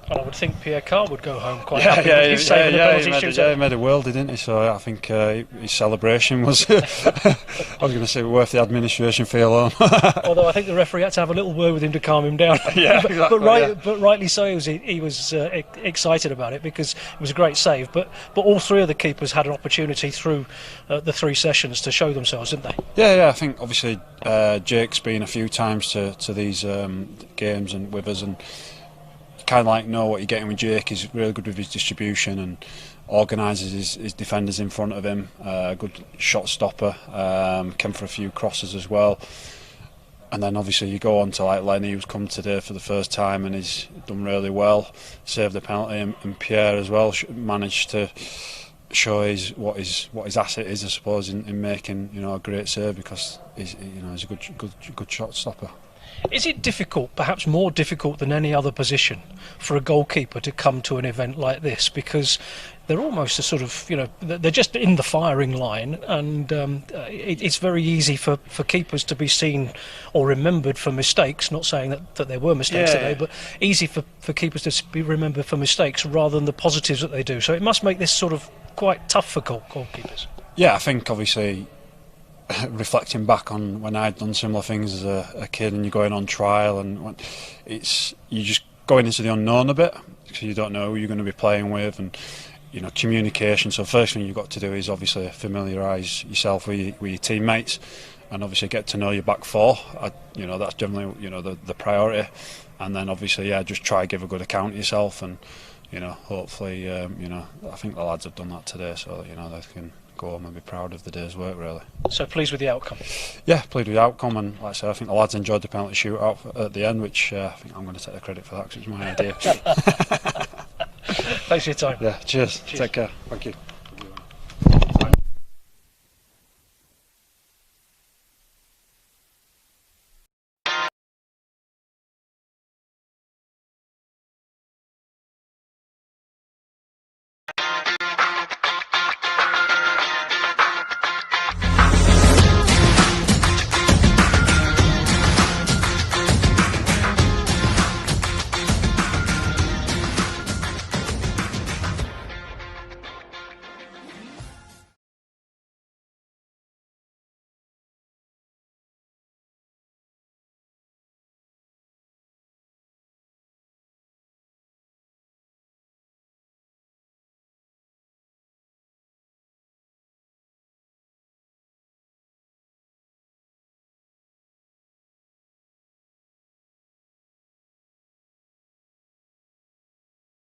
And I would think Pierre Carr would go home quite happy with his saving the penalty shootout. He made a world, didn't he? So I think his celebration was, I was going to say, worth the administration fee alone. Although I think the referee had to have a little word with him to calm him down. Yeah, exactly, but rightly so, he was excited about it because it was a great save. But all three of the keepers had an opportunity through the 3 sessions to show themselves, didn't they? Yeah, I think obviously Jake's been a few times to these games and with us, and kind of like know what you're getting with Jake. He's really good with his distribution and organises his defenders in front of him. Good shot stopper, came for a few crosses as well. And then obviously you go on to like Lenny, who's come today for the first time and he's done really well, saved the penalty, and Pierre as well managed to show what his asset is, I suppose, in making a great save, because he's a good shot stopper. Is it difficult, perhaps more difficult than any other position, for a goalkeeper to come to an event like this? Because they're almost a sort of, they're just in the firing line, and it's very easy for keepers to be seen or remembered for mistakes. Not saying that there were mistakes today, but easy for keepers to be remembered for mistakes rather than the positives that they do. So it must make this sort of quite tough for goalkeepers. Yeah, I think obviously, reflecting back on when I'd done similar things as a kid, and you're going on trial, and you're just going into the unknown a bit, because you don't know who you're going to be playing with, and communication. So first thing you've got to do is obviously familiarise yourself with your teammates, and obviously get to know your back four. That's generally the priority, and then obviously just try to give a good account of yourself, and hopefully I think the lads have done that today, so they can go home and be proud of the day's work, really. So pleased with the outcome? Yeah, pleased with the outcome, and like I said, I think the lads enjoyed the penalty shootout at the end, which I think I'm going to take the credit for that, because it was my idea. Thanks for your time. Yeah, cheers. Take care. Thank you.